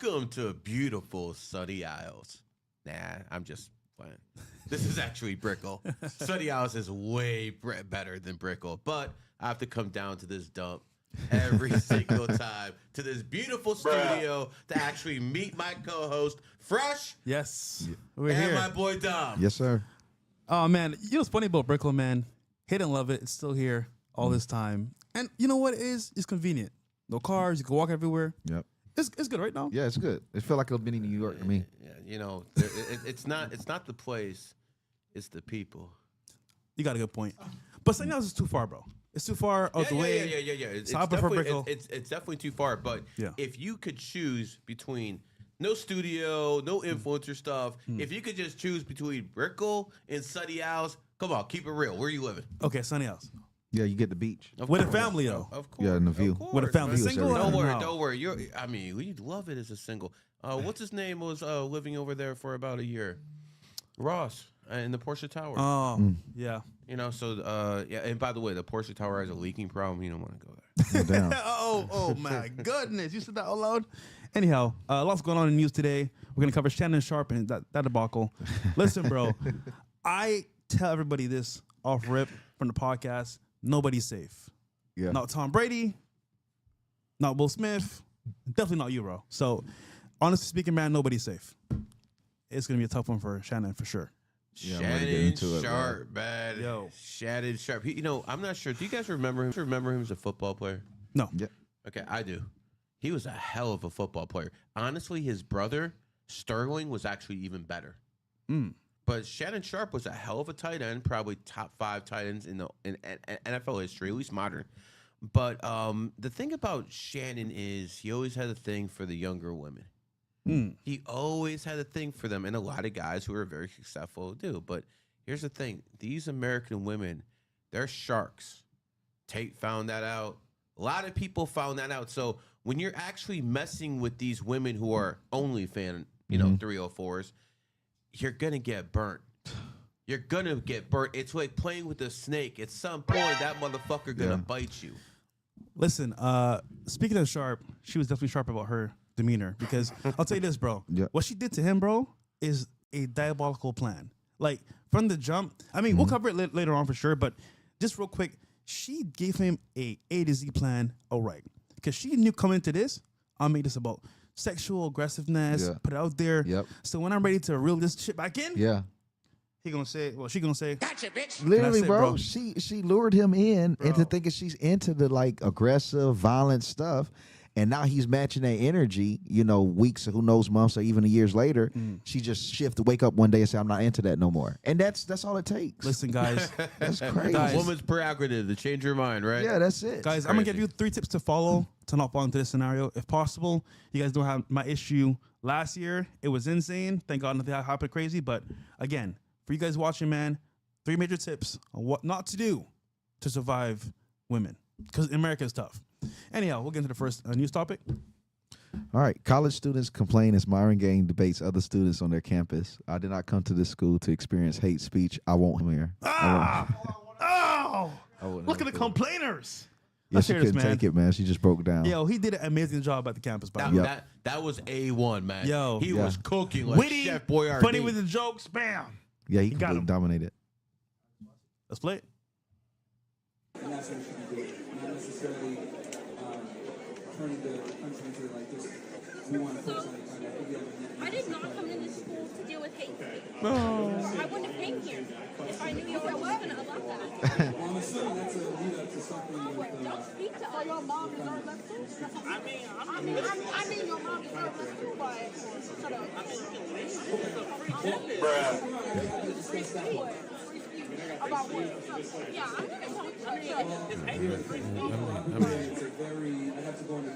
Welcome to beautiful sunny Isles. Nah, I'm just playing. This is actually Brickell. Sunny Isles is way better than Brickell, but I have to come down to this dump every single time to this beautiful studio to actually meet my co-host, Fresh. Yes, we're here. And my boy Dom. Yes, sir. Oh man, you know what's funny about Brickell, man? Hate and love it. It's still here all this time, and you know what it is? It's convenient. No cars. You can walk everywhere. Yep. It's good right now. Yeah, it's good. It felt like a mini New York to me. Yeah, you know, it's not the place, it's the people. You got a good point. But St. Nelson is too far, bro. It's too far out the way. Yeah. It's I prefer Brickell. It's definitely too far. But Yeah. if you could choose between no studio, no influencer stuff, if you could just choose between Brickell and Sunny Isles, come on, keep it real. Where are you living? Okay, Sunny House. Yeah, you get the beach. With a family, though. Of course. Yeah, and the view. With a family. View is Single? everything. Don't worry. We'd love it as a single. What's his name was living over there for about a year? Ross in the Porsche Tower. Oh, yeah. You know, so yeah. And by the way, the Porsche Tower has a leaking problem. You don't want to go there. No doubt. oh my goodness. You said that out loud? Anyhow, lots going on in the news today. We're going to cover Shannon, Sharpe, and that debacle. Listen, bro, I tell everybody this off rip from the podcast. Nobody's safe. Yeah. Not Tom Brady. Not Will Smith. Definitely not you, bro. So, honestly speaking, man, nobody's safe. It's going to be a tough one for Shannon for sure. Yeah, I'm ready to get into it, Sharpe, man. Yo. Shannon Sharpe. I'm not sure. Do you guys remember him? Remember him as a football player? No. Yeah. Okay, I do. He was a hell of a football player. Honestly, his brother, Sterling, was actually even better. But Shannon Sharpe was a hell of a tight end, probably top 5 tight ends in NFL history, at least modern. But the thing about Shannon is he always had a thing for the younger women. He always had a thing for them, and a lot of guys who are very successful do. But here's the thing. These American women, they're sharks. Tate found that out. A lot of people found that out. So when you're actually messing with these women who are OnlyFans, 304s, you're going to get burnt. You're going to get burnt. It's like playing with a snake. At some point, that motherfucker going to bite you. Listen, speaking of Sharpe, she was definitely sharp about her demeanor because I'll tell you this, bro. Yeah. What she did to him, bro, is a diabolical plan. Like, from the jump, I mean, we'll cover it later on for sure, but just real quick, she gave him A to Z plan outright because she knew coming into this, I'll make this about sexual aggressiveness, put it out there. Yep. So when I'm ready to reel this shit back in, Yeah. she gonna say, Gotcha, bitch. Literally, it, bro. bro. She lured him in Bro. into thinking she's into the like aggressive, violent stuff. And now he's matching that energy, weeks or who knows, months or even years later. She just wake up one day and say, I'm not into that no more. And that's all it takes. listen, guys, That's crazy. Guys. Woman's prerogative to change her mind, right? Yeah, that's it. guys, I'm gonna give you 3 tips to follow to not fall into this scenario. If possible, you guys don't have my issue last year. It was insane. Thank God nothing happened crazy. But again, for you guys watching, man, 3 major tips on what not to do to survive women. Because America is tough. Anyhow, we'll get into the first news topic. All right. College students complain as Myron Gaines debates other students on their campus. I did not come to this school to experience hate speech. I won't here. Oh! won't Look at the have to. complainers. Yeah, Let's she hear this, couldn't man. take it, man. She just broke down. Yo, he did an amazing job at the campus, by the way. That was A1, man. Yo. He Yeah. was cooking like Witty, Chef Boyardee. funny with the jokes, bam. Yeah, he got completely him. dominated. Let's play it. And that's what we should be doing. Not necessarily turning the country into like this. We want to focus on the I did not come to this school to deal with hate speech. I wouldn't have came here if I knew you were going to allow that. Well, I'm assuming that's a lead up to something with Don't speak to us. Your mom deserves us too. I mean, your mom deserves us too, but shut up. Free speech. About what? Yeah, I'm going to talk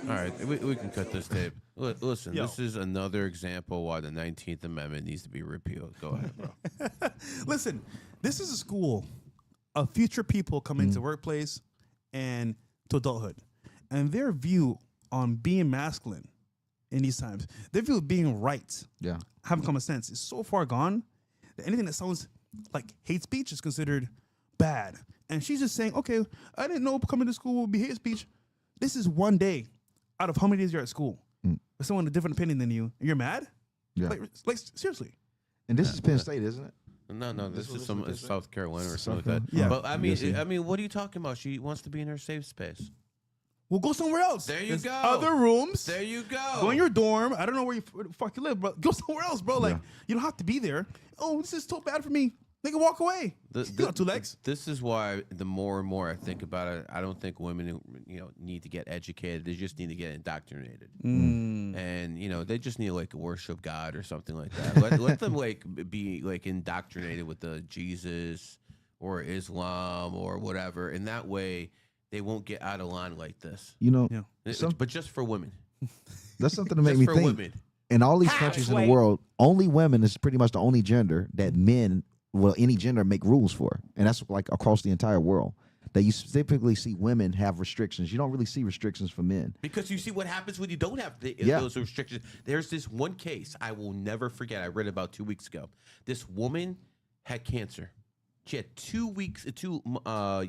All right, we can cut this tape. Listen, Yo. this is another example why the 19th Amendment needs to be repealed. Go ahead, bro. Listen, this is a school of future people coming to workplace and to adulthood. And their view on being masculine in these times, their view of being right, Yeah. having common sense, is so far gone that anything that sounds like hate speech is considered bad. And she's just saying, okay, I didn't know coming to school would be hate speech. This is one day out of how many days you're at school. with someone with a different opinion than you, and you're mad? Yeah. Like seriously. And this is Penn State, isn't it? No, this is some this South Carolina or South something like that. Carolina? Yeah. But Yes, I mean, what are you talking about? She wants to be in her safe space. We'll go somewhere else. There you There's go. Other rooms. There you go. Go in your dorm. I don't know where the fuck you live, but go somewhere else, bro. Like, Yeah. you don't have to be there. Oh, this is so bad for me. They can walk away. You got 2 legs. This is why the more and more I think about it, I don't think women, need to get educated. They just need to get indoctrinated, and they just need to like worship God or something like that. Let them like be like indoctrinated with the Jesus or Islam or whatever, and that way they won't get out of line like this. Yeah. But just for women, That's something to make just me for think. women. In all these countries in the world, only women is pretty much the only gender that men, any gender, make rules for. And that's like across the entire world. That you typically see women have restrictions. You don't really see restrictions for men. Because you see what happens when you don't have Yeah. those restrictions. There's this one case I will never forget. I read about 2 weeks ago. This woman had cancer. She had 2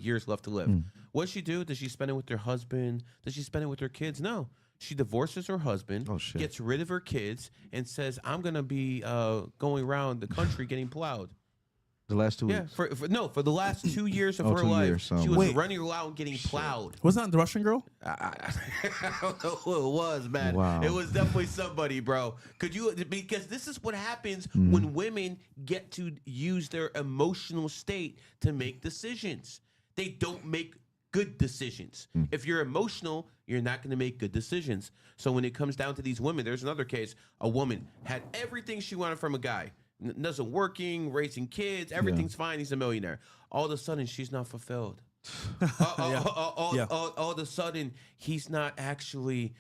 years left to live. What does she do? Does she spend it with her husband? Does she spend it with her kids? No. She divorces her husband, gets rid of her kids, and says, I'm going to be going around the country getting plowed. The last 2 Yeah, weeks. for the last 2 years of her 2 life, years, so- she was Wait. running around getting plowed. Wasn't that the Russian girl? I don't know who it was, man. Wow. It was definitely somebody, bro. Because this is what happens when women get to use their emotional state to make decisions. They don't make good decisions. If you're emotional, you're not going to make good decisions. So when it comes down to these women, there's another case. A woman had everything she wanted from a guy. Doesn't working, raising kids, everything's fine. He's a millionaire. All of a sudden, she's not fulfilled. All of a sudden, he's not actually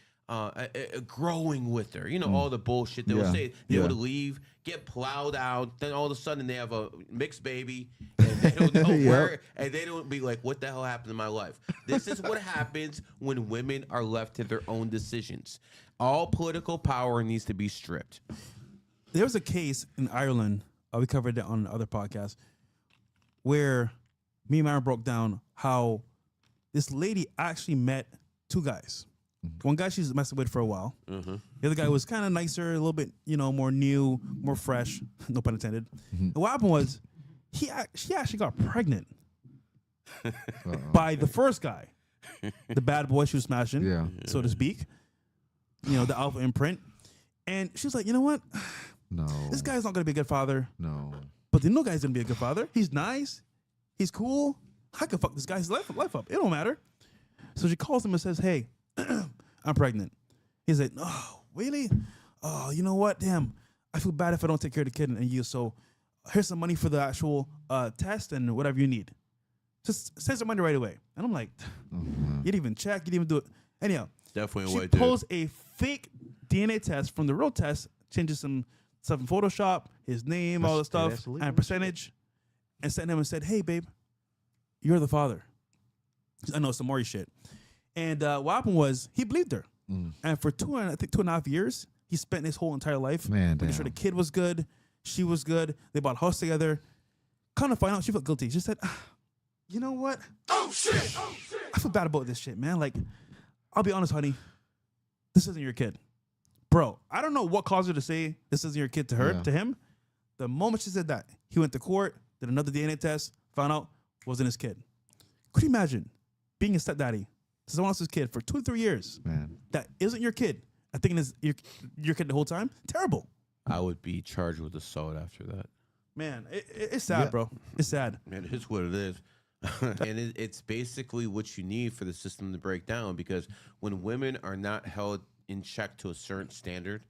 growing with her. All the bullshit they would say. They would leave, get plowed out. Then all of a sudden, they have a mixed baby, and they don't know where. And they don't be like, "What the hell happened in my life?" This is what happens when women are left to their own decisions. All political power needs to be stripped. There was a case in Ireland, we covered it on the other podcast, where me and Myron broke down how this lady actually met 2 guys. One guy she's messing with for a while. The other guy was kind of nicer, a little bit, more new, more fresh, no pun intended. And what happened was, she actually got pregnant by the first guy, the bad boy she was smashing, so to speak. The alpha imprint. And she was like, you know what? No. This guy's not going to be a good father. No. But the new guy's going to be a good father. He's nice. He's cool. I can fuck this guy's life up. It don't matter. So she calls him and says, hey, I'm pregnant. He's like, oh, really? Oh, you know what? Damn. I feel bad if I don't take care of the kid and you. So here's some money for the actual test and whatever you need. Just send some money right away. And I'm like, you didn't even check. You didn't even do it. Anyhow, Definitely a she white dude. pulls a fake DNA test from the real test, changes some stuff in Photoshop, his name, all the stuff, that's illegal. and percentage, and sent him and said, hey, babe, you're the father. I know, some more shit. And what happened was he believed her. And for 2.5 years, he spent his whole entire life making sure the kid was good, she was good, they bought a house together. Kind of find out she felt guilty. She said, you know what? Oh, shit! I feel bad about this shit, man. Like, I'll be honest, honey. This isn't your kid. Bro, I don't know what caused her to say this isn't your kid to her, to him. The moment she said that, he went to court, did another DNA test, found out it wasn't his kid. Could you imagine being a stepdaddy to someone else's kid for 2 to 3 years? Man. That isn't your kid. I think it's your kid the whole time. Terrible. I would be charged with assault after that. Man, it's sad, bro. It's sad. Man, it is what it is. And it's basically what you need for the system to break down, because when women are not held in check to a certain standard,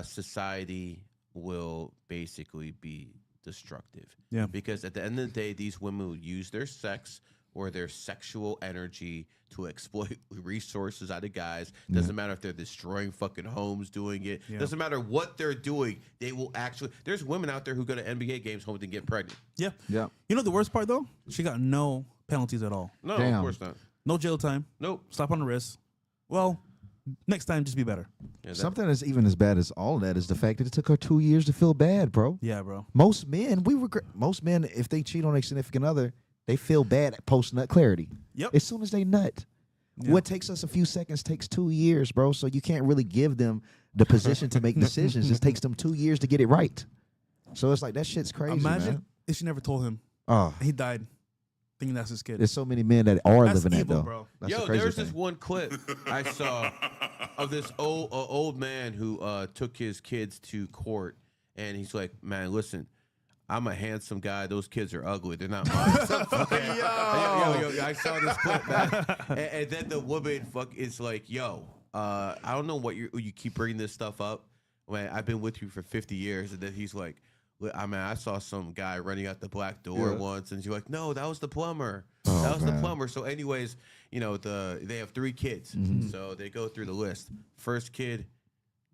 society will basically be destructive. Yeah. Because at the end of the day, these women will use their sex or their sexual energy to exploit resources out of guys. Doesn't matter if they're destroying fucking homes doing it. Yeah. Doesn't matter what they're doing. They will actually... There's women out there who go to NBA games home to get pregnant. Yeah. Yeah. You know the worst part, though? She got no penalties at all. No, Damn. of course not. No jail time. Nope. Slap on the wrist. Well, next time, just be better. Yeah, Something that's even as bad as all that is the fact that it took her 2 years to feel bad, bro. Yeah, bro. Most men, most men, if they cheat on a significant other, they feel bad post nut clarity. Yep. As soon as they nut. What takes us a few seconds takes 2 years, bro. So you can't really give them the position to make decisions. It takes them 2 years to get it right. So it's like, that shit's crazy, Imagine man. if she never told him. Oh, He died thinking that's his kid. there's so many men that are That's living evil, that, though. bro. That's the Yo, crazy there's thing. this one clip I saw of this old man who took his kids to court, and he's like, "Man, listen, I'm a handsome guy. Those kids are ugly. They're not mine." Yo, I saw this clip, man. And then the woman is like, "Yo, I don't know what you keep bringing this stuff up. Man, I've been with you for 50 years." And then he's like, I mean, I saw some guy running out the black door once, and she's like, "No, that was the plumber. That was the plumber." So, anyways, they have 3 kids, so they go through the list. First kid,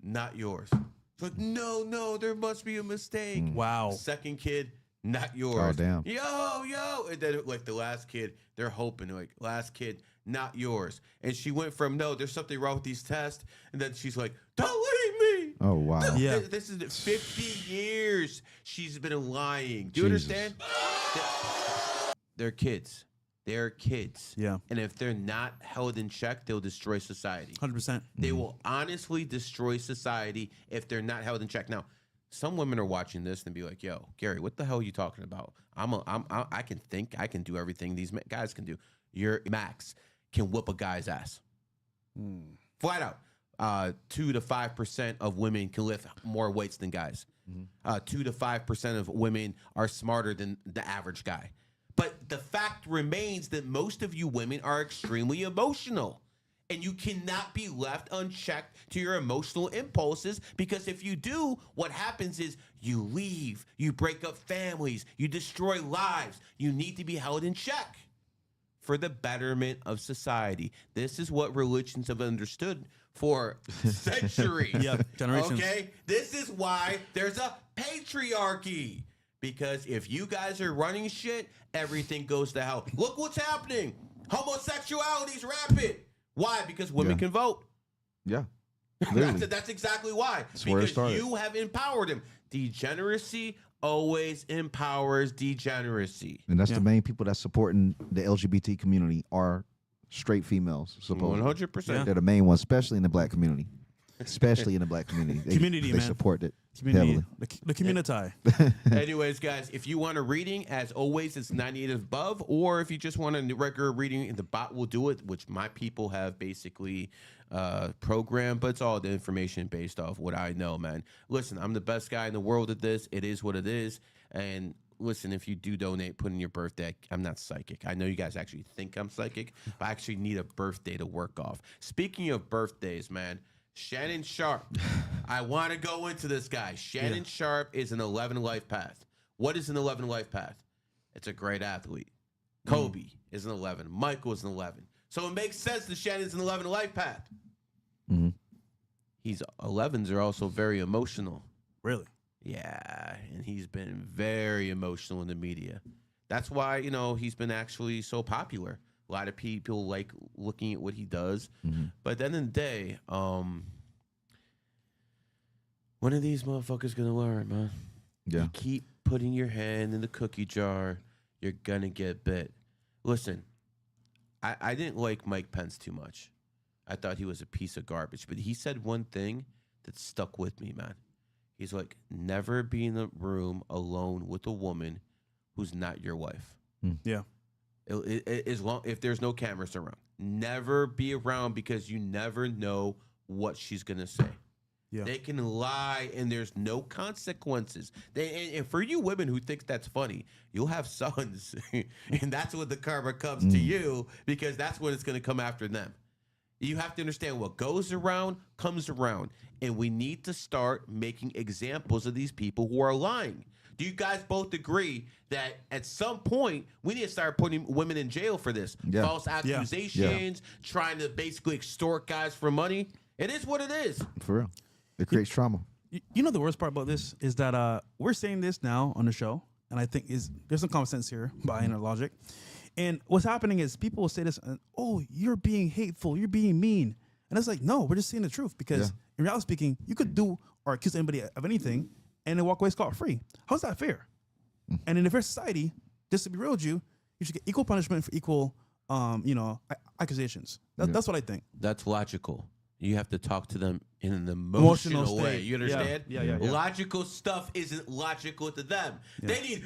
not yours. It's like, no, there must be a mistake. Wow. Second kid, not yours. Oh, damn. Yo, and then like the last kid, they're hoping like last kid, not yours. And she went from no, there's something wrong with these tests, and then she's like, "Don't leave me." Oh, wow. Yeah. This is 50 years she's been lying. Do you Jesus. understand? They're kids. They're kids. Yeah. And if they're not held in check, they'll destroy society. 100%. They will honestly destroy society if they're not held in check. Now, some women are watching this and be like, "Yo, Gary, what the hell are you talking about? I can think, I can do everything these guys can do. Your Max can whoop a guy's ass. Flat out. 2 to 5% of women can lift more weights than guys. 2 to 5% of women are smarter than the average guy. But the fact remains that most of you women are extremely emotional. And you cannot be left unchecked to your emotional impulses, because if you do, what happens is you leave, you break up families, you destroy lives. You need to be held in check for the betterment of society. This is what religions have understood for centuries. Yeah, generations. Okay? This is why there's a patriarchy. Because if you guys are running shit, everything goes to hell. Look what's happening. Homosexuality's rampant. Why? Because women can vote. Yeah. Literally. That's exactly why. That's where it Because started. you have empowered them. Degeneracy always empowers degeneracy. And that's the main people that's supporting the LGBT community are straight females, supposedly. 100%. They're the main ones, especially in the black community. Especially in the black community. Community, they man. support it Community. heavily. The community. Anyways, guys, if you want a reading, as always, it's 98 and above. Or if you just want a regular reading, the bot will do it, which my people have basically programmed. But it's all the information based off what I know, man. Listen, I'm the best guy in the world at this. It is what it is. And listen, if you do donate, put in your birthday. I'm not psychic. I know you guys actually think I'm psychic, but I actually need a birthday to work off. Speaking of birthdays, man, Shannon Sharpe. I want to go into this guy. Shannon Sharpe is an 11 life path. What is an 11 life path? It's a great athlete. Kobe is an 11. Michael is an 11. So it makes sense that Shannon's an 11 life path. He's 11s are also very emotional. Really? Yeah, and he's been very emotional in the media. That's why, he's been actually so popular. A lot of people like looking at what he does. But at the end of the day, when are these motherfuckers going to learn, man? Yeah. You keep putting your hand in the cookie jar, you're going to get bit. Listen, I didn't like Mike Pence too much. I thought he was a piece of garbage. But he said one thing that stuck with me, man. He's like, never be in a room alone with a woman who's not your wife. Yeah. As long if there's no cameras around, never be around, because you never know what she's gonna say. Yeah. They can lie and there's no consequences. And for you women who think that's funny, you'll have sons, and that's when the karma comes to you, because that's when it's gonna come after them. You have to understand what goes around comes around, and we need to start making examples of these people who are lying. Do you guys both agree that at some point we need to start putting women in jail for this? Yeah. False accusations, trying to basically extort guys for money. It is what it is. For real. It creates trauma. You know the worst part about this is that we're saying this now on the show, and I think there's some common sense here behind our logic. And what's happening is people will say this, "Oh, you're being hateful, you're being mean," and it's like, no, we're just saying the truth, because in reality speaking, you could do or accuse anybody of anything and then walk away scot-free. How's that fair? And in a fair society, just to be real with you, you should get equal punishment for equal. accusations. Yeah. That's what I think. That's logical. You have to talk to them in an Emotional emotional way. state. You understand? Yeah. Logical stuff isn't logical to them. Yeah. They need,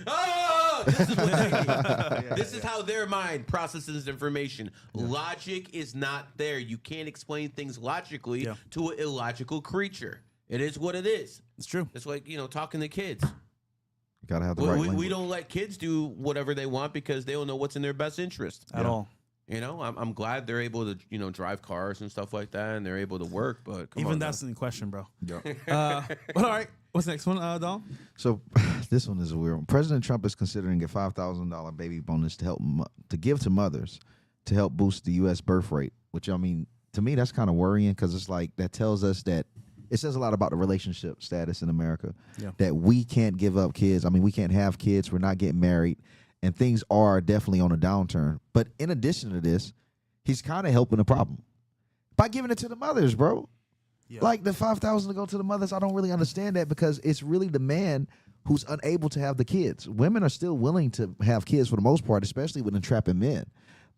this is what they need. This is how their mind processes information. Logic is not there. You can't explain things logically to an illogical creature. It is what it is. It's true. It's like, talking to kids. You gotta have the right We language. don't let kids do whatever they want because they don't know what's in their best interest. At all. I'm glad they're able to, drive cars and stuff like that, and they're able to work. But come Even on, that's in question, bro. Yeah. But all right. What's the next one, Dom? So this one is a weird one. President Trump is considering a $5,000 baby bonus to help to give to mothers to help boost the U.S. birth rate. Which I mean, to me, that's kind of worrying because it's like that tells us that it says a lot about the relationship status in America. Yeah. That we can't give up kids. I mean, we can't have kids. We're not getting married. And things are definitely on a downturn. But in addition to this, he's kind of helping the problem by giving it to the mothers, bro. Yeah. Like the $5,000 to go to the mothers, I don't really understand that because it's really the man who's unable to have the kids. Women are still willing to have kids for the most part, especially with entrapping men.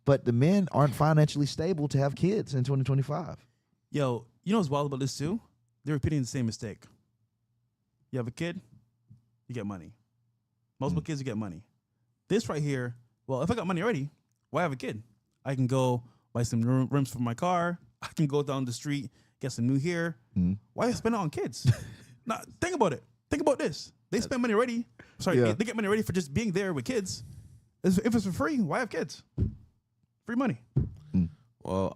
But the men aren't financially stable to have kids in 2025. Yo, you know what's wild about this too? They're repeating the same mistake. You have a kid, you get money. Multiple kids, you get money. This right here, well, if I got money already, why have a kid? I can go buy some rims for my car. I can go down the street, get some new hair. Why spend it on kids? Now, think about it. Think about this. They spend money already. Sorry, they get money already for just being there with kids. If it's for free, why have kids? Free money. Well,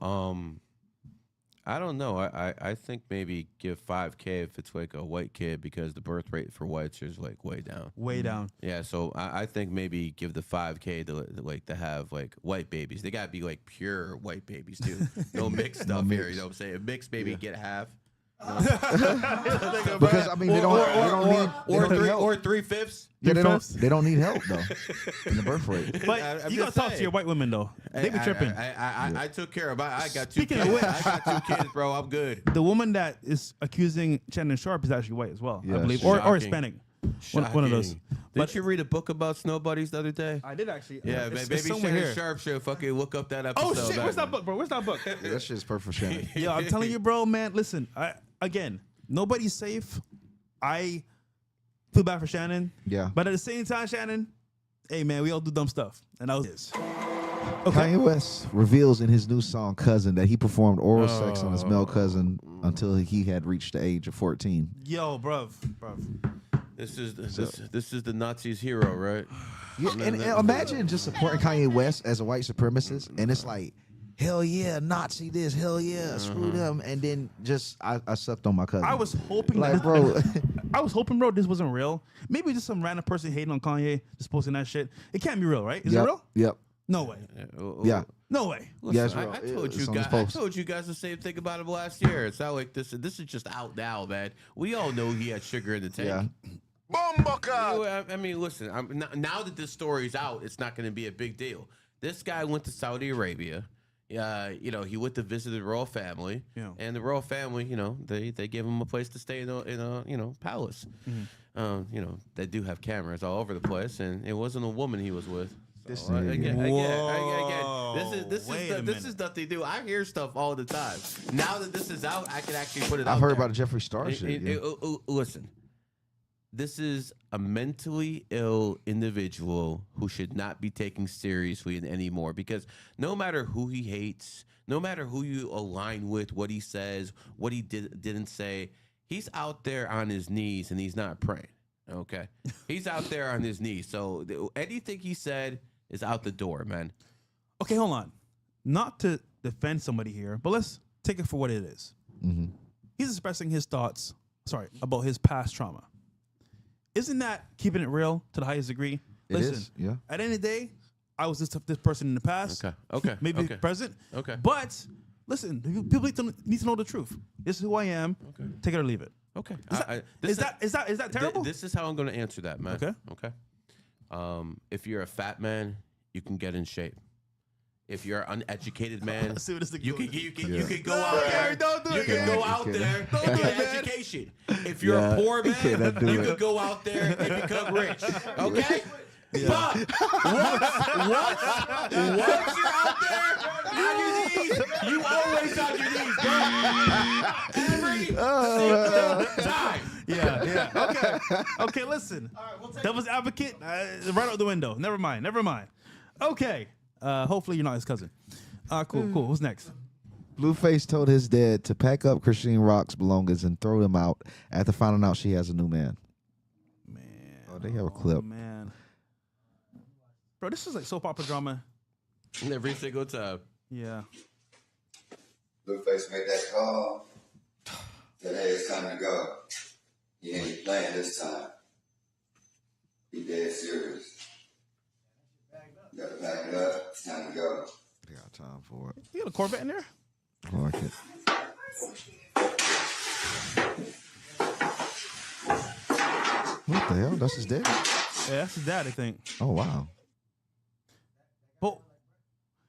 I don't know. I think maybe give $5,000 if it's like a white kid because the birth rate for whites is like way down. Way down. Yeah, so I think maybe give the $5,000 to have like white babies. They gotta be like pure white babies too. No mixed stuff here. You know what I'm saying? Mixed maybe get half. Because I mean, they don't need help. Or 3/5. Yeah, they don't need help though in the birth rate. But you gotta talk to your white women though. They be tripping. I took care of. I got two Speaking of kids. which- I got 2 kids, bro. I'm good. The woman that is accusing Shannon Sharpe is actually white as well, I Yeah, believe, shocking. or Hispanic. One of those. Shocking. But Didn't you read a book about snow buddies the other day? I did actually. Yeah, it's maybe somewhere Shannon here. Sharpe should fucking look up that episode. Oh shit! Where's that book, bro? Where's that book? Yeah, that shit's perfect for Shannon. Yo, I'm telling you, bro, man. Listen, again, nobody's safe. I feel bad for Shannon. Yeah. But at the same time, Shannon, hey man, we all do dumb stuff, and that was this. Kanye West reveals in his new song "Cousin" that he performed oral sex on his male cousin until he had reached the age of 14. Yo, bruv. This is the Nazis' hero, right? Yeah, and imagine just supporting Kanye West as a white supremacist, and it's like, hell yeah, Nazi this, hell yeah, screw them, and then just I sucked on my cousin. I was hoping, like, bro. I was hoping, bro, this wasn't real. Maybe just some random person hating on Kanye, just posting that shit. It can't be real, right? Is it real? Yep. No way. Yeah. No way. Yeah, it's Listen, real. I told It's you on guys. his I post. told you guys the same thing about him last year. It's not like this. This is just out now, man. We all know he had sugar in the tank. Yeah. I mean, listen. Now that this story's out, it's not going to be a big deal. This guy went to Saudi Arabia. He went to visit the royal family, and the royal family, they gave him a place to stay in a palace. They do have cameras all over the place, and it wasn't a woman he was with. So, again, this is nothing new. I hear stuff all the time. Now that this is out, I can actually put it out. I've heard there. about the Jeffree Star shit. Listen, this is a mentally ill individual who should not be taken seriously anymore, because no matter who he hates, no matter who you align with, what he says, what he didn't say, he's out there on his knees and he's not praying. Okay? He's out there on his knees. So anything he said is out the door, man. Okay, hold on. Not to defend somebody here, but let's take it for what it is. Mm-hmm. He's expressing his thoughts, about his past trauma. Isn't that keeping it real to the highest degree? Listen, is, yeah. At the end of the day, I was this person in the past. Okay. Maybe Okay. present. Okay. But listen, people need to know the truth. This is who I am. Okay. Take it or leave it. Okay. Is that terrible? This is how I'm going to answer that, man. Okay. If you're a fat man, you can get in shape. If you're an uneducated man, Let's see what this thing you goes. can go out there. Don't do You it, can man. go out Okay. there Don't and do get it, man. education. If you're Yeah, a poor you man, cannot do you it. can go out there and become rich. Okay? But once you're out there on your Always on your knees, bro. Every single time. Yeah. Okay, listen. Devil's advocate, right out the window. Never mind. Okay. Hopefully you're not his cousin. Cool. Who's next? Blueface told his dad to pack up Christine Rock's belongings and throw them out after finding out she has a new man. Man. Oh, they have a clip. Man. Bro, this is like soap opera drama. Every single time. Yeah. Blueface made that call. Said, hey, it's time to go. You ain't playing this time. Be dead serious. You gotta back it up. It's time to go. They got time for it. You got a Corvette in there? I like it. What the hell? That's his dad? Yeah, that's his dad, I think. Oh, wow. But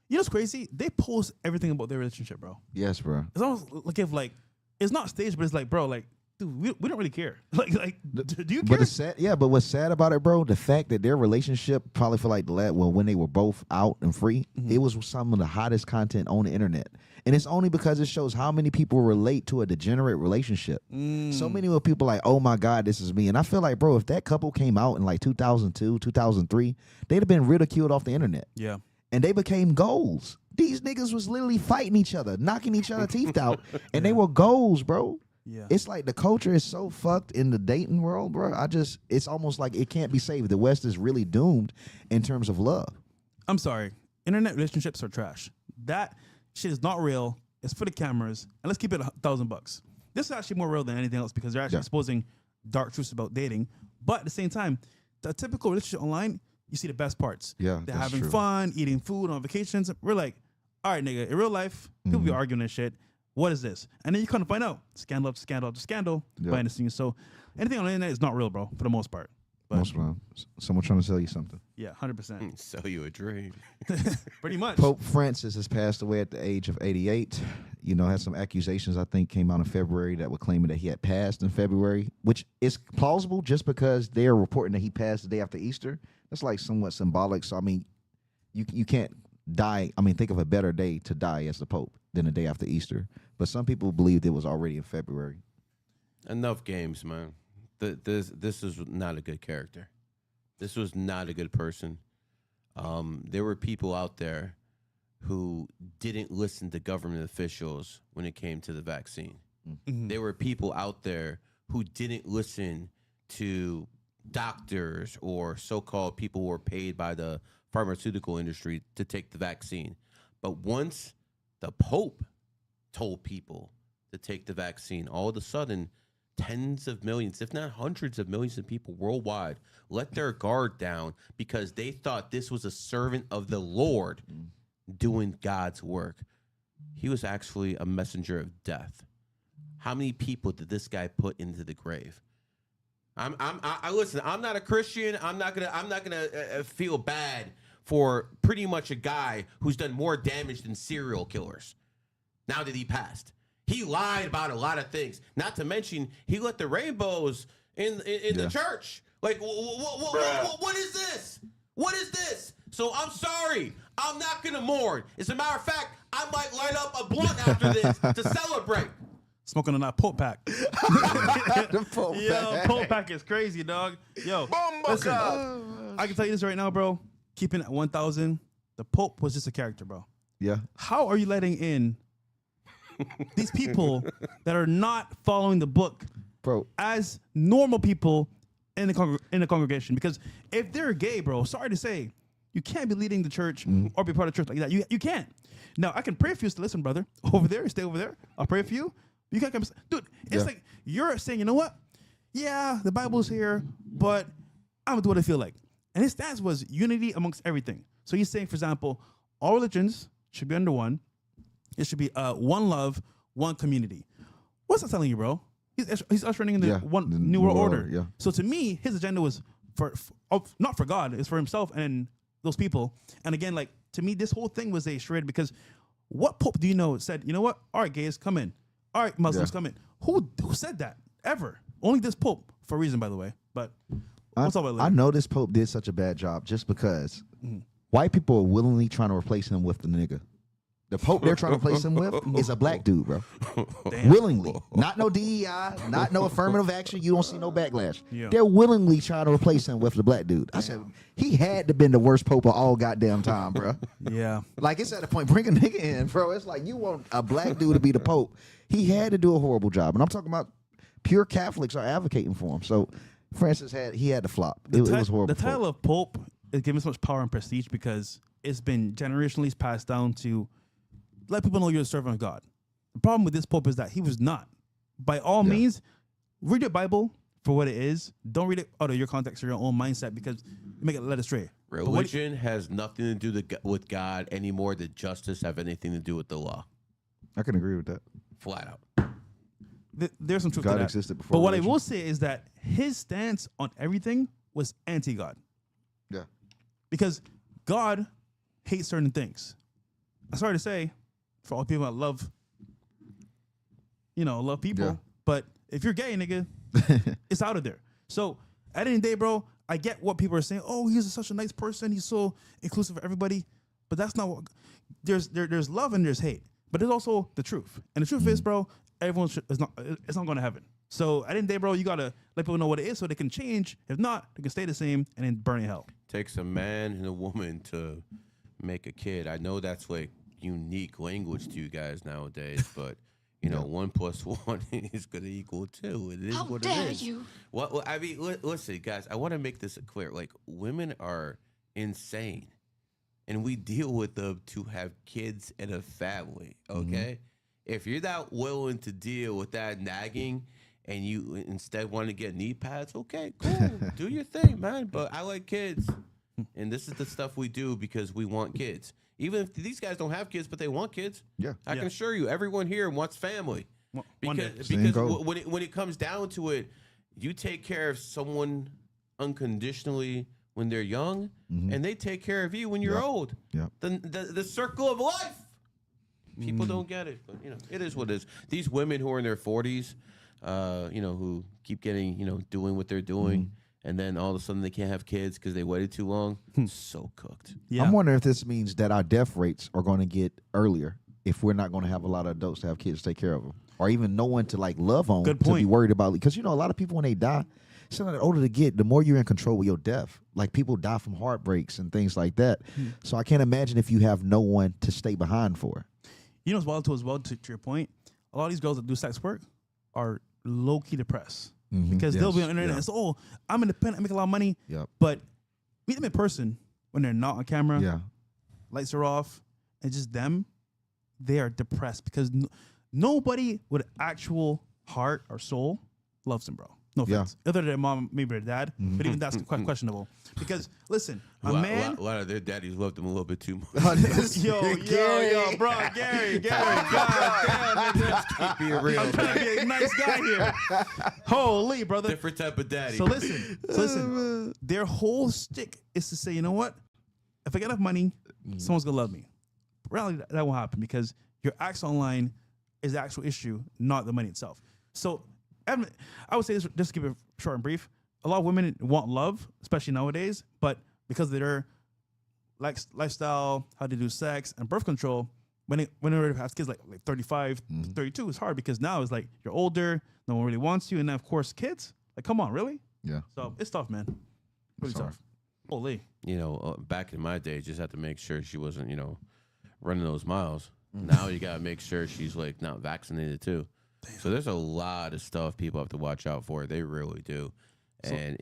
you know what's crazy? They post everything about their relationship, bro. Yes, bro. It's almost like if like it's not staged, but it's like, bro, like, dude, we don't really care. Do you care? But but what's sad about it, bro, the fact that their relationship probably for like when they were both out and free, it was some of the hottest content on the internet. And it's only because it shows how many people relate to a degenerate relationship. So many of people like, oh my God, this is me. And I feel like, bro, if that couple came out in like 2002, 2003, they'd have been ridiculed off the internet. Yeah. And they became goals. These niggas was literally fighting each other, knocking each other teeth out, and they were goals, bro. Yeah. It's like the culture is so fucked in the dating world, bro. It's almost like it can't be saved. The West is really doomed in terms of love. I'm sorry. Internet relationships are trash. That shit is not real. It's for the cameras. And let's keep it $1,000. This is actually more real than anything else because they're actually exposing dark truths about dating. But at the same time, the typical relationship online, you see the best parts. Yeah, they're that's having true. fun, eating food on vacations. We're like, all right, nigga, in real life, people be arguing and shit. What is this? And then you kind of find out scandal after scandal after scandal behind the scenes. So anything on the internet is not real, bro, for the most part. But Most of them. Someone trying to sell you something. yeah, 100%. Sell you a dream. Pretty much. Pope Francis has passed away at the age of 88. You know, had some accusations, I think, came out in February that were claiming that he had passed in February, which is plausible just because they are reporting that he passed the day after Easter. That's like somewhat symbolic. So, I mean, you can't die. I mean, think of a better day to die as the Pope than the day after Easter. But some people believed it was already in February. Enough games, man. This is not a good character. This was not a good person. There were people out there who didn't listen to government officials when it came to the vaccine. There were people out there who didn't listen to doctors or so-called people who were paid by the pharmaceutical industry to take the vaccine. But once the Pope told people to take the vaccine, all of a sudden, tens of millions, if not hundreds of millions of people worldwide let their guard down because they thought this was a servant of the Lord doing God's work. He was actually a messenger of death. How many people did this guy put into the grave? I listen. I'm not a Christian. I'm not gonna feel bad for pretty much a guy who's done more damage than serial killers. Now that he passed, he lied about a lot of things. Not to mention, he let the rainbows in the church. Like, what is this? What is this? So I'm sorry. I'm not gonna mourn. As a matter of fact, I might light up a blunt after this to celebrate. Smoking on that Pope pack. The Pope Yo, Pope pack is crazy, dog. Yo, listen, I can tell you this right now, bro. Keeping it at 1,000, the Pope was just a character, bro. Yeah. How are you letting in these people that are not following the book, Bro. as normal people in the congregation? Because if they're gay, bro, sorry to say, you can't be leading the church or be part of the church like that. You can't. Now, I can pray for you to listen, brother. Over there, stay over there. I'll pray for you. You can't come. Dude, it's like you're saying, you know what? Yeah, the Bible's here, but I'm going to do what I feel like. And his stance was unity amongst everything. So he's saying, for example, all religions should be under one. It should be one love, one community. What's that telling you, bro? He's ushering in the new world order. Yeah. So to me, his agenda was for not for God, it's for himself and those people. And again, like to me, this whole thing was a charade because what Pope do you know said, you know what? All right, gays, come in. All right, Muslims, come in. Who said that ever? Only this Pope, for a reason, by the way. But what's up with that? I know this Pope did such a bad job just because white people are willingly trying to replace him with the nigga. The Pope they're trying to replace him with is a black dude, bro. Damn. Willingly. Not no DEI, not no affirmative action. You don't see no backlash. Yeah. They're willingly trying to replace him with the black dude. I said, he had to been the worst Pope of all goddamn time, bro. Yeah. Like, it's at the point, bring a nigga in, bro. It's like, you want a black dude to be the Pope. He had to do a horrible job. And I'm talking about pure Catholics are advocating for him. So Francis had to flop. It was horrible. The title of Pope is given so much power and prestige because it's been generationally passed down to let people know you're a servant of God. The problem with this Pope is that he was not. By all means, read your Bible for what it is. Don't read it out of your context or your own mindset because you make it led astray. Religion has nothing to do with God anymore than justice have anything to do with the law. I can agree with that. Flat out. There's some truth to God that. existed before But what I religion. will say is that his stance on everything was anti-God. Yeah. Because God hates certain things. I'm sorry to say, for all people that love people, Yeah. but if you're gay, nigga, it's out of there. So at the end of the day, bro, I get what people are saying. Oh, he's such a nice person. He's so inclusive of everybody. But that's not what. There's love and there's hate. But there's also the truth. And the truth is, bro, everyone it's not going to heaven. So at the end of the day, bro, you gotta let people know what it is so they can change. If not, they can stay the same and then burn in hell. Takes a man and a woman to make a kid. I know that's like unique language to you guys nowadays, but you know, 1 + 1 is going to equal 2. It is How what dare it is. you? Well, I mean, listen, guys. I want to make this clear. Like, women are insane, and we deal with them to have kids and a family. Okay, if you're not willing to deal with that nagging, and you instead want to get knee pads, okay, cool, do your thing, man. But I like kids, and this is the stuff we do because we want kids. Even if these guys don't have kids, but they want kids, I can assure you, everyone here wants family. Because when it comes down to it, you take care of someone unconditionally when they're young, and they take care of you when you're old. The circle of life. People don't get it, but you know, it is what it is. These women who are in their 40s, who keep getting, doing what they're doing. And then all of a sudden they can't have kids because they waited too long. So cooked. Yeah. I'm wondering if this means that our death rates are going to get earlier if we're not going to have a lot of adults to have kids to take care of them, or even no one to like love on. Good to point. be worried about, because a lot of people when they die, so the older they get, the more you're in control with your death. Like people die from heartbreaks and things like that. So I can't imagine if you have no one to stay behind for. You know what's wild too as well, to your point? A lot of these girls that do sex work are low-key depressed. Because they'll be on the internet and say, oh, I'm independent, I make a lot of money. But meet them in person when they're not on camera. Lights are off. And just them, they are depressed because nobody with actual heart or soul loves them, bro. No offense. Other than their mom, maybe their dad. But even that's quite questionable. Because, listen, a lot of their daddies loved them a little bit too much. yo, bro, Gary, God damn, Just keep being real. I'm trying to be a nice guy here. Holy, brother. Different type of daddy. So listen. Their whole stick is to say, you know what? If I get enough money, someone's gonna love me. Really, that won't happen because your acts online is the actual issue, not the money itself. So I would say this, just to keep it short and brief. A lot of women want love, especially nowadays, but because of their lifestyle, how they do sex, and birth control, when they have kids like 35, 32, it's hard because now it's like you're older, no one really wants you, and then of course kids. Like, come on, really? Yeah. So it's tough, man. Really tough. Holy. Back in my day, you just had to make sure she wasn't, running those miles. Now you gotta make sure she's like not vaccinated too. Damn. So there's a lot of stuff people have to watch out for. They really do. And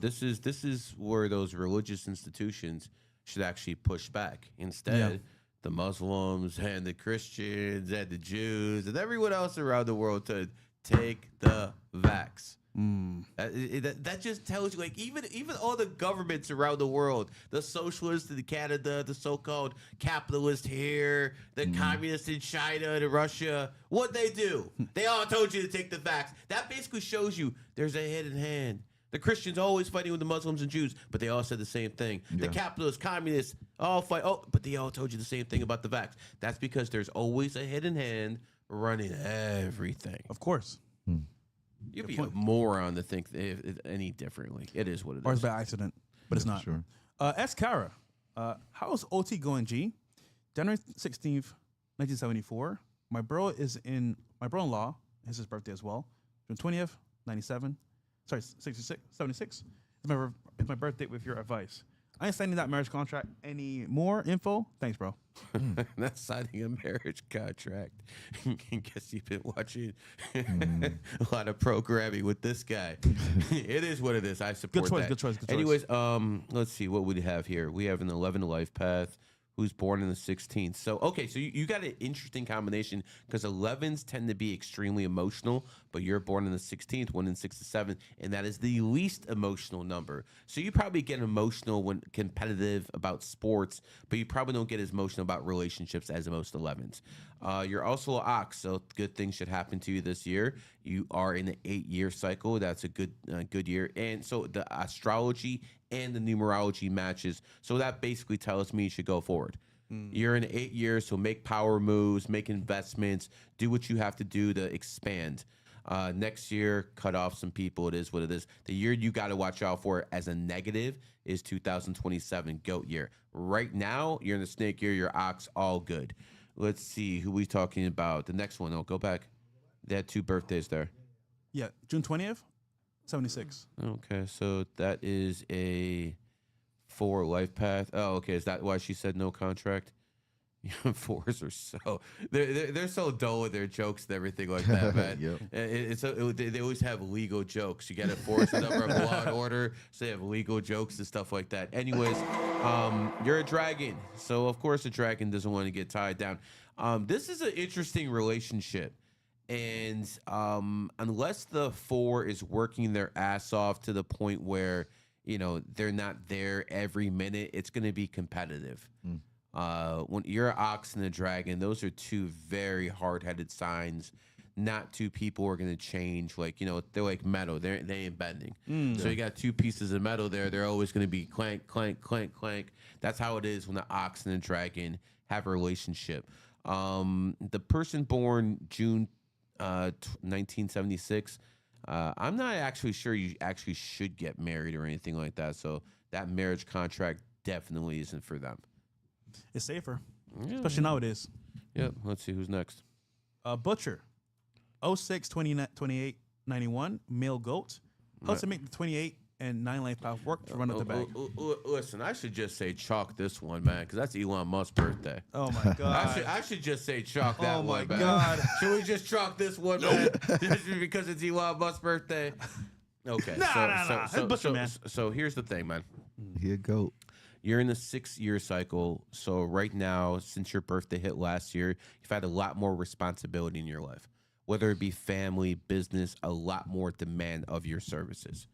this is where those religious institutions should actually push back. Instead, the Muslims and the Christians and the Jews and everyone else around the world to take the vax. That just tells you, like, even all the governments around the world, the socialists in Canada, the so-called capitalists here, the communists in China and Russia, what they do? They all told you to take the vax. That basically shows you there's a hidden hand. The Christians always fighting with the Muslims and Jews, but they all said the same thing. The capitalists, communists, all fight. Oh, but they all told you the same thing about the vax. That's because there's always a hidden hand running everything. Of course. You'd be a moron to think any differently. It is what it is. Or it's by accident, but it's not. Sure. S. Cara, how's OT going, G? January 16th, 1974. My brother-in-law, it's his birthday as well. June 20th, 97. Sorry, 66, 76. It's my birthday with your advice. I ain't signing that marriage contract. Any more info? Thanks, bro. Not signing a marriage contract. I guess you've been watching a lot of programming with this guy. It is what it is. I support that. Good choice. Anyways, let's see what we have here. We have an 11 life path. Who's born in the 16th. So, okay, so you got an interesting combination because 11s tend to be extremely emotional, but you're born in the 16th, 1 in 6 to 7, and that is the least emotional number. So you probably get emotional when competitive about sports, but you probably don't get as emotional about relationships as most 11s. You're also an ox, so good things should happen to you this year. You are in an 8-year cycle. That's a good year. And so the astrology and the numerology matches. So that basically tells me you should go forward. You're in 8 years, so make power moves, make investments, do what you have to do to expand. Next year, cut off some people. It is what it is. The year you got to watch out for as a negative is 2027, goat year. Right now, you're in the snake year, you're ox, all good. Let's see who we talking about. The next one, I'll go back. They had 2 birthdays there. Yeah, June 20th, 76. Okay, so that is a 4 life path. Oh, okay. Is that why she said no contract? 4s are so they're so dull with their jokes and everything like that, man. Yep. They always have legal jokes. You got to force the number of law and order, so they have legal jokes and stuff like that. Anyways, you're a dragon, so of course a dragon doesn't want to get tied down. This is an interesting relationship. And unless the 4 is working their ass off to the point where, they're not there every minute, it's going to be competitive. When you're an ox and a dragon, those are 2 very hard-headed signs. Not 2 people are going to change. Like, they're like metal. They ain't bending. So you got 2 pieces of metal there. They're always going to be clank, clank, clank, clank. That's how it is when the ox and the dragon have a relationship. The person born June 1976, I'm not actually sure you actually should get married or anything like that. So that marriage contract definitely isn't for them. It's safer, especially nowadays. Yep. Let's see who's next. Butcher, 06, 28, 91, male goat. How's to make the 28 and 9 life path work to run up the bag? Listen, I should just say chalk this one, man, because that's Elon Musk's birthday. Oh my god! I should just say chalk that one. Oh my man. god! Should we just chalk this one, man? Just because it's Elon Musk's birthday. Okay. Nah. Butcher, man. So here's the thing, man. Here go. You're in a 6-year cycle. So right now, since your birthday hit last year, you've had a lot more responsibility in your life, whether it be family, business, a lot more demand of your services.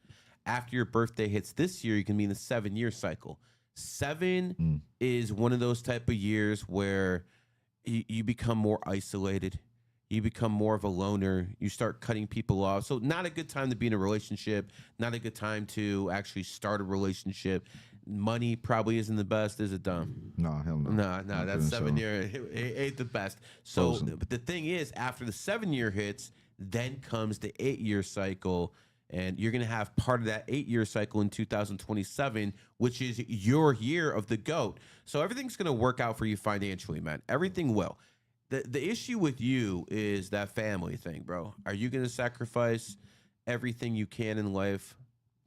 After your birthday hits this year, you can be in a 7-year cycle. 7 is one of those type of years where you become more isolated. You become more of a loner. You start cutting people off. So not a good time to be in a relationship. Not a good time to actually start a relationship. Money probably isn't the best. Is it, Dom? No, hell no. No, that's 7-year. It ain't the best. So but the thing is, after the 7-year hits, then comes the 8-year cycle. And you're going to have part of that 8-year cycle in 2027, which is your year of the GOAT. So everything's going to work out for you financially, man. Everything will. The issue with you is that family thing, bro. Are you going to sacrifice everything you can in life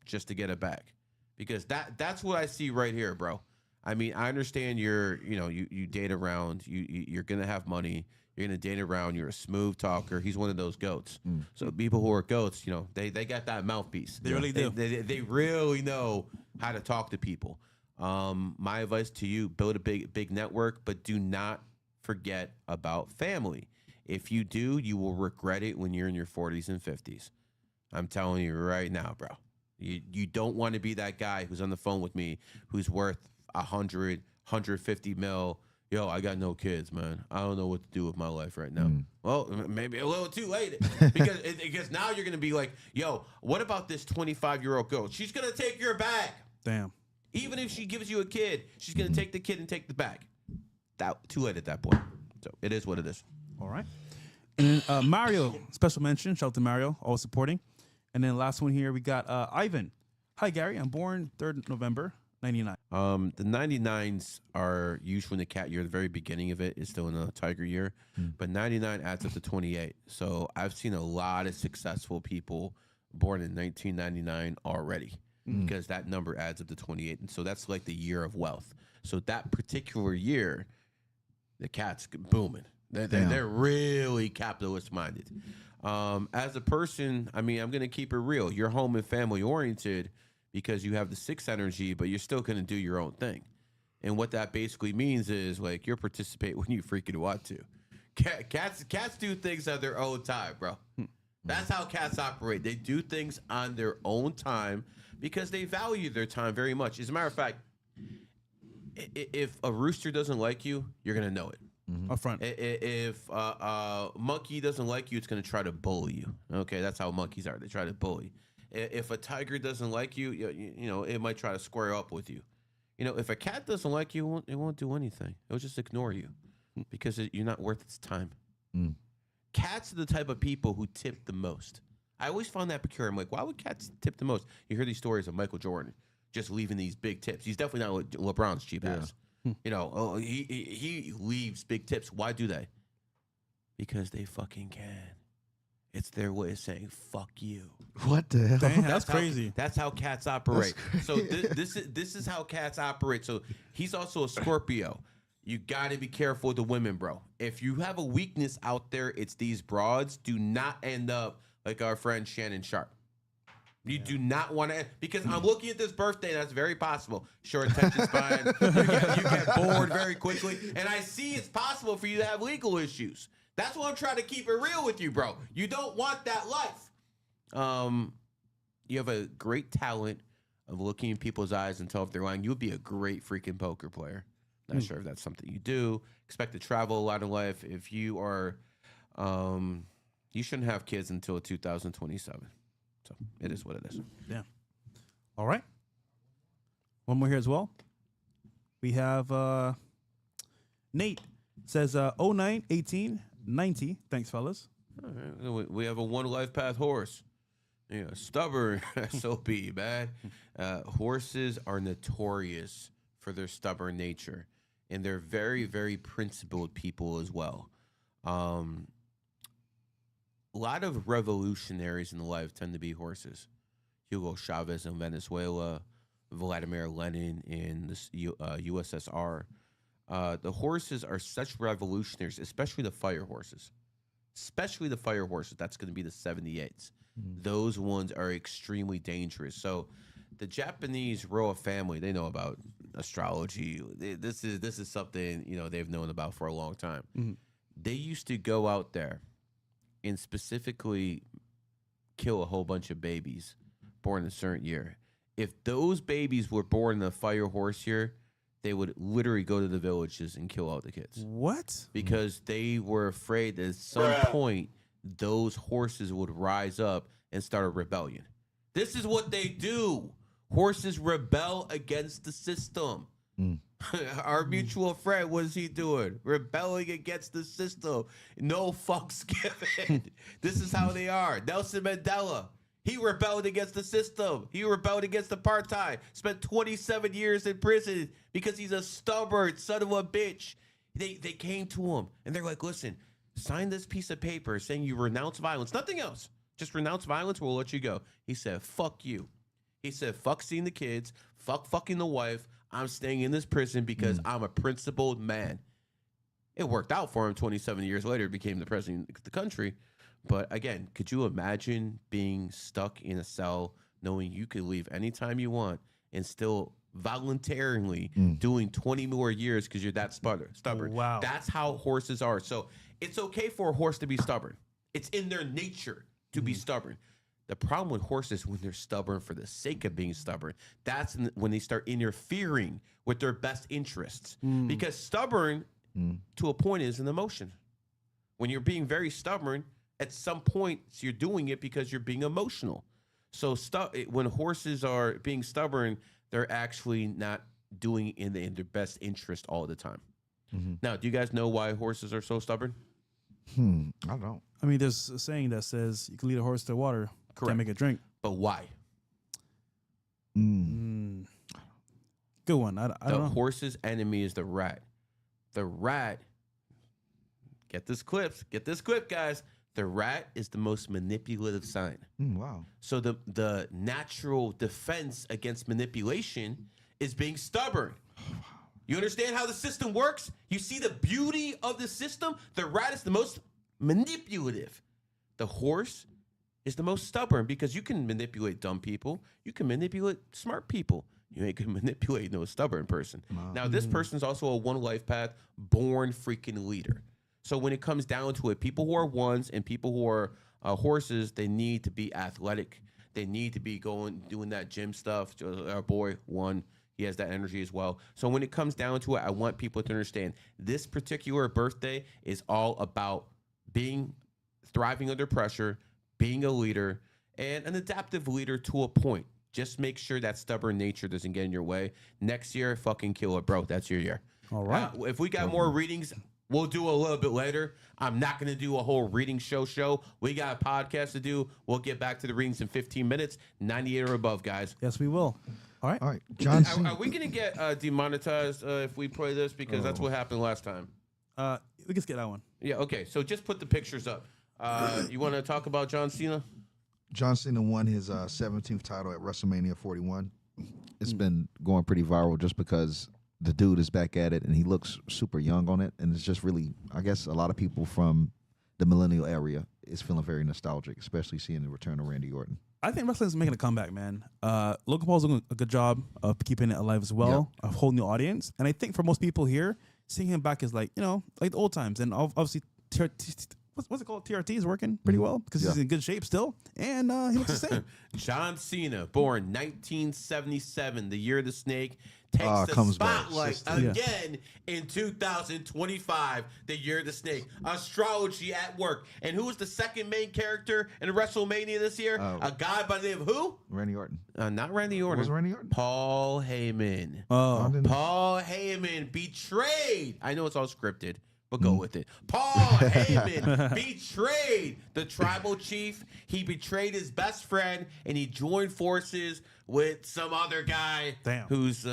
just to get it back? Because that's what I see right here, bro. I mean, I understand you date around. You're going to have money. You're going to date around. You're a smooth talker. He's one of those goats. So people who are goats, they got that mouthpiece. They really do. They really know how to talk to people. My advice to you, build a big network, but do not forget about family. If you do, you will regret it when you're in your 40s and 50s. I'm telling you right now, bro. You don't want to be that guy who's on the phone with me who's worth 100, 150 mil. Yo, I got no kids, man. I don't know what to do with my life right now. Well, maybe a little too late because now you're going to be like, yo, what about this 25-year-old girl? She's going to take your bag. Damn. Even if she gives you a kid, she's going to take the kid and take the bag. Too late at that point. So it is what it is. All right. And then Mario, special mention. Shout out to Mario, always supporting. And then last one here, we got Ivan. Hi, Gary. I'm born 3rd November 99. The 99s are usually in the cat year. The very beginning of it is still in the tiger year, but 99 adds up to 28. So I've seen a lot of successful people born in 1999 already because that number adds up to 28. And so that's like the year of wealth. So that particular year, the cat's booming. They're really capitalist minded. As a person, I mean, I'm going to keep it real. You're home and family oriented because you have the 6 energy, but you're still going to do your own thing. And what that basically means is like you'll participate when you freaking want to. Cats do things on their own time, bro. That's how cats operate. They do things on their own time because they value their time very much. As a matter of fact, if a rooster doesn't like you, you're going to know it. Up front. If a monkey doesn't like you, it's going to try to bully you. Okay, that's how monkeys are. They try to bully. If a tiger doesn't like you, you know, it might try to square up with you. You know, if a cat doesn't like you, it won't do anything. It'll just ignore you because you're not worth its time. Cats are the type of people who tip the most. I always found that peculiar. I'm like, why would cats tip the most? You hear these stories of Michael Jordan just leaving these big tips. He's definitely not LeBron's cheap ass. You know, he leaves big tips. Why do they? Because they fucking can. It's their way of saying "fuck you." What the hell? Damn, that's crazy. That's how cats operate. So this is how cats operate. So he's also a Scorpio. You got to be careful with the women, bro. If you have a weakness out there, it's these broads. Do not end up like our friend Shannon Sharpe. You do not want to, because I'm looking at this birthday, and that's very possible. Short attention span, you get bored very quickly, and I see it's possible for you to have legal issues. That's why I'm trying to keep it real with you, bro. You don't want that life. You have a great talent of looking in people's eyes and tell if they're lying. You would be a great freaking poker player. Not sure if that's something you do. Expect to travel a lot in life. If you are, you shouldn't have kids until 2027. So it is what it is. Yeah. All right. One more here as well. We have Nate says 09, 18, 90. Thanks, fellas. All right. We have a one life path horse. Yeah, stubborn SOB, man. Horses are notorious for their stubborn nature, and they're very, very principled people as well. A lot of revolutionaries in life tend to be horses. Hugo Chavez in Venezuela, Vladimir Lenin in the USSR. The horses are such revolutionaries, especially the fire horses. Especially the fire horses. That's going to be the 78s. Those ones are extremely dangerous. So the Japanese royal family, they know about astrology. This is something, you know, they've known about for a long time. They used to go out there and specifically kill a whole bunch of babies born in a certain year. If those babies were born in a fire horse year, they would literally go to the villages and kill all the kids. What? Because they were afraid that at some point those horses would rise up and start a rebellion. This is what they do. Horses rebel against the system. Our mutual friend, what is he doing? Rebelling against the system. No fucks given. This is how they are. Nelson Mandela, he rebelled against the system. He rebelled against apartheid. Spent 27 years in prison because he's a stubborn son of a bitch. They came to him and they're like, listen, sign this piece of paper saying you renounce violence. Nothing else. Just renounce violence. We'll let you go. He said, fuck you. He said, fuck seeing the kids. Fuck fucking the wife. I'm staying in this prison because I'm a principled man. It worked out for him. 27 years later, became the president of the country. But again, could you imagine being stuck in a cell knowing you could leave anytime you want and still voluntarily doing 20 more years because you're that stubborn? Wow. That's how horses are. So it's okay for a horse to be stubborn. It's in their nature to be stubborn. The problem with horses, when they're stubborn for the sake of being stubborn, that's when they start interfering with their best interests. Because stubborn, to a point, is an emotion. When you're being very stubborn, at some point, you're doing it because you're being emotional. So when horses are being stubborn, they're actually not doing it in their best interest all the time. Now, do you guys know why horses are so stubborn? I don't. I mean, there's a saying that says you can lead a horse to water, can't make it drink. But why? Good one. I The don't know. horse's enemy is the rat. The rat, get this clip, guys. The rat is the most manipulative sign. Wow. So the natural defense against manipulation is being stubborn. You understand how the system works? You see the beauty of the system? The rat is the most manipulative. The horse is the most stubborn because you can manipulate dumb people. You can manipulate smart people. You ain't gonna manipulate no stubborn person. Now, this person's also a one life path, born freaking leader. So when it comes down to it, people who are ones and people who are horses, they need to be athletic. They need to be doing that gym stuff. Our boy, one, he has that energy as well. So when it comes down to it, I want people to understand this particular birthday is all about thriving under pressure, being a leader, and an adaptive leader to a point. Just make sure that stubborn nature doesn't get in your way. Next year, fucking kill it, bro. That's your year. All right. If we got more readings, we'll do a little bit later. I'm not going to do a whole reading show. We got a podcast to do. We'll get back to the readings in 15 minutes. 98 or above, guys. Yes, we will. All right. All right, John. Are we going to get demonetized if we play this? Because that's what happened last time. We can skip that one. Yeah, okay. So just put the pictures up. You want to talk about John Cena? John Cena won his 17th title at WrestleMania 41. It's been going pretty viral just because the dude is back at it and he looks super young on it. And it's just really, I guess, a lot of people from the millennial area is feeling very nostalgic, especially seeing the return of Randy Orton. I think wrestling's making a comeback, man. Logan Paul's doing a good job of keeping it alive as well, a whole new audience. And I think for most people here, seeing him back is like, like the old times. And obviously, what's it called? TRT is working pretty well because he's in good shape still, and he looks the same. John Cena, born 1977, the year of the snake, takes the comes back. spotlight again in 2025, the year of the snake. Astrology at work. And who was the second main character in WrestleMania this year? A guy by the name of who? Randy Orton. Not Randy Orton. Was it Randy Orton? Paul Heyman. Paul Heyman betrayed. I know it's all scripted, but go with it. Paul Heyman betrayed the tribal chief. He betrayed his best friend, and he joined forces with some other guy who's who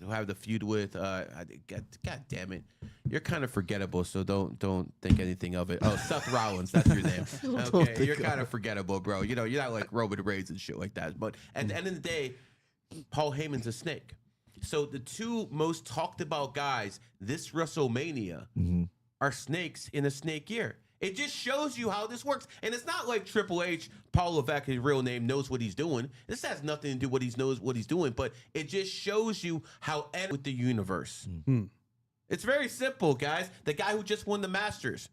have the feud with. God damn it, you're kind of forgettable, so don't think anything of it. Oh, Seth Rollins, that's your name. Okay, you're kind of forgettable, bro. You're not like Roman Reigns and shit like that. But at the end of the day, Paul Heyman's a snake. So the two most talked about guys this WrestleMania are snakes in a snake year. It just shows you how this works. And it's not like Triple H, Paul Levesque, his real name, knows what he's doing. This has nothing to do with what he's doing, but it just shows you how with the universe. It's very simple, guys. The guy who just won the Masters,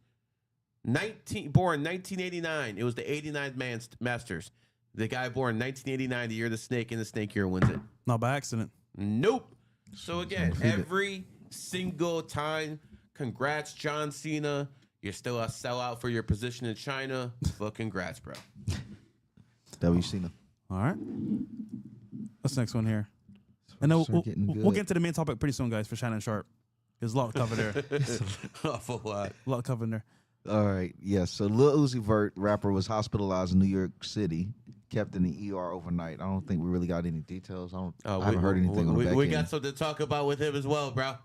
born 1989. It was the 89th Masters. The guy born 1989, the year of the snake, in the snake year wins it. Not by accident. Nope. So again, every single time, congrats, John Cena. You're still a sellout for your position in China. But congrats, bro. W. Cena. All right. What's the next one here? And then we'll get to the main topic pretty soon, guys, for Shannon Sharpe. There's a lot covered there. Awful lot. A lot covered there. All right. Yes. So Lil Uzi Vert, rapper, was hospitalized in New York City, kept in the ER overnight. I don't think we really got any details. I haven't heard anything on the back We end. got something to talk about with him as well, bro.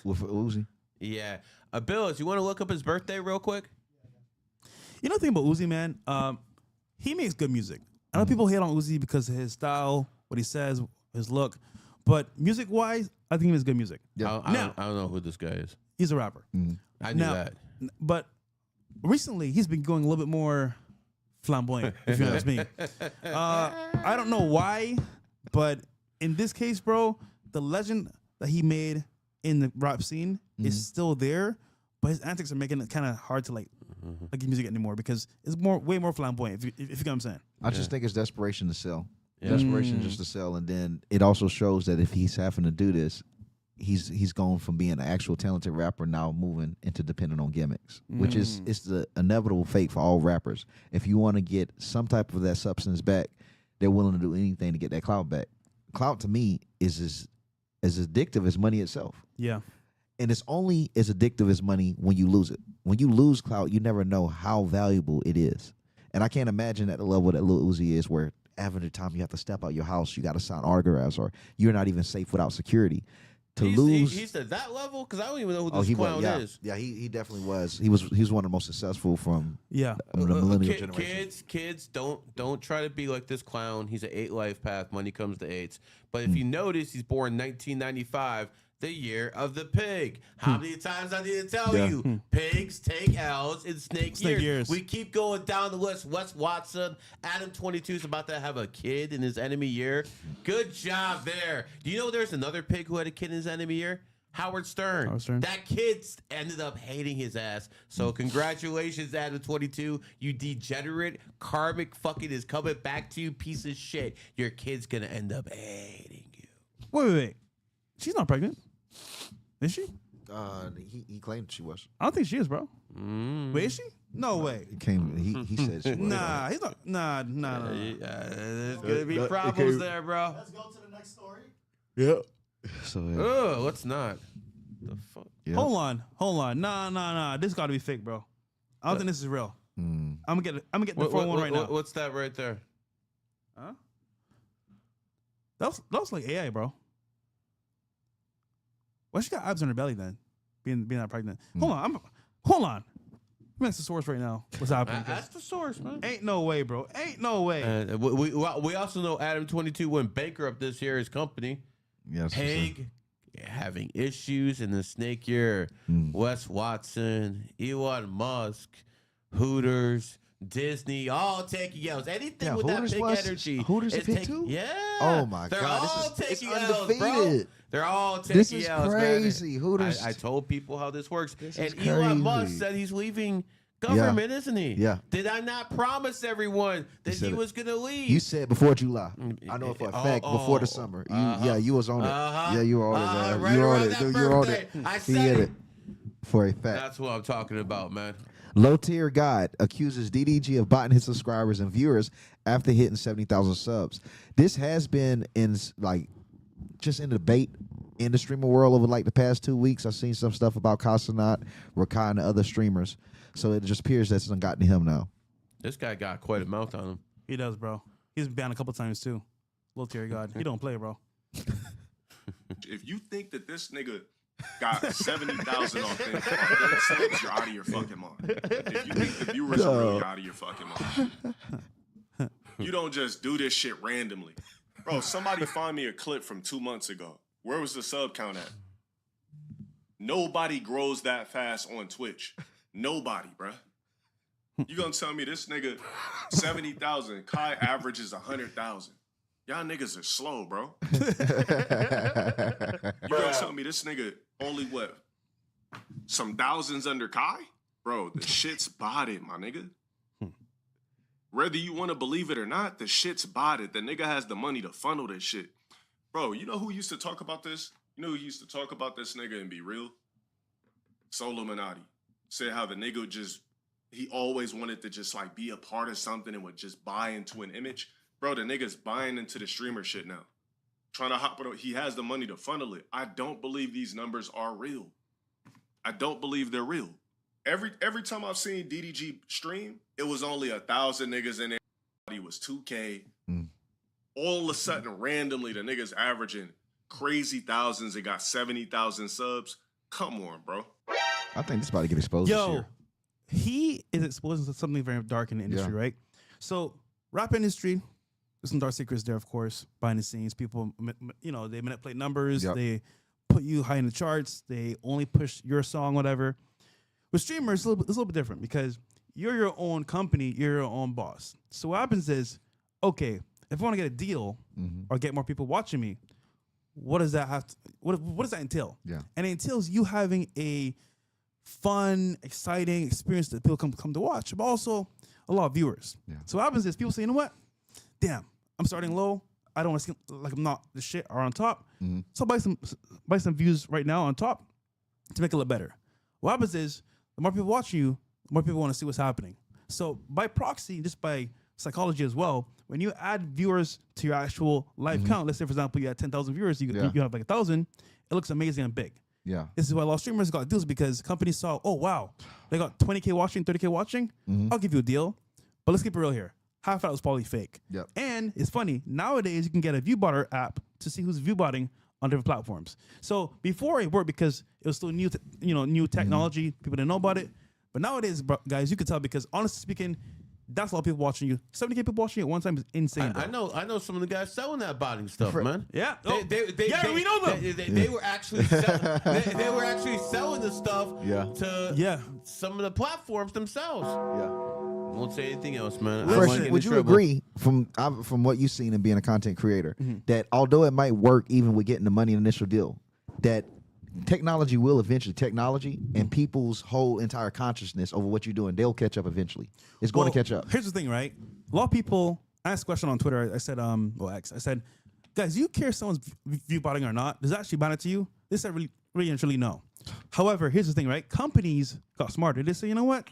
With Uzi? Yeah. Bills, you want to look up his birthday real quick? You know the thing about Uzi, man? He makes good music. I know people hate on Uzi because of his style, what he says, his look. But music-wise, I think he makes good music. Yeah. I don't know who this guy is. He's a rapper. I knew that. But recently, he's been going a little bit more flamboyant, if you ask me. I don't know why, but in this case, bro, the legend that he made in the rap scene is still there, but his antics are making it kind of hard to like his music anymore because it's way more flamboyant, if you get what I'm saying. I just think it's desperation to sell. Desperation just to sell, and then it also shows that if he's having to do this, he's going from being an actual talented rapper now moving into depending on gimmicks, which is it's the inevitable fate for all rappers. If you want to get some type of that substance back, they're willing to do anything to get that clout back. Clout to me is as addictive as money itself. Yeah. And it's only as addictive as money when you lose it. When you lose clout, you never know how valuable it is. And I can't imagine at the level that Lil Uzi is, where every time you have to step out your house, you got to sign autographs, or you're not even safe without security. To lose, he's at that level because I don't even know who oh, this he clown was, yeah, is. yeah, he definitely was. He was one of the most successful from Yeah. the millennial generation. Kids, don't try to be like this clown. He's an 8 life path. Money comes to 8s. But if you notice, he's born 1995, the year of the pig. How many times I need to tell you? Pigs take L's in snake years. We keep going down the list. Wes Watson, Adam 22 is about to have a kid in his enemy year. Good job there. Do you know there's another pig who had a kid in his enemy year? Howard Stern. That kid ended up hating his ass. So congratulations, Adam 22. You degenerate. Karmic fucking is coming back to you, piece of shit. Your kid's gonna end up hating you. Wait. She's not pregnant. Is she? He claimed she was. I don't think she is, bro. Wait, is she? No way. He said she was. Nah, he's not. Nah. There's gonna be problems there, bro. Let's go to the next story. Yeah. So Let's not. The fuck? yeah. Hold on. Nah. This got to be fake, bro. I don't think this is real. I'm gonna get the 401 right now. What's that right there? Huh? That was like AI, bro. Why she got abs on her belly then? Being that pregnant. Hold on. I'm at the source right now. What's happening? That's the source, man. Ain't no way, bro. Ain't no way. We also know Adam 22 went bankrupt this year. His company, Yes. Pig, having issues in the snake year. Wes Watson, Elon Musk, Hooters, Disney, all taking L's. Anything with Hooters that big energy. Hooters is a pick too? Yeah. Oh my They're God, all it's taking L's, bro. undefeated. They're all taking This is L's, crazy. man. Hooters. I told people how this works. This And is Elon crazy. Musk said he's leaving government, isn't he? Yeah. Did I not promise everyone that said he it. was going to leave? You said before July. I know for a fact before the summer. You was on it. Yeah, you were on it, man. Right you were on around it. that Dude, you were on birthday. it. I He said did it. it for a fact. That's what I'm talking about, man. Low tier God accuses DDG of botting his subscribers and viewers after hitting 70,000 subs. This has been just in the debate in the streamer world over the past 2 weeks. I've seen some stuff about Casanat, Rakai, and other streamers. So it just appears that's gotten to him now. This guy got quite a mouth on him. He does, bro. He's been banned a couple times too. Little Terry God. He don't play, bro. If you think that this nigga got 70,000 on things, subs, you're out of your fucking mind. If you think the viewers are really out of your fucking mind. You don't just do this shit randomly. Bro, somebody find me a clip from 2 months ago. Where was the sub count at? Nobody grows that fast on Twitch. Nobody, bruh. You gonna tell me this nigga 70,000, Kai averages 100,000. Y'all niggas are slow, bro. You gonna tell me this nigga only what? Some thousands under Kai? Bro, the shit's botted, my nigga. Whether you want to believe it or not, the shit's botted. The nigga has the money to funnel this shit. Bro, you know who used to talk about this? You know who used to talk about this nigga and be real? Solo Minotti. Said how the nigga he always wanted to just be a part of something and would just buy into an image. Bro, the nigga's buying into the streamer shit now. Trying to hop on. He has the money to funnel it. I don't believe these numbers are real. I don't believe they're real. Every time I've seen DDG stream, it was only 1,000 niggas in there. He was 2K. All of a sudden, randomly, the niggas averaging crazy thousands. They got 70,000 subs. Come on, bro. I think this about to get exposed this year. He is exposed to something very dark in the industry, right? So, rap industry, there's some dark secrets there, of course, behind the scenes. People, they manipulate numbers. Yep. They put you high in the charts. They only push your song, whatever. With streamers, it's a little bit different because you're your own company. You're your own boss. So what happens is, okay, if I want to get a deal or get more people watching me, what does that have to, what does that entail? Yeah. And it entails you having a fun, exciting experience that people come to watch, but also a lot of viewers. Yeah. So what happens is people say, you know what? Damn, I'm starting low. I don't want to seem like I'm not the shit or on top. So buy some views right now on top to make it look better. What happens is the more people watch you, the more people want to see what's happening. So by proxy, just by psychology as well, when you add viewers to your actual live count, let's say, for example, you had 10,000 viewers, you have 1,000, it looks amazing and big. Yeah. This is why a lot of streamers got deals because companies saw, oh, wow, they got 20K watching, 30K watching. I'll give you a deal. But let's keep it real here. half of that was probably fake. Yep. And it's funny, nowadays you can get a viewbotter app to see who's viewbotting on different platforms. So before it worked because it was still new, new technology. People didn't know about it. But nowadays, guys, you can tell because honestly speaking, that's a lot of people watching you. 70K people watching you at one time is insane. I know some of the guys selling that botting stuff, man. Yeah. We know them. They were actually they were actually selling the stuff to some of the platforms themselves. Yeah. Won't say anything else, man. Fresh, would you agree from what you've seen and being a content creator that although it might work even with getting the money in the initial deal, that technology will eventually and people's whole entire consciousness over what you're doing, they'll catch up eventually. It's going to catch up. Here's the thing, right? A lot of people asked a question on Twitter. I said, X. I said, guys, do you care if someone's view botting or not? Does that actually matter to you? They said really and truly no. However, here's the thing, right? Companies got smarter. They say, you know what?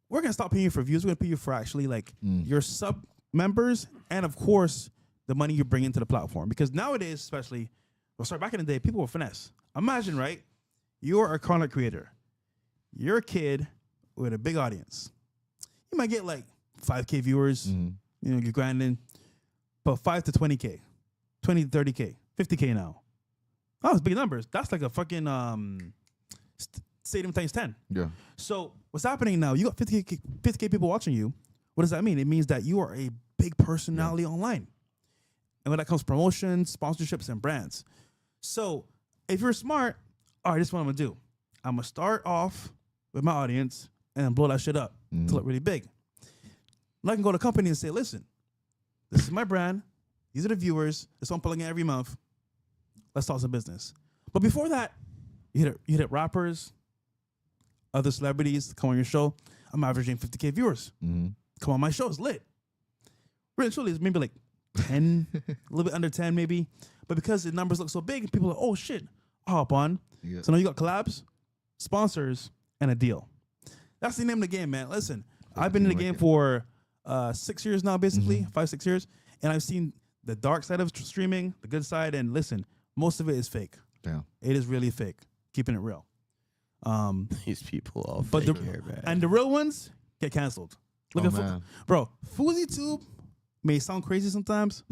We're gonna stop paying you for views. We're gonna pay you for actually like your sub members and of course the money you bring into the platform. Because nowadays, especially, back in the day, people were finesse. Imagine, right? You're a content creator. You're a kid with a big audience. You might get like 5K viewers. You're grinding, but 5 to 20K, 20 to 30K, 50K now. Oh, it's big numbers. That's like a fucking stadium times 10. Yeah. So what's happening now? You got 50K people watching you. What does that mean? It means that you are a big personality online. And when that comes promotions, sponsorships, and brands. So if you're smart, all right, this is what I'm going to do. I'm going to start off with my audience and blow that shit up to look really big. And I can go to a company and say, listen, this is my brand. These are the viewers. This is what I'm pulling in every month. Let's talk some business. But before that, you hit rappers, other celebrities come on your show. I'm averaging 50K viewers. Come on my show, it's lit. Really, truly, it's maybe like 10, a little bit under 10 maybe. But because the numbers look so big, people are like, oh shit, I'll hop on. Yeah. So now you got collabs, sponsors, and a deal. That's the name of the game, man. Listen, I've been in the game for 6 years now, basically, 5-6 years. And I've seen the dark side of streaming, the good side. And listen, most of it is fake. Damn. It is really fake, keeping it real. These people all but fake here, man. And the real ones get canceled. Bro, FoozyTube may sound crazy sometimes,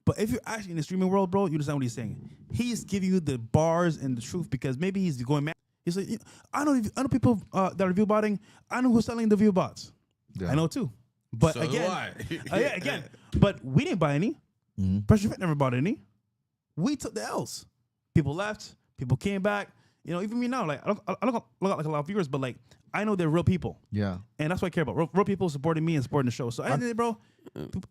but if you're actually in the streaming world, bro, you understand what he's saying. He's giving you the bars and the truth because maybe he's going mad. He's like, I know people that are view botting. I know who's selling the view bots. Yeah. I know too. But so again, but we didn't buy any. Pressure Fit never bought any. We took the L's. People left. People came back. You know, even me now, like I don't look like a lot of viewers, but like I know they're real people. Yeah, and that's what I care about. Real people supporting me and supporting the show. So I did it, bro.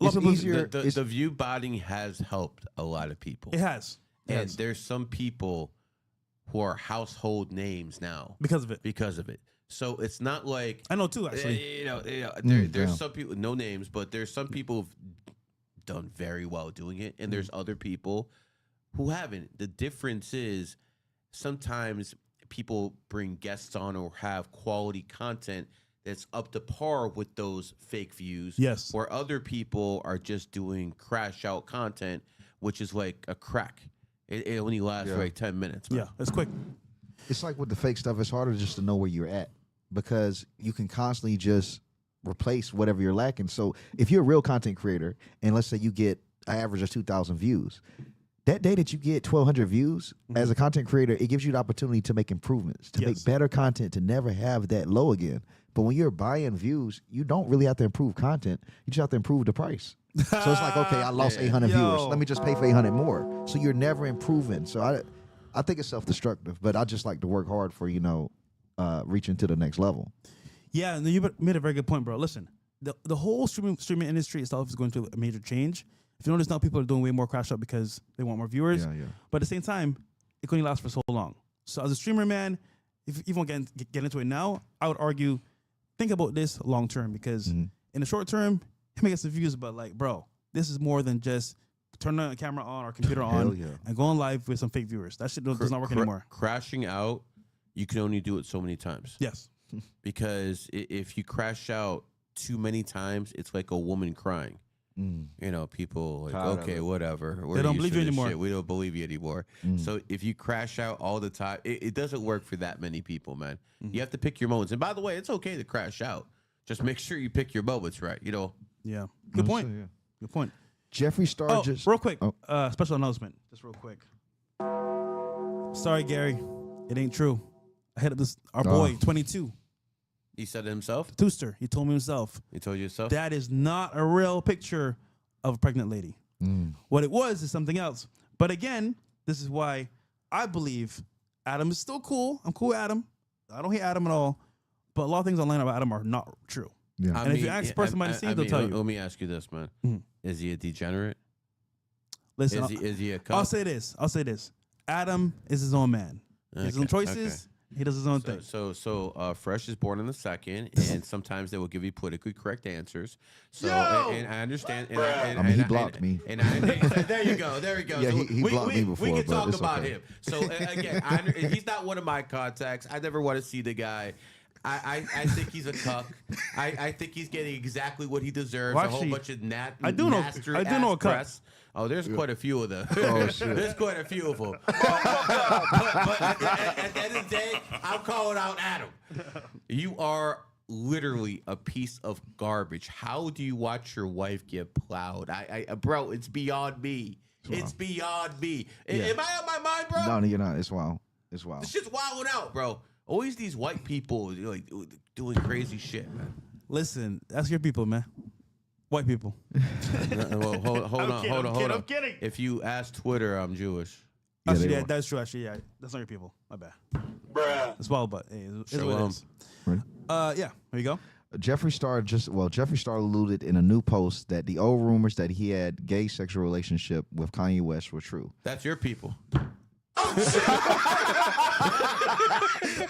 It's easier. The view botting has helped a lot of people. It has. And there's some people who are household names now because of it. So it's not like I know too. Actually, there's some people, no names, but there's some people who've done very well doing it, and there's other people who haven't. The difference is sometimes people bring guests on or have quality content that's up to par with those fake views. Yes. Where other people are just doing crash out content, which is like a crack. It only lasts for like 10 minutes. Man. Yeah, it's quick. It's like with the fake stuff, it's harder just to know where you're at because you can constantly just replace whatever you're lacking. So if you're a real content creator and let's say you get an average of 2,000 views, that day that you get 1,200 views as a content creator, it gives you the opportunity to make improvements, to make better content, to never have that low again. But when you're buying views, you don't really have to improve content. You just have to improve the price. So it's like, okay, I lost 800 viewers. Let me just pay for 800 more. So you're never improving. So I think it's self-destructive, but I just like to work hard for, reaching to the next level. Yeah, and you made a very good point, bro. Listen, the whole streaming industry itself is going through a major change. If you notice now, people are doing way more crash out because they want more viewers. Yeah. But at the same time, it can only last for so long. So as a streamer, man, if you want to get into it now, I would argue, think about this long term because in the short term, you may get some views, but like, bro, this is more than just turning a camera on or computer on and going live with some fake viewers. That shit does not work anymore. Crashing out, you can only do it so many times. Yes. Because if you crash out too many times, it's like a woman crying. People like, okay, whatever. They don't believe you anymore. We don't believe you anymore. So if you crash out all the time, it doesn't work for that many people, man. You have to pick your moments. And by the way, it's okay to crash out. Just make sure you pick your moments right. Yeah. Good point. Yeah. Good point. Jeffree Star Oh, just real quick. Oh. Special announcement. Just real quick. Sorry, Gary. It ain't true. I hit up our boy, 22. He said it himself. Tooster. He told me himself. He told you yourself. That is not a real picture of a pregnant lady. What it was is something else. But again, this is why I believe Adam is still cool. I'm cool with Adam. I don't hate Adam at all. But a lot of things online about Adam are not true. Yeah. And if you ask the person behind the scenes, they'll tell you. Let me ask you this, man. Is he a degenerate? Listen, Is he a cuck? I'll say this. Adam is his own man. His own Okay, choices. He does his own thing. So Fresh is born in the second, and sometimes they will give you politically correct answers. So, and I understand. And he blocked me. And there you go. There we go. Yeah, so he blocked me before, We can but talk it's about okay. him. So again, he's not one of my contacts. I never want to see the guy. I think he's a cuck. I think he's getting exactly what he deserves. Well, a whole actually, bunch of I do know a cuck. press. Oh, there's quite a few of them. Oh, shit. There's quite a few of them. But at the end of the day, I'm calling out Adam. You are literally a piece of garbage. How do you watch your wife get plowed? Bro, it's beyond me. It's beyond me. Am I on my mind, bro? No, you're not. It's wild. It's wild. This shit's wilding out, bro. Always these white people like doing crazy shit, man. Listen, that's your people, man. White people. Well, hold on. I'm kidding. If you ask Twitter, I'm Jewish. Yeah, Actually, they yeah, are. that's true. Actually, yeah, that's not your people. My bad. Bruh. It's wild, but hey, it's what it Shalom. is. Ready? Yeah, there you go. Jeffree Star alluded in a new post that the old rumors that he had gay sexual relationship with Kanye West were true. That's your people.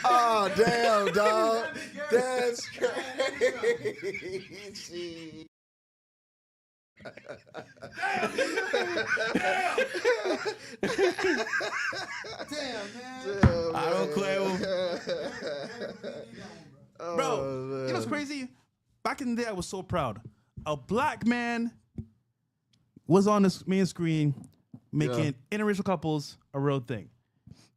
Oh, damn, dog. That's crazy. I don't claim him. Bro, you know what's crazy? Back in the day, I was so proud. A black man was on the main screen making interracial couples a real thing.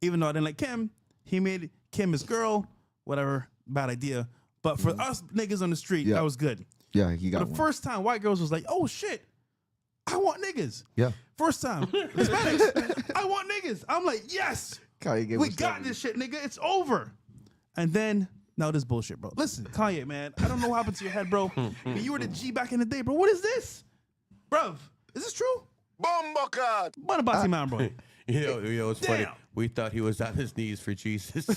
Even though I didn't like Kim, he made Kim his girl, whatever, bad idea. But for us niggas on the street, that was good. Yeah, he got For the one. first time, white girls was like, oh shit, I want niggas. Yeah. First time. Hispanics, I want niggas. I'm like, yes, Kanye gave we us got that. this shit, nigga. It's over. And then, now this bullshit, bro. Listen, Kanye, man, I don't know what happened to your head, bro. But you were the G back in the day, bro. What is this? Bruv, is this true? Bumblecard. What about man, bro? You know, it's funny. Damn. We thought he was on his knees for Jesus.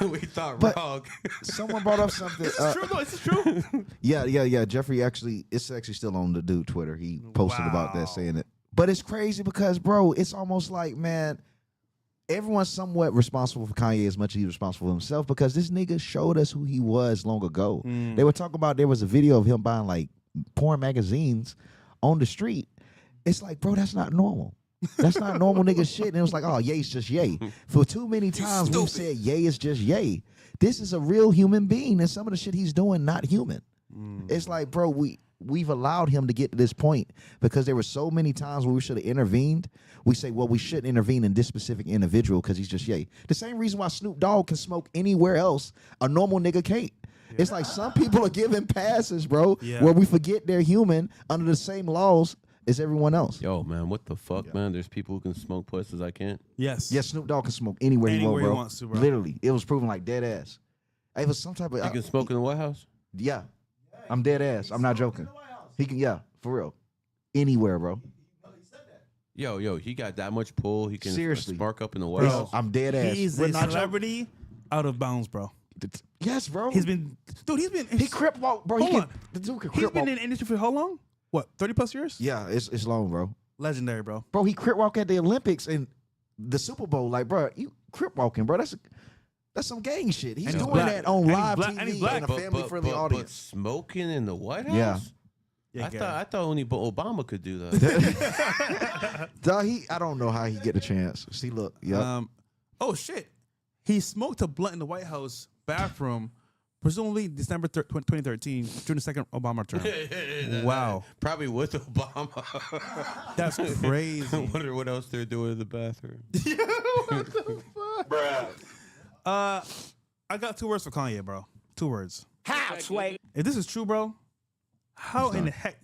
We thought But- wrong. Someone brought up something. This is true, though. This is true. Yeah. Jeffree it's actually still on the dude Twitter. He posted about that, saying it. But it's crazy because, bro, it's almost like, man, everyone's somewhat responsible for Kanye as much as he's responsible for himself because this nigga showed us who he was long ago. They were talking about there was a video of him buying like porn magazines on the street. It's like, bro, that's not normal. That's not normal nigga shit. And it was like, oh, Ye's just Ye. For too many times we've said Ye is just Ye. This is a real human being, and some of the shit he's doing not human. It's like, bro, we've allowed him to get to this point because there were so many times where we should have intervened. We say, well, we shouldn't intervene in this specific individual because he's just Ye. The same reason why Snoop Dogg can smoke anywhere else, a normal nigga can't. It's like some people are given passes, bro, where we forget they're human under the same laws as everyone else. Yo, man, what the fuck, man? There's people who can smoke pussies I can't. Yes. Yes, Snoop Dogg can smoke anywhere, Anywhere he he wants, wants to, bro. Literally, it was proven like dead ass. It was some type of. You can smoke in the White House? Yeah, I'm dead ass. I'm not joking. He can, yeah, for real, anywhere, bro. Yo, he got that much pull. He can Seriously. spark up in the White House. I'm dead ass. He's We're a not joking. celebrity out of bounds, bro. Yes, bro. He's been He crip walk, bro. Hold He on. can. The dude can He's crip been walk. in the industry for how long? What, 30 plus years? Yeah, it's long, bro. Legendary, bro. Bro, he crip walk at the Olympics and the Super Bowl. Like, bro, you crip walking, bro. That's some gang shit. He's And he's doing black. that on And he's live black. TV And he's black. in a family-friendly But audience. smoking in the White House? Yeah. Yeah, I thought only Obama could do that. Dog, I don't know how he get the chance. See, look, yeah. Oh, shit. He smoked a blunt in the White House bathroom, presumably December 2013, during the second Obama term. Wow. Probably with Obama. That's crazy. I wonder what else they're doing in the bathroom. What the fuck? I got 2 words for Kanye, bro. 2 words. How, Sway? If this is true, bro, How in the heck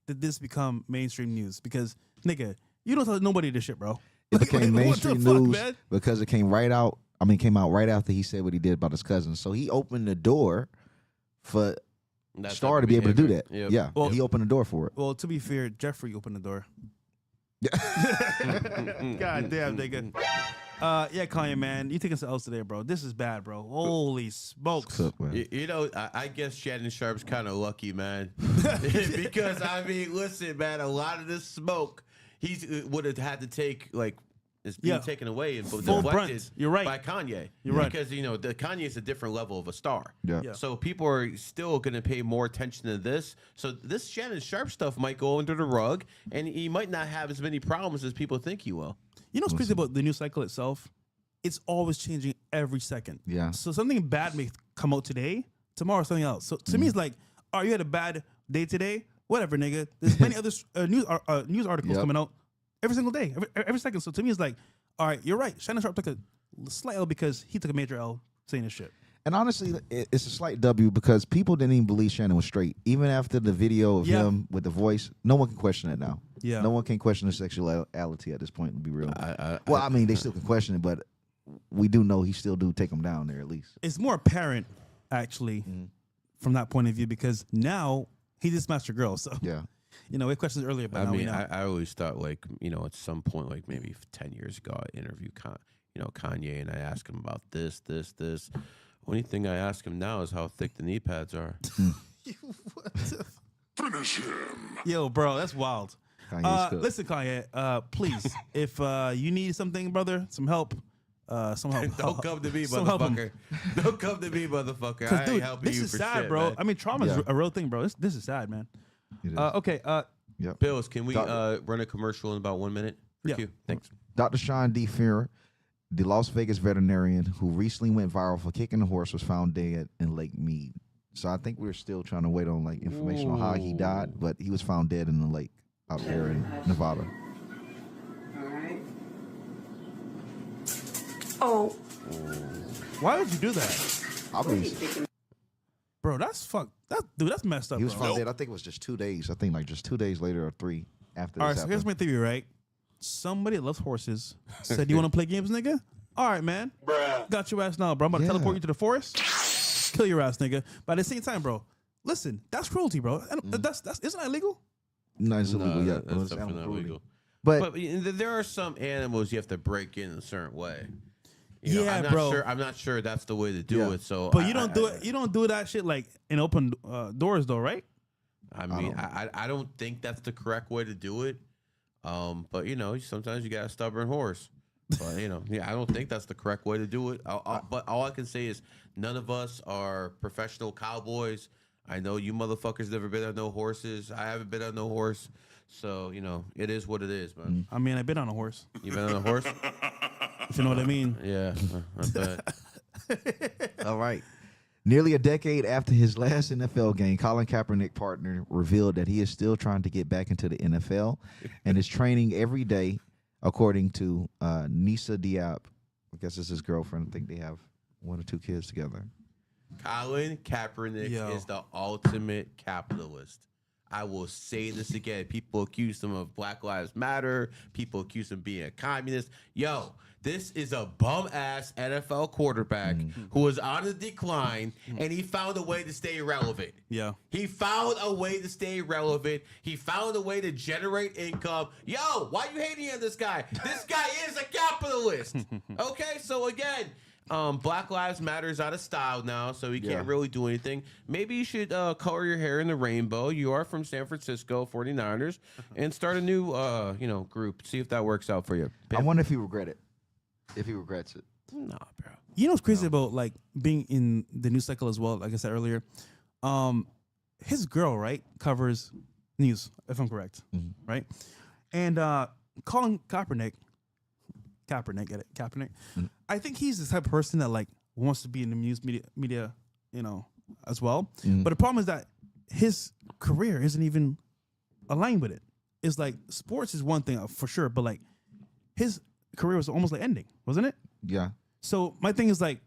did this become mainstream news? Because nigga, you don't tell nobody this shit, bro. It became What the mainstream fuck, news man? because it came right out. I mean, came out right after he said what he did about his cousin. So he opened the door for That Star type to of be able to do behavior. that. Yep. Yeah, Well- he opened the door for it. Well, to be fair, Jeffrey opened the door. God damn, nigga. Yeah, Kanye, man, you taking some else today, bro. This is bad, bro. Holy smokes. Cook, man. You know, I guess Shannon Sharpe's kind of lucky, man. Because, I mean, listen, man, a lot of this smoke, he would have had to take, like, it's being Yeah. taken away and Full deflected brunt. You're right. by Kanye. You're right. Because, you know, the Kanye is a different level of a star. Yeah. Yeah. So people are still going to pay more attention to this. So this Shannon Sharpe stuff might go under the rug, and he might not have as many problems as people think he will. You know what's crazy about the news cycle itself? It's always changing every second. Yeah. So something bad may come out today, tomorrow something else. So to me, it's like, oh, you had a bad day today? Whatever, nigga. There's many other news articles Yep. coming out every single day, every second. So to me, it's like, all right, you're right. Shannon Sharpe took a slight L because he took a major L saying this shit. And honestly, it's a slight W because people didn't even believe Shannon was straight. Even after the video of Yeah. him with the voice, no one can question it now. Yeah. No one can question his sexuality at this point, to be real. I mean, they still can question it, but we do know he still do take him down there at least. It's more apparent, actually, from that point of view, because now he just smashed a girl. So, Yeah. you know, we had questions earlier, but I now we mean, know. I always thought, like, you know, at some point, like maybe 10 years ago, I interviewed Kanye, and I asked him about this. Only thing I ask him now is how thick the knee pads are. Finish him. Yo, bro, that's wild. Kanye's cooked. Listen, Kanye, please, if you need something, brother, some help, some help. Don't come to me, some help 'em. motherfucker. Don't come to me, motherfucker. I Because, ain't dude, helping this you is for sad, shit, bro. man. I mean, trauma Yeah. is a real thing, bro. This is sad, man. It is. Okay, Yep. Bills, can we Doc- run a commercial in about 1 minute? Yeah. You. Thanks. Dr. Sean D. Fear, the Las Vegas veterinarian who recently went viral for kicking a horse, was found dead in Lake Mead. So I think we're still trying to wait on like information on how he died, but he was found dead in the lake out there in Nevada. All right. Oh, why would you do that, Obviously, bro? That's fucked. That's messed up. he was bro. found dead. I think it was just 2 days. I think like just 2 days later or 3 after All right, this so here's happened. my theory, right? Somebody that loves horses said, "You want to play games, nigga? All right, man. Got your ass now, bro. I'm about to Yeah. teleport you to the forest, kill your ass, nigga." But at the same time, bro, listen, that's cruelty, bro. And that's isn't that illegal? No, it's illegal. Yeah, that's It's definitely animal not cruelty. legal. But But there are some animals you have to break in a certain way. You know, Yeah, I'm not bro. Sure, I'm not sure that's the way to do Yeah. it. So, But you don't do it. You don't do that shit like in open doors, though, right? I mean, I don't think that's the correct way to do it. But you know, sometimes you got a stubborn horse. But you know, yeah, I don't think that's the correct way to do it. But all I can say is none of us are professional cowboys. I know you motherfuckers never been on no horses. I haven't been on no horse. So you know, it is what it is, man. I mean, I've been on a horse, You been on a horse? if you know what I mean. Yeah, I bet. all right. Nearly a decade after his last NFL game, Colin Kaepernick partner revealed that he is still trying to get back into the NFL and is training every day, according to Nisa Diop. I guess it's his girlfriend. I think they have 1 or 2 kids together. Colin Kaepernick Yo. is the ultimate capitalist. I will say this again. People accuse him of Black Lives Matter. People accuse him of being a communist. Yo, this is a bum-ass NFL quarterback who was on the decline, and he found a way to stay relevant. Yeah. He found a way to stay relevant. He found a way to generate income. Yo, why you hating on this guy? This guy is a capitalist. Okay, so again, Black Lives Matter is out of style now, so he can't really do anything. Maybe you should color your hair in the rainbow. You are from San Francisco 49ers, and start a new group. See if that works out for you. I wonder if he regret it. If he regrets it. Nah, bro. You know what's crazy about like being in the news cycle as well? Like I said earlier, his girl, right, covers news, if I'm correct, right? And Colin Kaepernick, get it, Kaepernick. I think he's the type of person that like wants to be in the news media, you know, as well. But the problem is that his career isn't even aligned with it. It's like sports is one thing for sure, but like his career was almost like ending, wasn't it? Yeah. So my thing is like,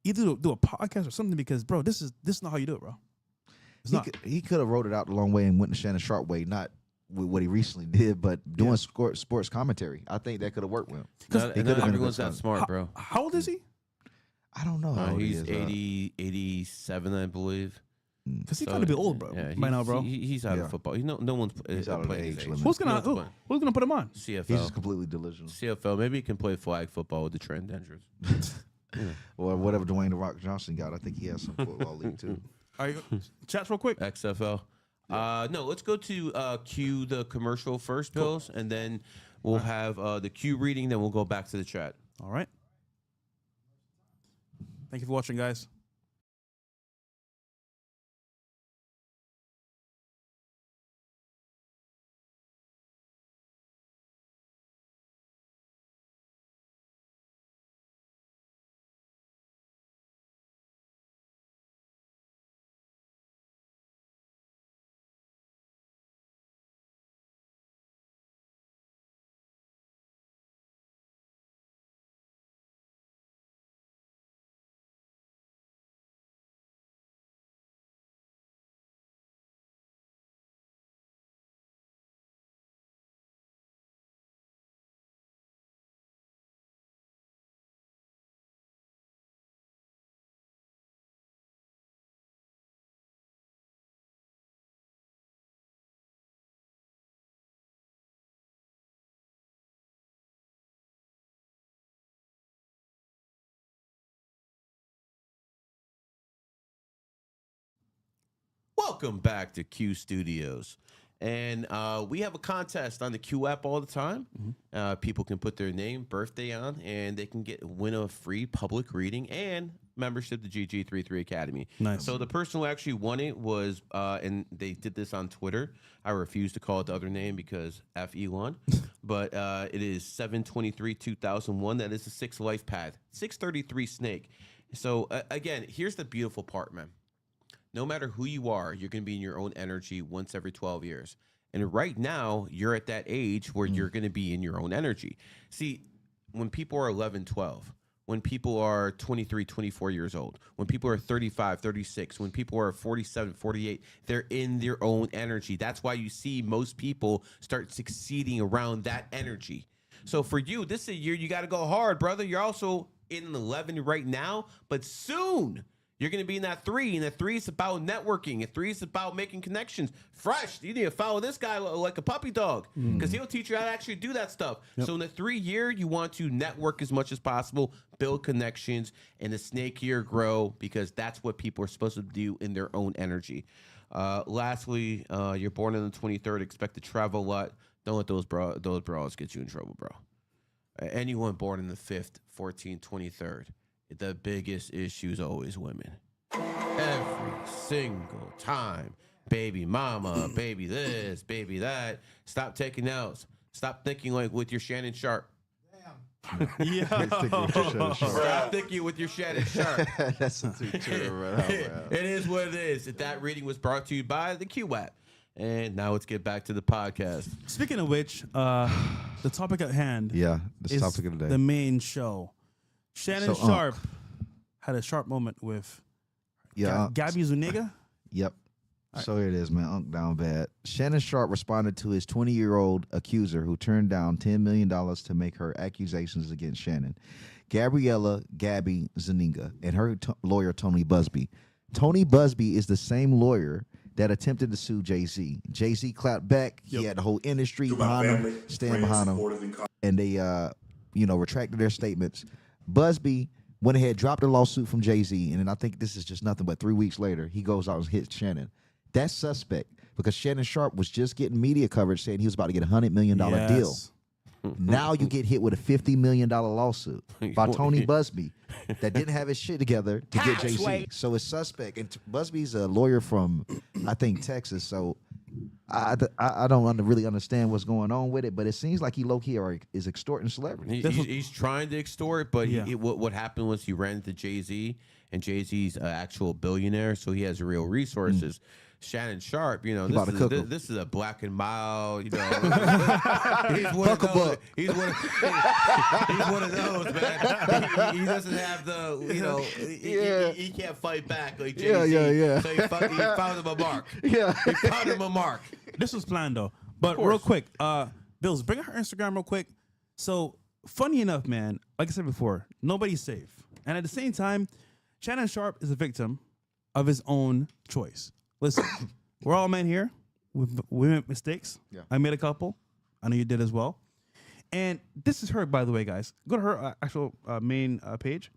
either do a podcast or something because, bro, this is not how you do it, bro. He could have wrote it out the long way and went the Shannon Sharpe way, not with what he recently did, but doing sports commentary. I think that could have worked with him. Not everyone's that smart, bro. How old is he? I don't know how old he He's is. 87, I believe. Because he's got to be old, bro. Yeah, by now, bro. He's out of football. No one's He's out of the playing his age age. limit. Who's gonna put him on? CFL. He's just completely delusional. CFL. Maybe he can play flag football with the Transgenders. Or whatever Dwayne The Rock Johnson got. I think he has some football league too. All right, chats real quick. XFL. No, let's go to Q the commercial first, Pills, and then we'll have the Q reading. Then we'll go back to the chat. All right. Thank you for watching, guys. Welcome back to Q Studios. And we have a contest on the Q app all the time. People can put their name, birthday on, and they can win a free public reading and membership to GG33 Academy. Nice. So the person who actually won it was, and they did this on Twitter. I refuse to call it the other name because F Elon. But it is 7/23/2001. That is the 6 life path. 633 Snake. So again, here's the beautiful part, man. No matter who you are, you're going to be in your own energy once every 12 years. And right now, you're at that age where you're going to be in your own energy. See, when people are 11, 12, when people are 23, 24 years old, when people are 35, 36, when people are 47, 48, they're in their own energy. That's why you see most people start succeeding around that energy. So for you, this is a year you got to go hard, brother. You're also in 11 right now, but soon you're going to be in that 3, and that 3 is about networking. And 3 is about making connections. Fresh, you need to follow this guy like a puppy dog because he'll teach you how to actually do that stuff. So in the 3 year, you want to network as much as possible, build connections, and the snake year grow because that's what people are supposed to do in their own energy. Lastly, you're born on the 23rd, expect to travel a lot. Don't let those bras get you in trouble, bro. Anyone born in the 5th, 14th, 23rd, the biggest issue is always women. Every single time. Baby mama, baby this, baby that. Stop taking notes. Stop thinking like with your Shannon Sharpe. Stop thinking with your Shannon Sharpe. That's too true. It is what it is. That reading was brought to you by the Q app. And now let's get back to the podcast. Speaking of which, the topic at hand this topic of the day. The main show. Shannon Sharpe had a sharp moment with Gabby Zuniga. Yep. So here it is, man. Down bad. Shannon Sharpe responded to his 20-year-old accuser who turned down $10 million to make her accusations against Shannon. Gabby Zuniga and her lawyer, Tony Busby. Tony Busby is the same lawyer that attempted to sue Jay-Z. Jay-Z clapped back. He had the whole industry behind him, stand behind him. And they, retracted their statements. Busby went ahead, dropped a lawsuit from Jay-Z, and then I think this is just nothing but 3 weeks later, he goes out and hits Shannon. That's suspect because Shannon Sharpe was just getting media coverage saying he was about to get a $100 million deal. Now you get hit with a $50 million lawsuit by Tony Busby that didn't have his shit together to get Jay-Z. So it's suspect. And Busby's a lawyer from, I think, Texas. So I don't really understand what's going on with it, but it seems like he low-key is extorting celebrities. He's trying to extort, but what happened was he ran into Jay-Z, and Jay-Z's an actual billionaire, so he has real resources. Shannon Sharpe, you know, about to cook him. this is a black and mild, you know. he's Fuck him up. He's one of those, man. He doesn't have the, you know, he can't fight back like Jay-Z. Yeah. So he found him a mark. Yeah. He found him a mark. This was planned though. But real quick, Bills, bring her Instagram real quick. So funny enough, man, like I said before, nobody's safe. And at the same time, Shannon Sharpe is a victim of his own choice. Listen, we're all men here. We make mistakes. Yeah. I made a couple. I know you did as well. And this is her, by the way, guys. Go to her actual main page.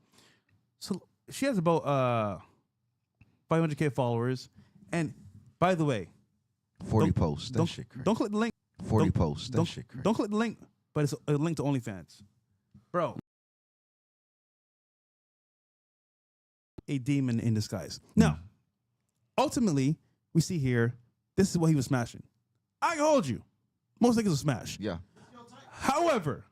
So she has about 500K followers. And by the way, 40 posts. That shit crazy. don't click the link. 40 posts. That shit crazy. Don't click the link, but it's a link to OnlyFans. Bro. A demon in disguise. Now, ultimately, we see here, this is what he was smashing. I can hold you. Most niggas will smash. Yeah. However,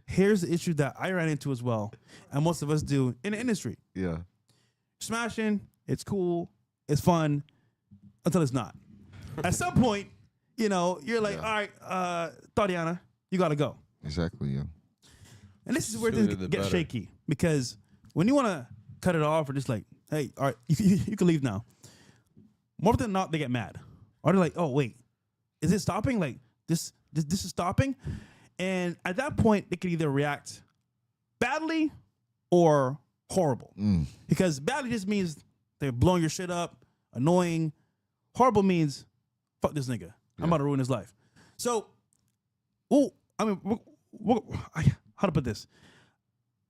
here's the issue that I ran into as well, and most of us do in the industry. Yeah. Smashing, it's cool, it's fun, until it's not. At some point, you know, you're like, all right, Tatiana, you gotta go. Exactly, yeah. And this is where things get shaky, because when you want to cut it off or just like, hey, all right, you can leave now. More than not, they get mad. Or they're like, oh, wait, is it stopping? Like, this is stopping? And at that point, they can either react badly or horrible. Because badly just means they're blowing your shit up, annoying. Horrible means, fuck this nigga. I'm about to ruin his life. So, how to put this?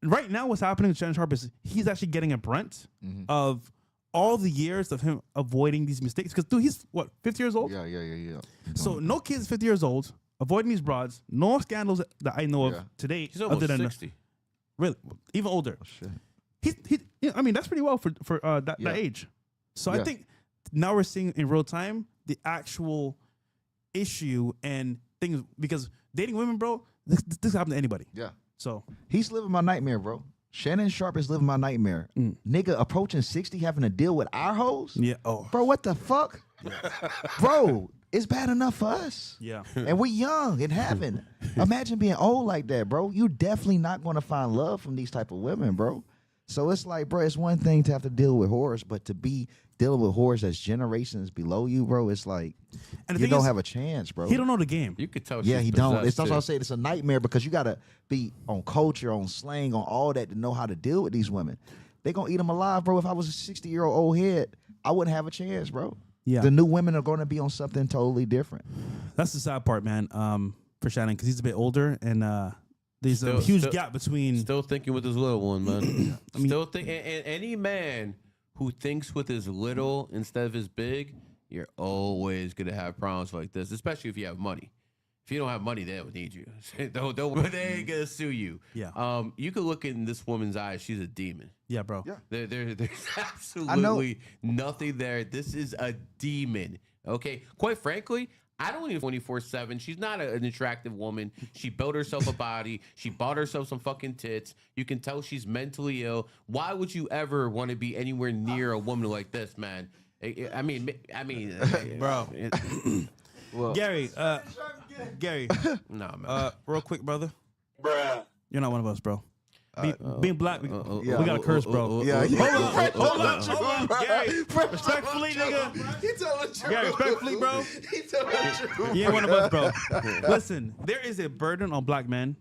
Right now, what's happening with Shannon Sharpe is he's actually getting a brunt of all the years of him avoiding these mistakes. Because, dude, he's, what, 50 years old? Yeah. So, no kids 50 years old, avoiding these broads, no scandals that I know of today. He's almost 60. Really? Even older. Oh, shit. I mean, that's pretty well for that age. So, I think now we're seeing in real time the actual issue and things. Because dating women, bro, this happens to anybody. Yeah. So he's living my nightmare, bro. Shannon Sharpe is living my nightmare. Nigga approaching 60 having to deal with our hoes? Yeah. Oh. Bro, what the fuck? Bro, it's bad enough for us. Yeah. And we're young and having. Imagine being old like that, bro. You definitely not going to find love from these type of women, bro. So it's like, bro, it's one thing to have to deal with whores, but to be dealing with whores that's generations below you, bro, it's like and you don't have a chance, bro. He don't know the game. You could tell. Yeah, she's he don't. It's possessed, also I too. say it's a nightmare because you gotta be on culture, on slang, on all that to know how to deal with these women. They gonna eat them alive, bro. If I was a 60-year-old old head, I wouldn't have a chance, bro. Yeah. The new women are gonna be on something totally different. That's the sad part, man. For Shannon, because he's a bit older and there's a huge gap between. Still thinking with his little one, man. Still think. And any man who thinks with his little instead of his big, you're always gonna have problems like this, especially if you have money. If you don't have money, they don't need you. They ain't gonna sue you. Yeah. You could look in this woman's eyes. She's a demon. Yeah, bro. Yeah. There's absolutely nothing there. This is a demon. Okay. Quite frankly, I don't even 24/7. She's not an attractive woman. She built herself a body. She bought herself some fucking tits. You can tell she's mentally ill. Why would you ever want to be anywhere near a woman like this, man? I mean, Bro. Well, Gary, nah, man. real quick, brother. Bruh. You're not one of us, bro. Being black, we got a curse, bro. Yeah. Hold on, Gary. Respectfully, nigga. He told the truth. Gary, respectfully, bro. He told the truth. You ain't one of us, bro. Listen, there is a burden on black men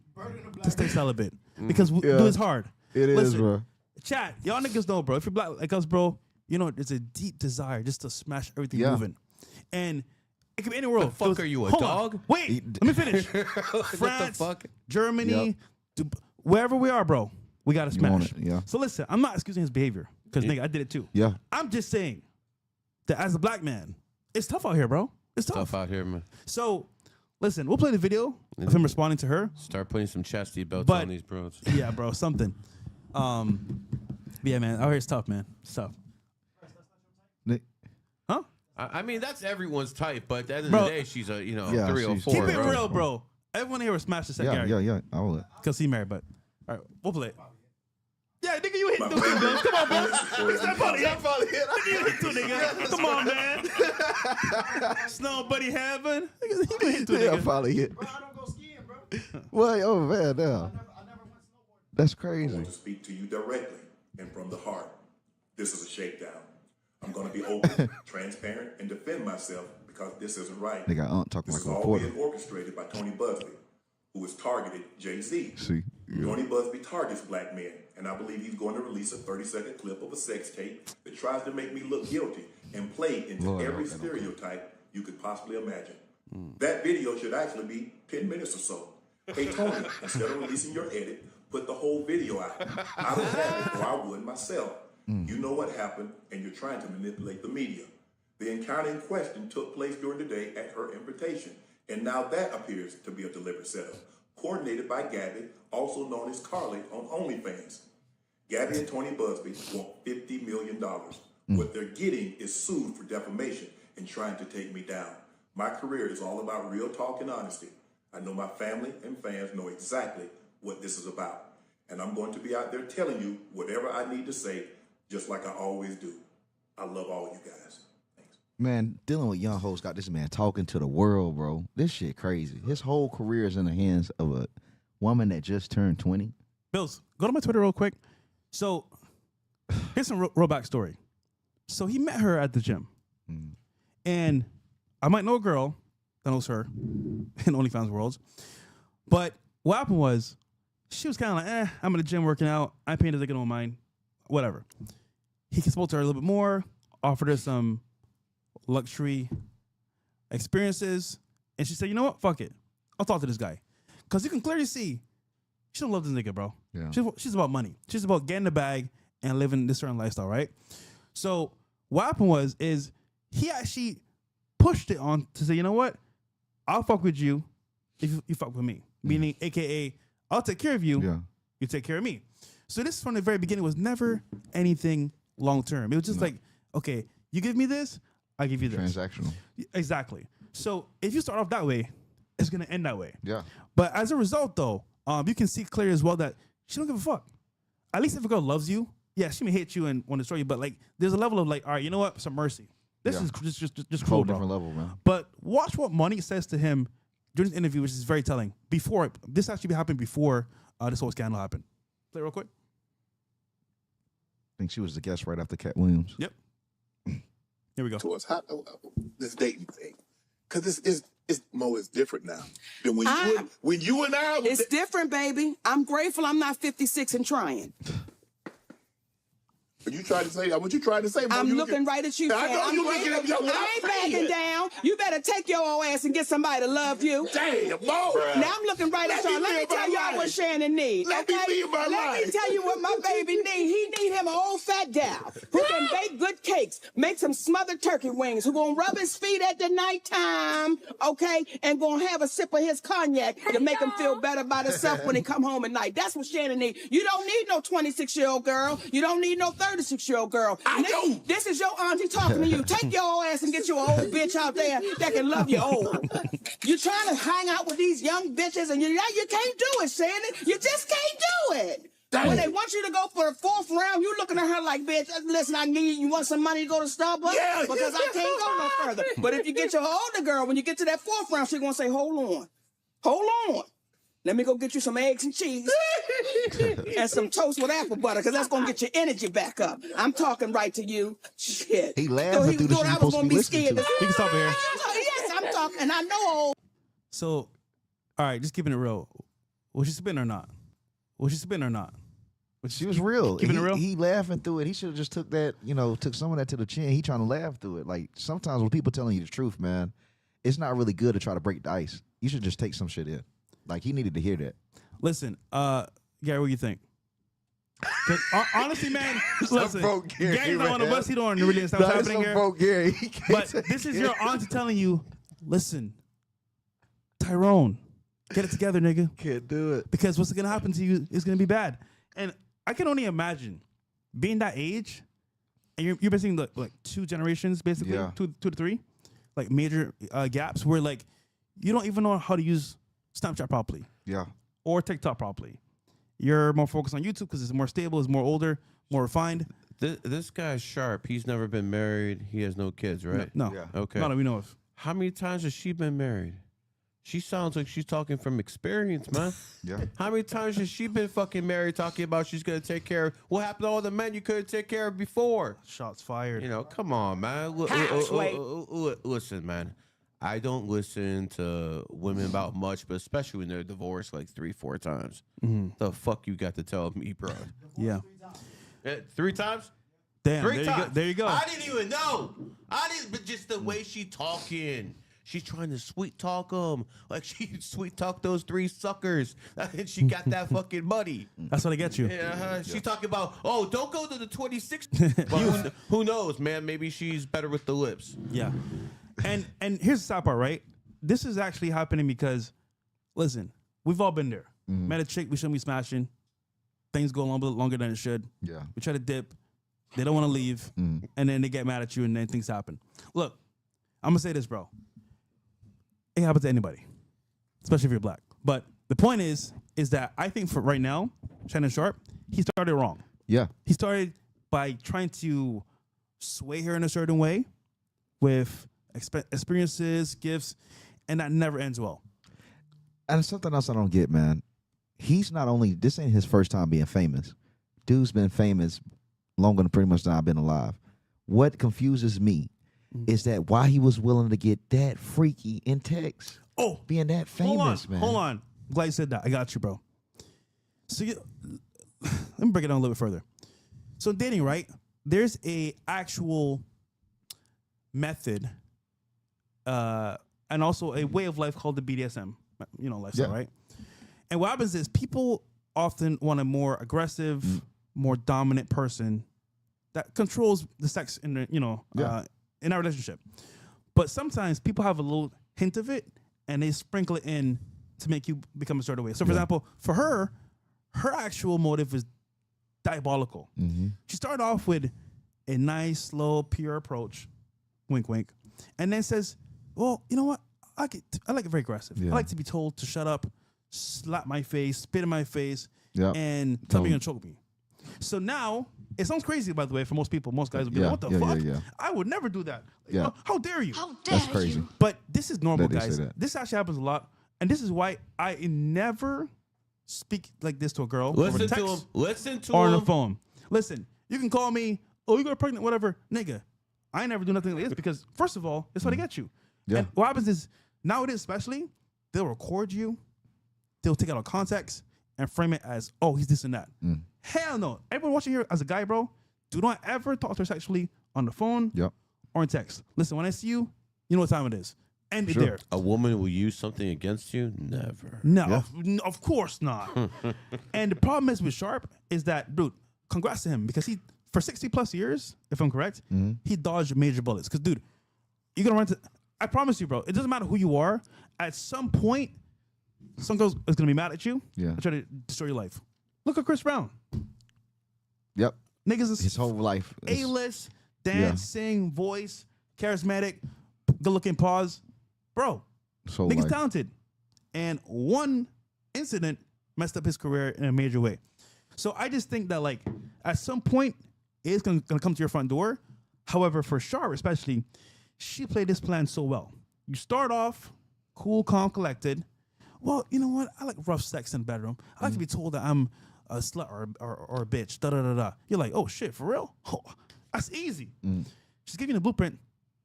to stay celibate because we do this hard. It is, Listen, bro. Chat, y'all niggas know, bro. If you're black like us, bro, you know there's a deep desire just to smash everything moving, and it can be anywhere else. The fuck are you, a Hold on. dog? Wait, let me finish. France, fuck? Germany, wherever we are, bro, we gotta You want smash. it, yeah. So listen, I'm not excusing his behavior because nigga, I did it too. Yeah. I'm just saying that as a black man, it's tough out here, bro. It's tough. Tough out here, man. So listen, we'll play the video of him responding to her. Start putting some chastity belts But- on these bros. Yeah, bro, something. Yeah, man, out here it's tough, man. It's tough. Huh? I mean, that's everyone's type, but at the end of Bro. the day, she's a 3 or she's- 4. Keep it bro. real, bro. Everyone here will smash this at Yeah, Gary. yeah. I will. Because he married, but all right, we'll play it. Yeah, nigga, you Come on, Bill. Step on it. Come on, man. Snow buddy heaven. He gonna hit to it, Yeah, nigga. probably hit. Bro, I don't go skiing, bro. Well, oh man, now I never went snowboarding. that's I crazy. want to speak to you directly and from the heart. This is a shakedown. I'm going to be open, transparent, and defend myself because this isn't right. They got Aunt talking This like is a all reporter. being orchestrated by Tony Busby, who has targeted Jay-Z. See, yeah. Tony Busby targets black men, and I believe he's going to release a 30-second clip of a sex tape that tries to make me look guilty and play into Lord, every okay. stereotype you could possibly imagine. That video should actually be 10 minutes or so. Hey, Tony, instead of releasing your edit, put the whole video out. I don't have it, or I would myself. You know what happened, and you're trying to manipulate the media. The encounter in question took place during the day at her invitation, and now that appears to be a deliberate setup, coordinated by Gabby, also known as Carly on OnlyFans. Gabby and Tony Busby want $50 million. What they're getting is sued for defamation and trying to take me down. My career is all about real talk and honesty. I know my family and fans know exactly what this is about. And I'm going to be out there telling you whatever I need to say, just like I always do. I love all you guys. Thanks. Man, dealing with young hoes got this man talking to the world, bro. This shit crazy. His whole career is in the hands of a woman that just turned 20. Bills, go to my Twitter real quick. So here's some real backstory. So he met her at the gym. And I might know a girl that knows her in OnlyFans worlds. But what happened was she was kind of like, I'm in the gym working out. I painted the don't mind. Whatever. He spoke to her a little bit more, offered her some luxury experiences. And she said, you know what? Fuck it. I'll talk to this guy. Because you can clearly see she don't love this nigga, bro. Yeah. She's about money. She's about getting the bag and living this certain lifestyle, right? So what happened is he actually pushed it on to say, you know what? I'll fuck with you if you fuck with me. Meaning, AKA, I'll take care of you. Yeah. You take care of me. So this from the very beginning was never anything long term. It was just like, okay, you give me this, I give you this. Transactional. Exactly. So if you start off that way, it's gonna end that way. Yeah. But as a result, though, you can see clearly as well that she don't give a fuck. At least if a girl loves you, yeah, she may hate you and want to destroy you, but like, there's a level of like, all right, you know what? Some mercy. This Yeah. is just Whole cruel, bro. different level, man. But watch what Money says to him during this interview, which is very telling. Before this actually happened before this whole scandal happened. Play it real quick. I think she was the guest right after Cat Williams. Yep. Here we go. Towards how this dating thing, because it's Mo is different now than when you and I. It's different, baby. I'm grateful I'm not 56 and trying. What you trying to say? What you trying to say? Mo? I'm You looking right at you. I know I'm you looking at me. I'm I ain't saying. backing down. You better take your old ass and get somebody to love you. Damn, Mo. Now I'm looking right at y'all. Let me tell y'all what Shannon needs. Let me live my Let me life. tell you what my baby needs. He need him an old fat gal who can bake good cakes, make some smothered turkey wings, who gonna rub his feet at the nighttime, okay, and gonna have a sip of his cognac to make him feel better about himself when he come home at night. That's what Shannon needs. You don't need no 26-year-old girl. You don't need no 36-year-old girl. I do. This is your auntie talking to you. Take your old ass and get you an old bitch out there that can love you old. You're trying to hang out with these young bitches and you can't do it, Shannon. You just can't do it. Damn. When they want you to go for the 4th round, you looking at her like, bitch, listen, you want some money to go to Starbucks? Yeah. Because I can't go no further. But if you get your older girl, when you get to that 4th round, she's going to say, hold on. Let me go get you some eggs and cheese and some toast with apple butter, because that's going to get your energy back up. I'm talking right to you. Shit. He laughing through the shit I you was supposed to gonna be be listening scared. to. You can stop here. Yes, I'm talking, and I know. So, all right, just keeping it real. Was she spitting or not? She was real. Keeping it real? He laughing through it. He should have just took that, took some of that to the chin. He trying to laugh through it. Like, sometimes when people telling you the truth, man, it's not really good to try to break the ice. You should just take some shit in. Like, he needed to hear that. Listen, Gary, what do you think? 'Cause, honestly, man, listen, broke Gary, Gary's not on the man. bus. He don't really understand what's happening here. Gary. But this is your auntie telling you, listen, Tyrone, get it together, nigga. Can't do it. Because what's going to happen to you is going to be bad. And I can only imagine being that age, and you're basically like 2 generations, basically, Yeah. 2 to 3, like major gaps where like you don't even know how to use Snapchat properly Yeah. or TikTok properly. You're more focused on YouTube because it's more stable, it's more older. more refined. This guy's Sharpe. He's never been married. He has no kids, right? No. Yeah. Okay. Not that we know of. How many times has she been married? She sounds like she's talking from experience, man. Yeah. How many times has she been fucking married talking about she's going to take care of what happened to all the men you couldn't take care of before? Shots fired. You know, come on, man. Listen, man. I don't listen to women about much, but especially when they're divorced like 3-4 times. The fuck you got to tell me, bro? Yeah. 3 times? Damn. 3 there times. You go. There you go. I didn't even know. But just the way she talking. She's trying to sweet talk them. Like she sweet talked those 3 suckers. And she got that fucking money. That's what I get you. Yeah, she's talking about, oh, don't go to the 26. But who knows, man? Maybe she's better with the lips. Yeah. And here's the sad part, right? This is actually happening because, listen, we've all been there. Met a chick, we shouldn't be smashing. Things go a little bit longer than it should. Yeah. We try to dip. They don't want to leave. And then they get mad at you and then things happen. Look, I'm going to say this, bro. It happens to anybody, especially if you're black. But the point is that I think for right now, Shannon Sharpe, he started wrong. Yeah. He started by trying to sway her in a certain way with experiences, gifts, and that never ends well. And something else I don't get, man. He's not only, this ain't his first time being famous. Dude's been famous longer than pretty much than I've been alive. What confuses me is that why he was willing to get that freaky in text. Oh, being that famous, man. Hold on. I'm glad you said that. I got you, bro. So let me break it down a little bit further. So dating, right? There's a actual method and also a way of life called the BDSM, lifestyle, right? And what happens is people often want a more aggressive, more dominant person that controls the sex in the, in our relationship. But sometimes people have a little hint of it and they sprinkle it in to make you become a certain way. So for example, for her actual motive is diabolical. She started off with a nice, slow, pure approach, wink, wink, and then says, well, you know what? I like it very aggressive. I like to be told to shut up, slap my face, spit in my face, and tell me you're gonna choke me. So now, it sounds crazy, by the way, for most people. Most guys would be like, what the fuck? I would never do that. Like, how dare you? How dare That's crazy. you? But this is normal, That they guys. say that. This actually happens a lot. And this is why I never speak like this to a girl Listen over to text him. Listen to or on him. the phone. Listen, you can call me, oh, you got pregnant, whatever. Nigga, I never do nothing like this because, first of all, it's how they get you. Yeah. And what happens is, nowadays especially, they'll record you, they'll take it out of context and frame it as, oh, he's this and that. Hell no. Everyone watching here as a guy, bro, do not ever talk to her sexually on the phone or in text. Listen, when I see you, you know what time it is. End it there. A woman will use something against you? Never. No, of course not. And the problem is with Sharpe is that, dude, congrats to him because he, for 60 plus years, if I'm correct, he dodged major bullets. Because, dude, you're going to run to, I promise you, bro, it doesn't matter who you are. At some point, some girl is going to be mad at you and try to destroy your life. Look at Chris Brown. Yep. Niggas is His whole life. is- A-list, dance, sing, voice, charismatic, good-looking pause. Bro, his whole nigga's life. talented. And one incident messed up his career in a major way. So I just think that, like, at some point, it's going to come to your front door. However, for Sharpe especially, she played this plan so well. You start off cool, calm, collected. Well, you know what? I like rough sex in the bedroom. I like to be told that I'm a slut or a bitch. Da-da-da-da. You're like, oh, shit, for real? Oh, that's easy. She's giving you the blueprint.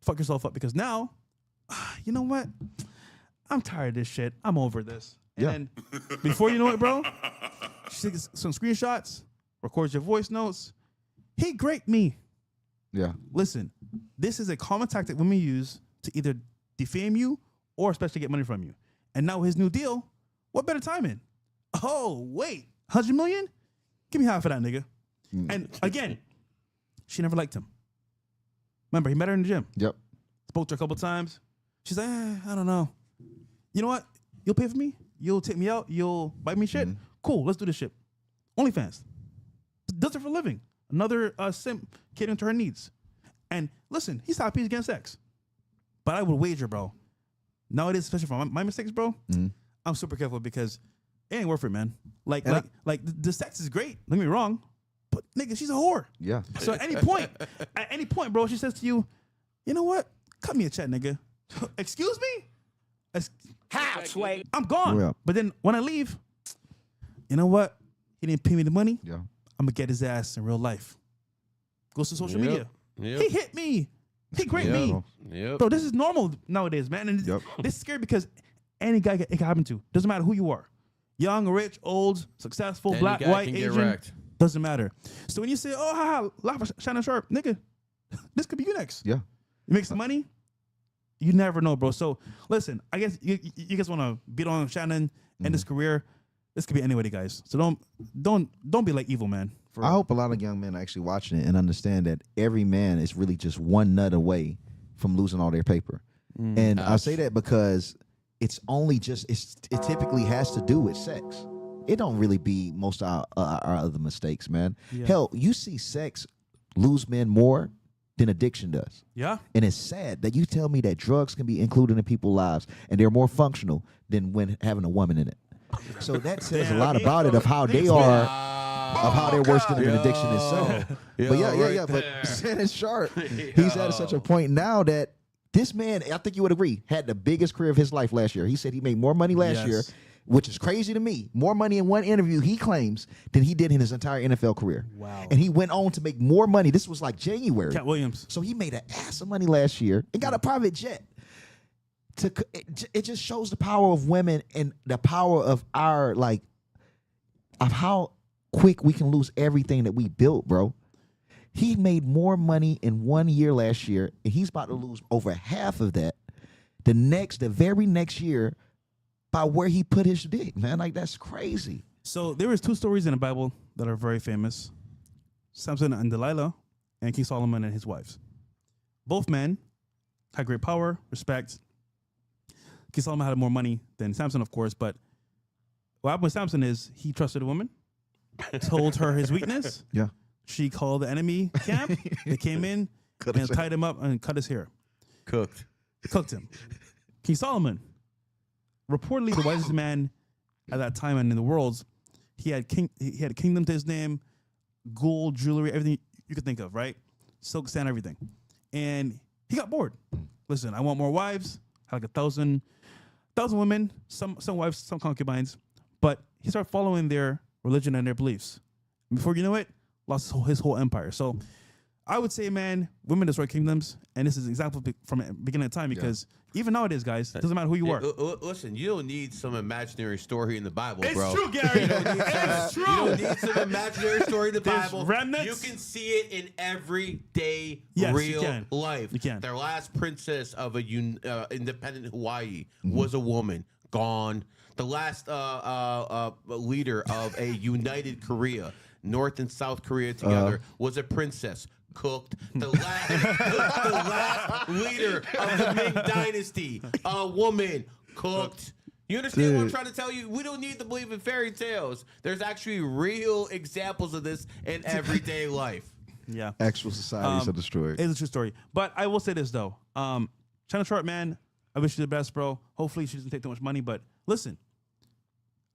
Fuck yourself up because now, you know what? I'm tired of this shit. I'm over this. And then before you know it, bro, she takes some screenshots, records your voice notes. He great me. Yeah. Listen, this is a common tactic women use to either defame you or especially get money from you. And now his new deal, what better timing? Oh, wait, 100 million? Give me half of that, nigga. And again, she never liked him. Remember, he met her in the gym. Yep. Spoke to her a couple times. She's like, I don't know. You know what? You'll pay for me. You'll take me out. You'll buy me shit. Cool, let's do this shit. OnlyFans. Does it for a living. Another simp catering to her needs. And listen, he's happy he's getting sex. But I would wager, bro. Nowadays, especially for my mistakes, bro, I'm super careful because it ain't worth it, man. Like the sex is great. Don't get me wrong. But nigga, she's a whore. Yeah. So at any point, bro, she says to you, you know what? Cut me a check, nigga. Excuse me? How, Sway? I'm gone. Yeah. But then when I leave, you know what? He didn't pay me the money. Yeah. I'm gonna get his ass in real life. Goes to social media. Yep. He hit me. He raped me. Yep. Bro, this is normal nowadays, man. And this is scary because any guy it can happen to. Doesn't matter who you are. Young, rich, old, successful, Any black, guy white, can get Asian. wrecked. Doesn't matter. So when you say, oh, haha, laugh at Shannon Sharpe, nigga, this could be you next. Yeah. You make some money, you never know, bro. So listen, I guess you guys want to beat on Shannon and his career. This could be anybody, guys. So don't be like evil, man. I hope a lot of young men are actually watching it and understand that every man is really just one nut away from losing all their paper. And I say that because it's only just it typically has to do with sex. It don't really be most of our other mistakes, man. Yeah. Hell, you see sex lose men more than addiction does. Yeah. And it's sad that you tell me that drugs can be included in people's lives and they're more functional than when having a woman in it. So that says a lot about it of how they are, of how they're worse than an addiction itself. But yeah. But Shannon Sharpe, he's at such a point now that this man, I think you would agree, had the biggest career of his life last year. He said he made more money last year, which is crazy to me. More money in one interview, he claims, than he did in his entire NFL career. Wow. And he went on to make more money. This was like January. Cat Williams. So he made an ass of money last year and got a private jet. It just shows the power of women and the power of our, of how quick we can lose everything that we built, bro. He made more money in 1 year last year, and he's about to lose over half of that the very next year by where he put his dick, man. Like, that's crazy. So there was 2 stories in the Bible that are very famous. Samson and Delilah, and King Solomon and his wives. Both men had great power, respect. King Solomon had more money than Samson, of course, but what happened with Samson is he trusted a woman, told her his weakness. Yeah. She called the enemy camp. They came in and tied him up and cut his hair. Cooked him. King Solomon, reportedly the wisest man at that time and in the world. He had a kingdom to his name, gold, jewelry, everything you could think of, right? Silk sand, everything. And he got bored. Listen, I want more wives. Had like 1,000 women, some wives, some concubines. But he started following their religion and their beliefs. And before you know it, lost his whole empire. So I would say, man, women destroy kingdoms, and this is an example from the beginning of time because even nowadays, guys, it doesn't matter who you are. Listen, you don't need some imaginary story in the Bible, It's bro. true, Gary. It's true. You don't need some imaginary story in the There's Bible. remnants. You can see it in everyday Yes, you real can. life. You can. Their last princess of a independent Hawaii was a woman, gone. The last leader of a united Korea, North and South Korea together, was a princess. Cooked. The last leader of the Ming Dynasty, a woman. Cooked. You understand what I'm trying to tell you? We don't need to believe in fairy tales. There's actually real examples of this in everyday life. Yeah. Actual societies are destroyed. It's a true story. But I will say this, though. Shannon Sharpe, man, I wish you the best, bro. Hopefully she doesn't take too much money. But listen,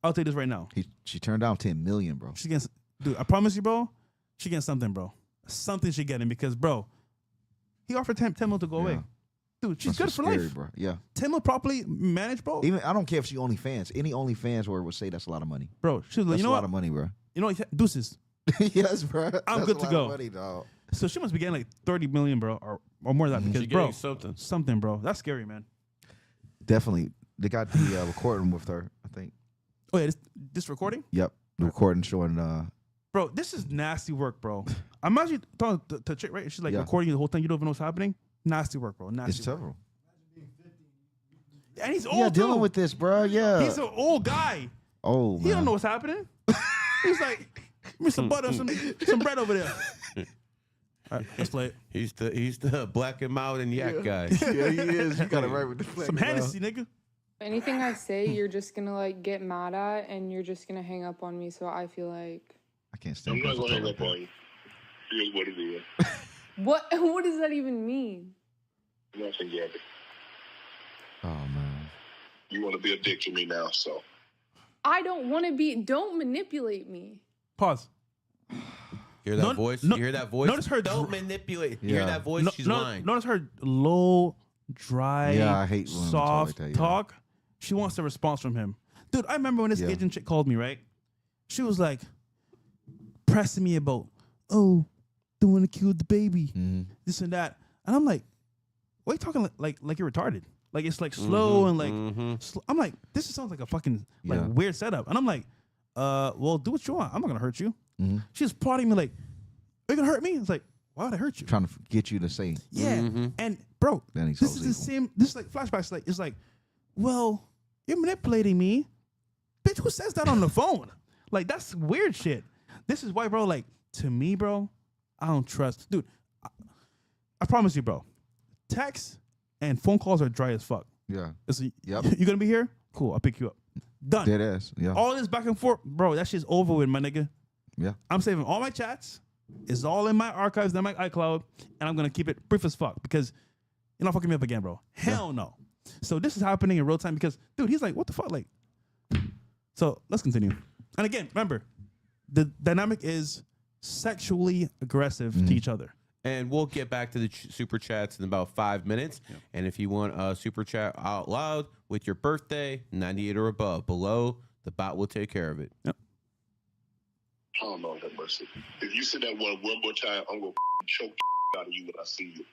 I'll tell you this right now. She turned down $10 million, bro. She gets, dude, I promise you, bro, she gets something, bro. Something she getting because, bro, he offered 10 mil to go away. Dude, she's That's good for scary, life. bro. Yeah. 10 mil properly managed, bro. Even I don't care if she OnlyFans. Any OnlyFans where it would say that's a lot of money. Bro, she's like, That's you know a what? lot of money, bro. You know what? Deuces. Yes, bro. I'm That's good a to lot go. of money, dog. So she must be getting like 30 million, bro, or more than that. Because, She bro, getting something, bro. That's scary, man. Definitely. They got the recording with her, I think. Oh, yeah, this recording? Yep. The recording showing Bro, this is nasty work, bro. I'm actually talking to a chick, right? She's like Yeah. recording you the whole time. You don't even know what's happening. Nasty work, bro. Nasty it's work. several. And he's old, Yeah, too. dealing with this, bro. Yeah. He's an old guy. Oh, man. He don't know what's happening. He's like, give me some butter, some bread over there. All right, let's play it. He's the black and mild and yak guy. Yeah, he is. You got it right with the flag. Some Hennessy, nigga. Anything I say, you're just gonna like get mad at, and you're just gonna hang up on me. So I feel like. I can't stand. I'm not gonna hang up on you. Here's what it is. What? What does that even mean? Nothing, Gabby. Oh man. You want to be a dick to me now, so. I don't want to be. Don't manipulate me. Pause. Hear that voice? You hear that voice? Notice her. Don't manipulate. You Yeah. hear that voice? She's lying. Notice her low, dry, Yeah, I hate when women talk soft like that, yeah. talk. She wants a response from him. Dude, I remember when this agent chick called me, right? She was like pressing me about, oh, don't want to kill the baby, this and that. And I'm like, why are you talking like you're retarded? Like it's like slow and like I'm like, this sounds like a fucking like weird setup. And I'm like, well, do what you want. I'm not gonna hurt you. She's prodding me like, you're gonna hurt me? It's like, why would I hurt you? Trying to get you to say. Yeah. And bro, Then he this sounds is the evil. same. This is like flashbacks. Like it's like, well, you're manipulating me, bitch. Who says that on the phone? Like that's weird shit. This is why, bro. Like to me, bro, I don't trust, dude. I promise you, bro. Text and phone calls are dry as fuck. Yeah. Yep. You gonna be here? Cool. I'll pick you up. Done. Dead ass. Yeah. All this back and forth, bro. That shit's over with, my nigga. Yeah. I'm saving all my chats. It's all in my archives, in my iCloud, and I'm gonna keep it brief as fuck because you're not fucking me up again, bro. Hell no. So this is happening in real time because, dude, he's like, what the fuck, like. So let's continue. And again, remember, the dynamic is sexually aggressive to each other. And we'll get back to the super chats in about 5 minutes. And if you want a super chat out loud with your birthday, 98 or above, below, the bot will take care of it. Yep. Oh, Lord have mercy. If you say that one more time, I'm going to choke the out of you when I see you.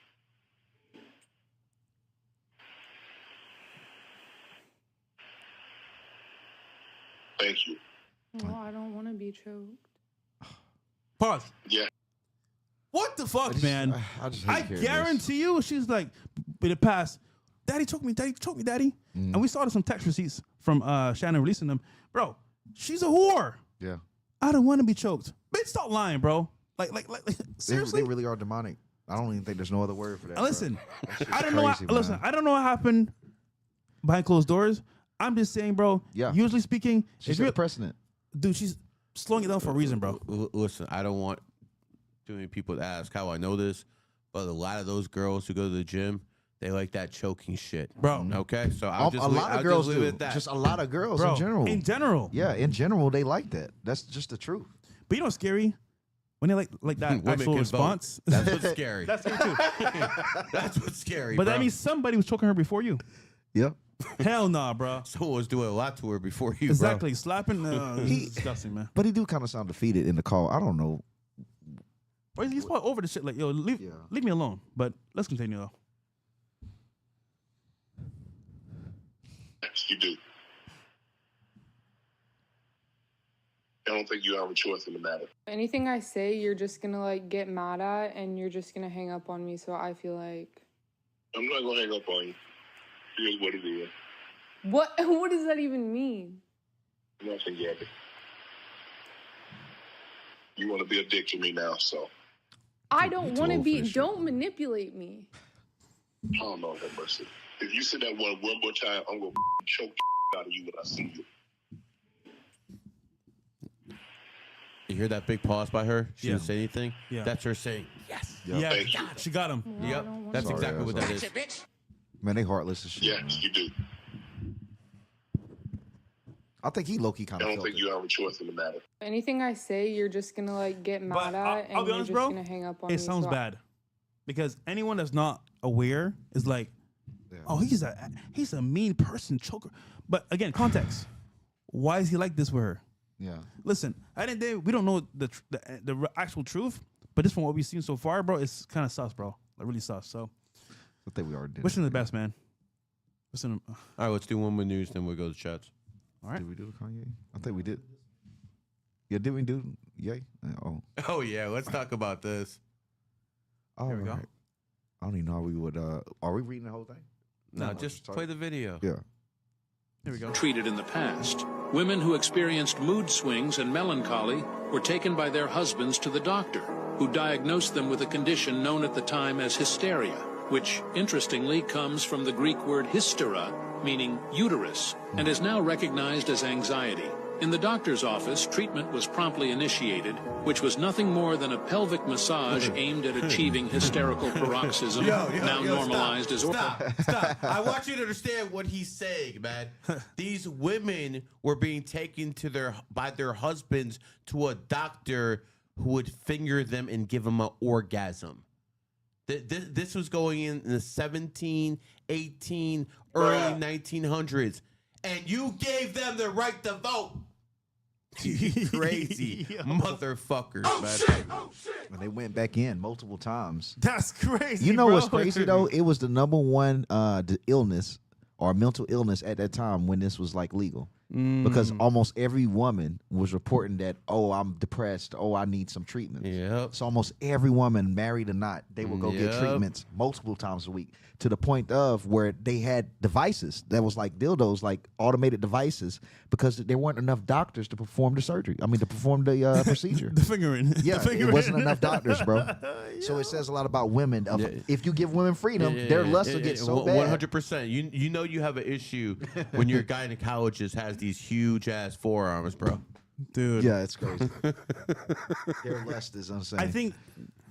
Thank you. No, I don't want to be choked. Pause. Yeah. What the fuck, man? I just I hate hearing guarantee you, she's like, in the past, Daddy choked me, Daddy. And we saw some text receipts from Shannon releasing them. Bro, she's a whore. Yeah. I don't want to be choked. Bitch, stop lying, bro. Like seriously? They really are demonic. I don't even think there's no other word for that. And listen, That shit's I don't know. crazy, man. I don't know what happened behind closed doors. I'm just saying, bro. Yeah. Usually speaking, She if set you're the precedent. dude, she's slowing it down for a reason, bro. Listen, I don't want too many people to ask how I know this, but a lot of those girls who go to the gym, they like that choking shit, Bro. Okay, so I'll just A lot of girls leave do. it at that. Just a lot of girls Bro, in general. in general. Yeah, in general, they like that. That's just the truth. But you know what's scary? When they like that Women actual can vote. response. That's what's scary. That's scary too. That's what's scary. But bro. that means somebody was choking her before you. Yep. Hell nah, bro. someone was doing a lot to her before you. Exactly. Slapping. This is disgusting, man. But he do kind of sound defeated in the call. I don't know. Or he's probably over the shit. Like, yo, leave me alone. But let's continue though. Yes, you do. I don't think you have a choice in the matter. Anything I say, you're just gonna like get mad at, and you're just gonna hang up on me. So I feel like. I'm not going to hang up on you. Here's what it is. What? What does that even mean? Nothing, Gabby. You want to be a dick to me now, so. I don't want to old be. for this shit. Don't manipulate me. Oh, Lord have mercy. If you say that one more time, I'm going to choke the out of you when I see you. You hear that big pause by her? She didn't say anything. Yeah. That's her saying yes. Yep. Yeah, Thank you. she got him. No, I Yep. don't wanna That's be- exactly what that That's is. Man, they heartless as shit. Yes, you do. I think he low-key kind I of don't felt think it. you have a choice in the matter. Anything I say, you're just gonna like get mad But at, and I'll be you're honest, just bro. gonna hang up on me. It sounds so bad because anyone that's not aware is like, oh, he's a mean person, choker. But again, context. Why is he like this with her? Yeah. Listen, at the end of the day, we don't know the actual truth, but just from what we've seen so far, bro, it's kind of sus, bro. Like really sus. So, I think we already did. wishing the best, man. Listen, All right, let's do one more news, then we'll go to chats. all right. Did we do Kanye? I think we did. Yeah, did we do Yay? Oh. Oh yeah, let's talk about this. Oh, Here we go. right. I don't even know how we would. Are we reading the whole thing? No, No, just sorry. play the video. Yeah. Here we go. Treated in the past. Women who experienced mood swings and melancholy were taken by their husbands to the doctor, who diagnosed them with a condition known at the time as hysteria, which, interestingly, comes from the Greek word hystera, meaning uterus, and is now recognized as anxiety. In the doctor's office, treatment was promptly initiated, which was nothing more than a pelvic massage aimed at achieving hysterical paroxysm, now normalized as Stop. I want you to understand what he's saying, man. These women were being taken to by their husbands to a doctor who would finger them and give them an orgasm. This was going in the 17, 18, early 1900s. And you gave them the right to vote. You crazy motherfuckers, man. And they went back in multiple times. That's crazy. You know bro. what's crazy though? It was the number one illness or mental illness at that time when this was like legal. Because almost every woman was reporting that, oh, I'm depressed. Oh, I need some treatment. Yep. So almost every woman, married or not, they will go get treatments multiple times a week, to the point of where they had devices that was like dildos, like automated devices, because there weren't enough doctors to perform the surgery. I mean, to perform the procedure. The fingering. Yeah, The fingering. it wasn't enough doctors, bro. So it says a lot about women. If you give women freedom, their lust will get so bad. 100%. You know you have an issue when your gynecologist has these huge ass forearms, bro. Dude. Yeah, it's crazy. Their lust is insane. I think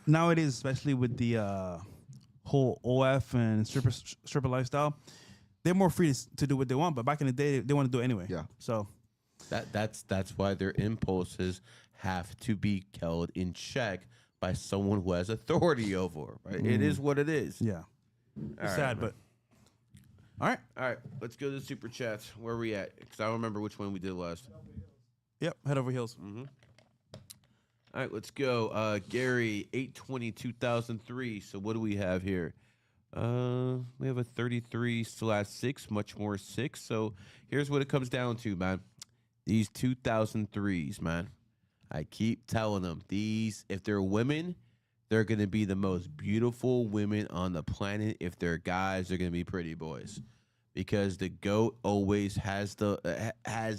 nowadays, especially with the whole OF and stripper lifestyle, they're more free to do what they want. But back in the day, they want to do it anyway. Yeah. So that's why their impulses have to be held in check by someone who has authority over. Right? It is what it is. yeah, it's sad, but all right. Let's go to the super chats. Where are we at? Because I don't remember which one we did last. Yep, head over heels. All right, let's go. Gary, 8/20/2003. So what do we have here? We have a 33/6, much more 6. So here's what it comes down to, man. These 2003s, man. I keep telling them, these, if they're women, they're going to be the most beautiful women on the planet. If they're guys, they're going to be pretty boys. Because the GOAT always has the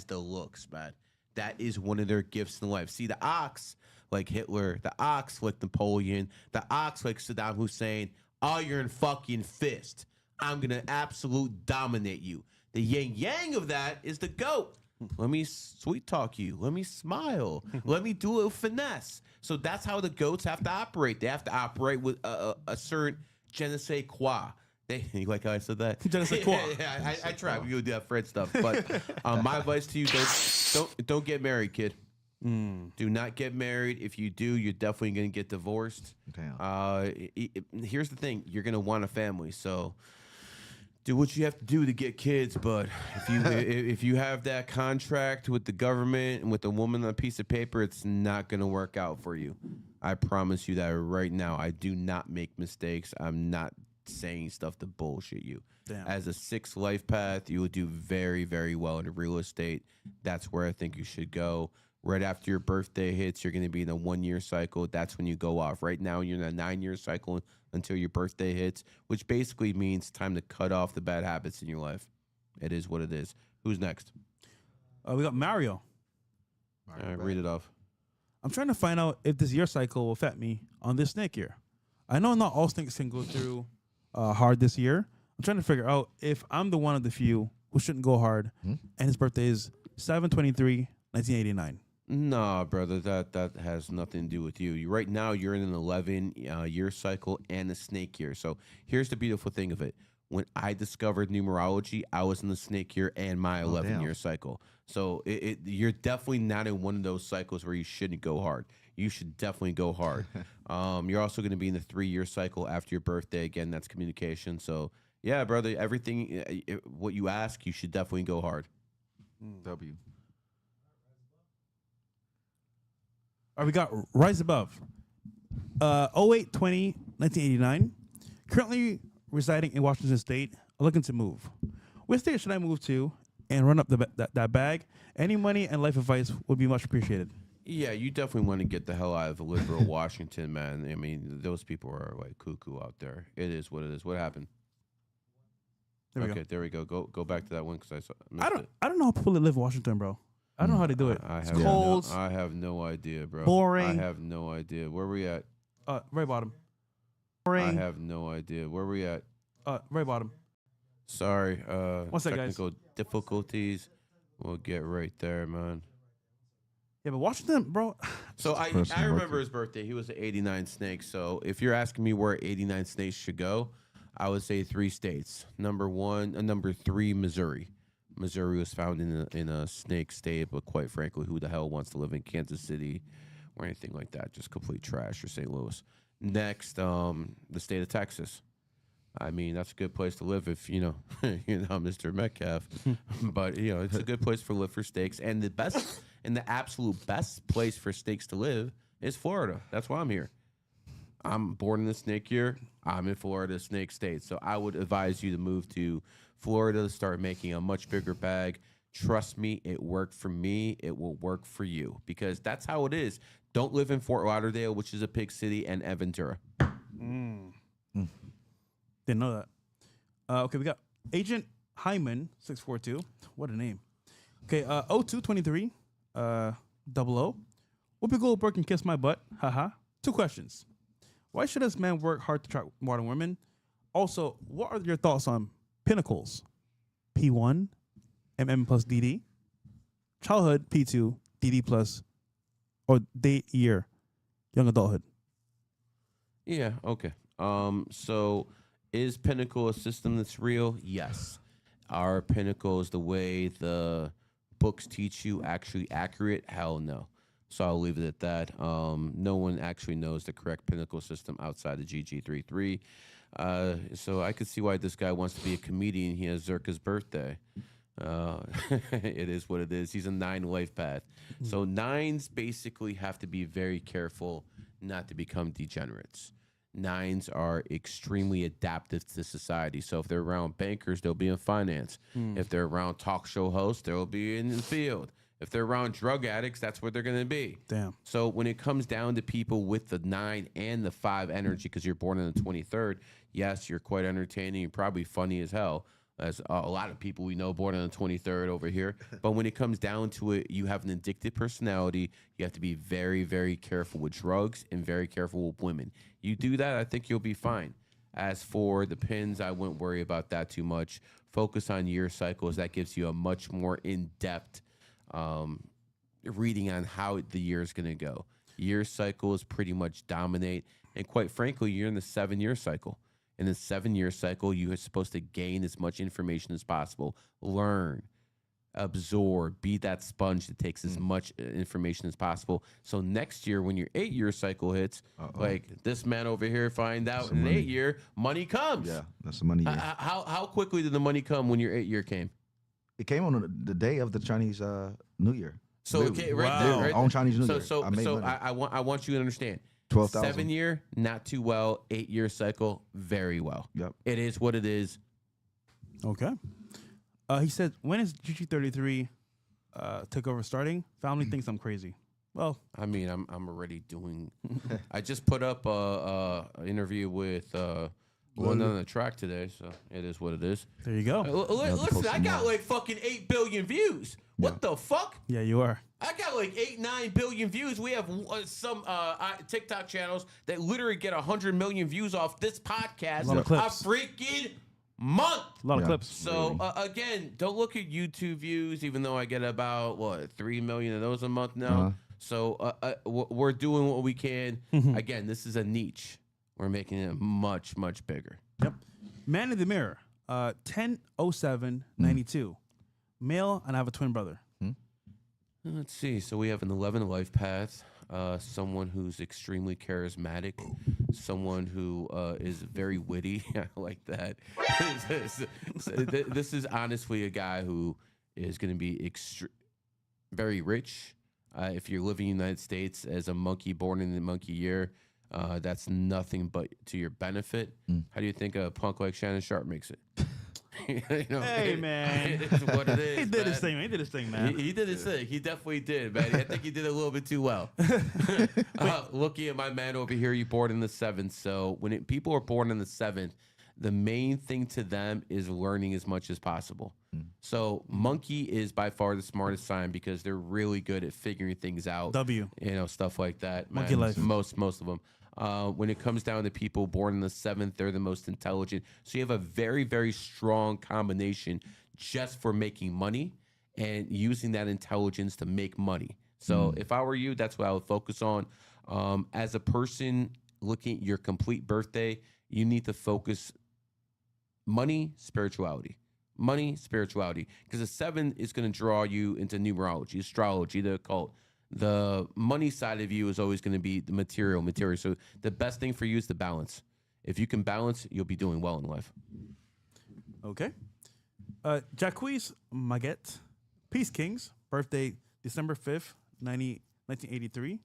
looks, man. That is one of their gifts in life. See, the ox, like Hitler, the ox like Napoleon, the ox like Saddam Hussein, iron fucking fist. I'm going to absolute dominate you. The yin-yang of that is the GOAT. Let me sweet talk you. Let me smile. Let me do a finesse. So that's how the GOATs have to operate. They have to operate with a certain je ne sais quoi. They, like how I said that? Je ne sais quoi. Yeah, I try. We do that Fred stuff. But my advice to you, don't get married, kid. Do not get married. If you do, you're definitely going to get divorced. Here's the thing. You're going to want a family. So do what you have to do to get kids. But if you have that contract with the government and with a woman on a piece of paper, it's not going to work out for you. I promise you that right now. I do not make mistakes. I'm not saying stuff to bullshit you. Damn. As a 6th life path, you will do very, very well in real estate. That's where I think you should go. Right after your birthday hits, you're going to be in a 1-year cycle. That's when you go off. Right now, you're in a 9-year cycle until your birthday hits, which basically means time to cut off the bad habits in your life. It is what it is. Who's next? We got Mario. All right, read it off. I'm trying to find out if this year cycle will affect me on this snake year. I know not all snakes can go through hard this year. I'm trying to figure out if I'm the one of the few who shouldn't go hard, and his birthday is 7/23/1989. Nah, brother, that has nothing to do with you. Right now, you're in an 11-year cycle and a snake year. So here's the beautiful thing of it. When I discovered numerology, I was in the snake year and my 11-year cycle. So you're definitely not in one of those cycles where you shouldn't go hard. You should definitely go hard. You're also going to be in the 3-year cycle after your birthday. Again, that's communication. So, yeah, brother, everything, what you ask, you should definitely go hard. W. All right, we got Rise Above. 08/20/1989. Currently residing in Washington State, looking to move. Which state should I move to and run up that bag? Any money and life advice would be much appreciated. Yeah, you definitely want to get the hell out of liberal Washington, man. I mean, those people are like cuckoo out there. It is what it is. What happened? There we okay, go. there we go. Go back to that one because I don't know how people that live in Washington, bro. I don't know how they do it. It's cold. I have no idea, bro. Boring. I have no idea. Where we at? Right bottom. Boring. I have no idea. Where we at? Right bottom. Sorry. What's that, guys? Technical difficulties. We'll get right there, man. Yeah, but Washington, bro. So I remember his birthday. He was an 89 snake. So if you're asking me where 89 snakes should go, I would say 3 states. Number 3, Missouri. Missouri was found in a snake state, but quite frankly, who the hell wants to live in Kansas City, or anything like that. Just complete trash for St. Louis. Next, the state of Texas. I mean, that's a good place to live if, you know, you're not Mr. Metcalf. But, you know, it's a good place to live for steaks. And the best and the absolute best place for steaks to live is Florida. That's why I'm here. I'm born in the snake year. I'm in Florida, snake state. So I would advise you to move to Florida to start making a much bigger bag. Trust me, it worked for me. It will work for you because that's how it is. Don't live in Fort Lauderdale, which is a big city, and Aventura. Didn't know that. Okay, we got Agent Hyman 642. What a name. Okay, 0223 00. Whoopi Goldberg can kiss my butt. Haha. 2 questions. Why should us men work hard to attract modern women? Also, what are your thoughts on pinnacles? P1, MM plus DD. Childhood, P2, DD plus, or date year, young adulthood. Yeah, okay. So is Pinnacle a system that's real? Yes. Are Pinnacles the way the books teach you actually accurate? Hell no. So I'll leave it at that. No one actually knows the correct Pinnacle system outside of GG33. So I could see why this guy wants to be a comedian. He has Zerka's birthday. It is what it is. He's a 9 life path. So 9s basically have to be very careful not to become degenerates. 9s are extremely adaptive to society. So if they're around bankers, they'll be in finance. If they're around talk show hosts, they'll be in the field. If they're around drug addicts, that's where they're going to be. Damn. So when it comes down to people with the 9 and the 5 energy, because you're born on the 23rd, yes, you're quite entertaining. You're probably funny as hell. As a lot of people we know born on the 23rd over here. But when it comes down to it, you have an addictive personality. You have to be very, very careful with drugs and very careful with women. You do that, I think you'll be fine. As for the pins, I wouldn't worry about that too much. Focus on year cycles. That gives you a much more in-depth reading on how the year is going to go. Year cycles pretty much dominate. And quite frankly, you're in the 7-year cycle. In the 7-year cycle, you are supposed to gain as much information as possible, learn, absorb, be that sponge that takes as much information as possible. So next year, when your 8-year cycle hits, like this man over here find out in an 8-year, money comes. Yeah, that's the money year. How quickly did the money come when your 8-year came? It came on the day of the Chinese New Year. So okay, right there, right on there. Chinese New Year. So I I want you to understand. 12,000. 7-year, not too well. 8-year cycle, very well. Yep. It is what it is. Okay. He said, when is GG33 took over starting? Family thinks I'm crazy. Well, I mean, I'm already doing. I just put up a interview with one on the track today, so it is what it is. There you go. Listen, I got like fucking 8 billion views. What the fuck? Yeah, you are. I got like 8-9 billion views. We have some TikTok channels that literally get 100 million views off this podcast. A lot of clips. A freaking month. A lot of clips. So again, don't look at YouTube views, even though I get about 3 million of those a month now. So we're doing what we can. Again, this is a niche. We're making it much, much bigger. Yep. Man in the mirror, 10/07/92. Male, and I have a twin brother. Let's see. So we have an 11 life path. Someone who's extremely charismatic. Someone who is very witty. I like that. This is honestly a guy who is going to be very rich. If you're living in the United States as a monkey born in the monkey year, that's nothing but to your benefit. How do you think a punk like Shannon Sharpe makes it? You know, hey, man. It's what it is. He did his thing, man. He did his thing, man. He did his thing. He definitely did, man. I think he did it a little bit too well. Looking at my man over here, you born in the 7th. So when people are born in the 7th, the main thing to them is learning as much as possible. So monkey is by far the smartest sign because they're really good at figuring things out. Stuff like that. Monkey life. Most of them. When it comes down to people born in the 7th, they're the most intelligent. So you have a very, very strong combination just for making money and using that intelligence to make money. So if I were you, that's what I would focus on. As a person looking at your complete birthday, you need to focus money, spirituality. Money, spirituality. Because the 7 is going to draw you into numerology, astrology, the occult. The money side of you is always going to be the material. So the best thing for you is the balance. If you can balance, you'll be doing well in life. Okay. Jacques Maguette, Peace Kings, birthday December 5th, 1983.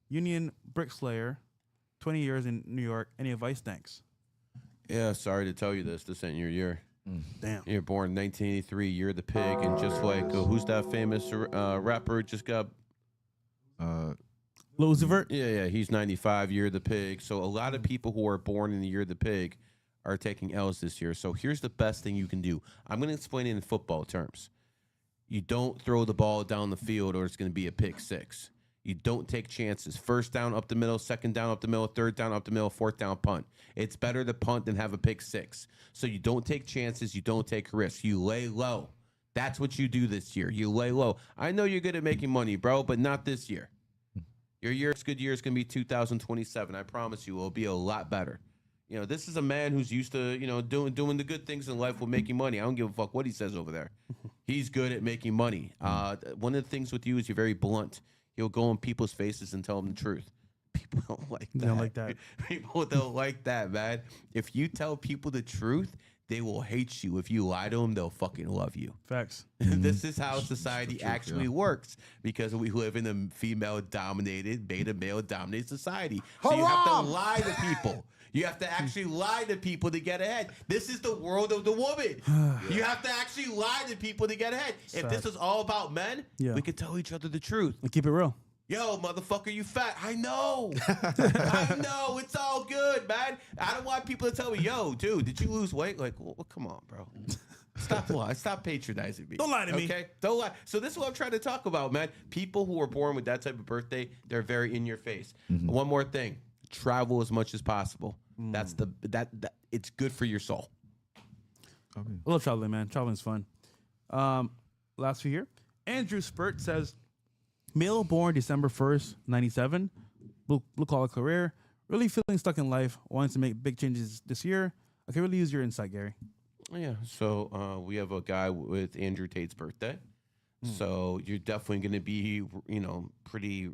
Union Brickslayer, 20 years in New York. Any advice? Thanks. Yeah, sorry to tell you this. This ain't your year. Damn. You're born 1983. You're the pig. And just like, who's that famous rapper who just got... Lucifer? Yeah, he's 95. You're the pig. So a lot of people who are born in the year of the pig are taking L's this year. So here's the best thing you can do. I'm going to explain it in football terms. You don't throw the ball down the field or it's going to be a pick six. You don't take chances. First down up the middle, second down up the middle, third down up the middle, fourth down punt. It's better to punt than have a pick six. So you don't take chances. You don't take risks. You lay low. That's what you do this year. You lay low. I know you're good at making money, bro, but not this year. Your year's good year is going to be 2027. I promise you, it'll be a lot better. You know, this is a man who's used to, you know, doing the good things in life with making money. I don't give a fuck what he says over there. He's good at making money. One of the things with you is you're very blunt. He'll go in people's faces and tell them the truth. People don't like that. They don't like that. People don't like that, man. If you tell people the truth, they will hate you. If you lie to them, they'll fucking love you. Facts. This is how society actually works because we live in a female-dominated, beta male-dominated society. So you have to lie to people. You have to actually lie to people to get ahead. This is the world of the woman. You have to actually lie to people to get ahead. If this is all about men, we could tell each other the truth. And keep it real. Yo, motherfucker, you fat. I know. I know. It's all good, man. I don't want people to tell me, yo, dude, did you lose weight? Like, well, come on, bro. Stop lying. Stop patronizing me. Don't lie to me. Okay? Don't lie. So this is what I'm trying to talk about, man. People who are born with that type of birthday, they're very in your face. One more thing. Travel as much as possible. That's that it's good for your soul. I love traveling, man. Traveling's fun. Last few here. Andrew Spurt says, male born December 1st, 97, blue collar career, really feeling stuck in life, wanting to make big changes this year. I can really use your insight, Gary. Yeah, so we have a guy with Andrew Tate's birthday. So you're definitely going to be, you know, pretty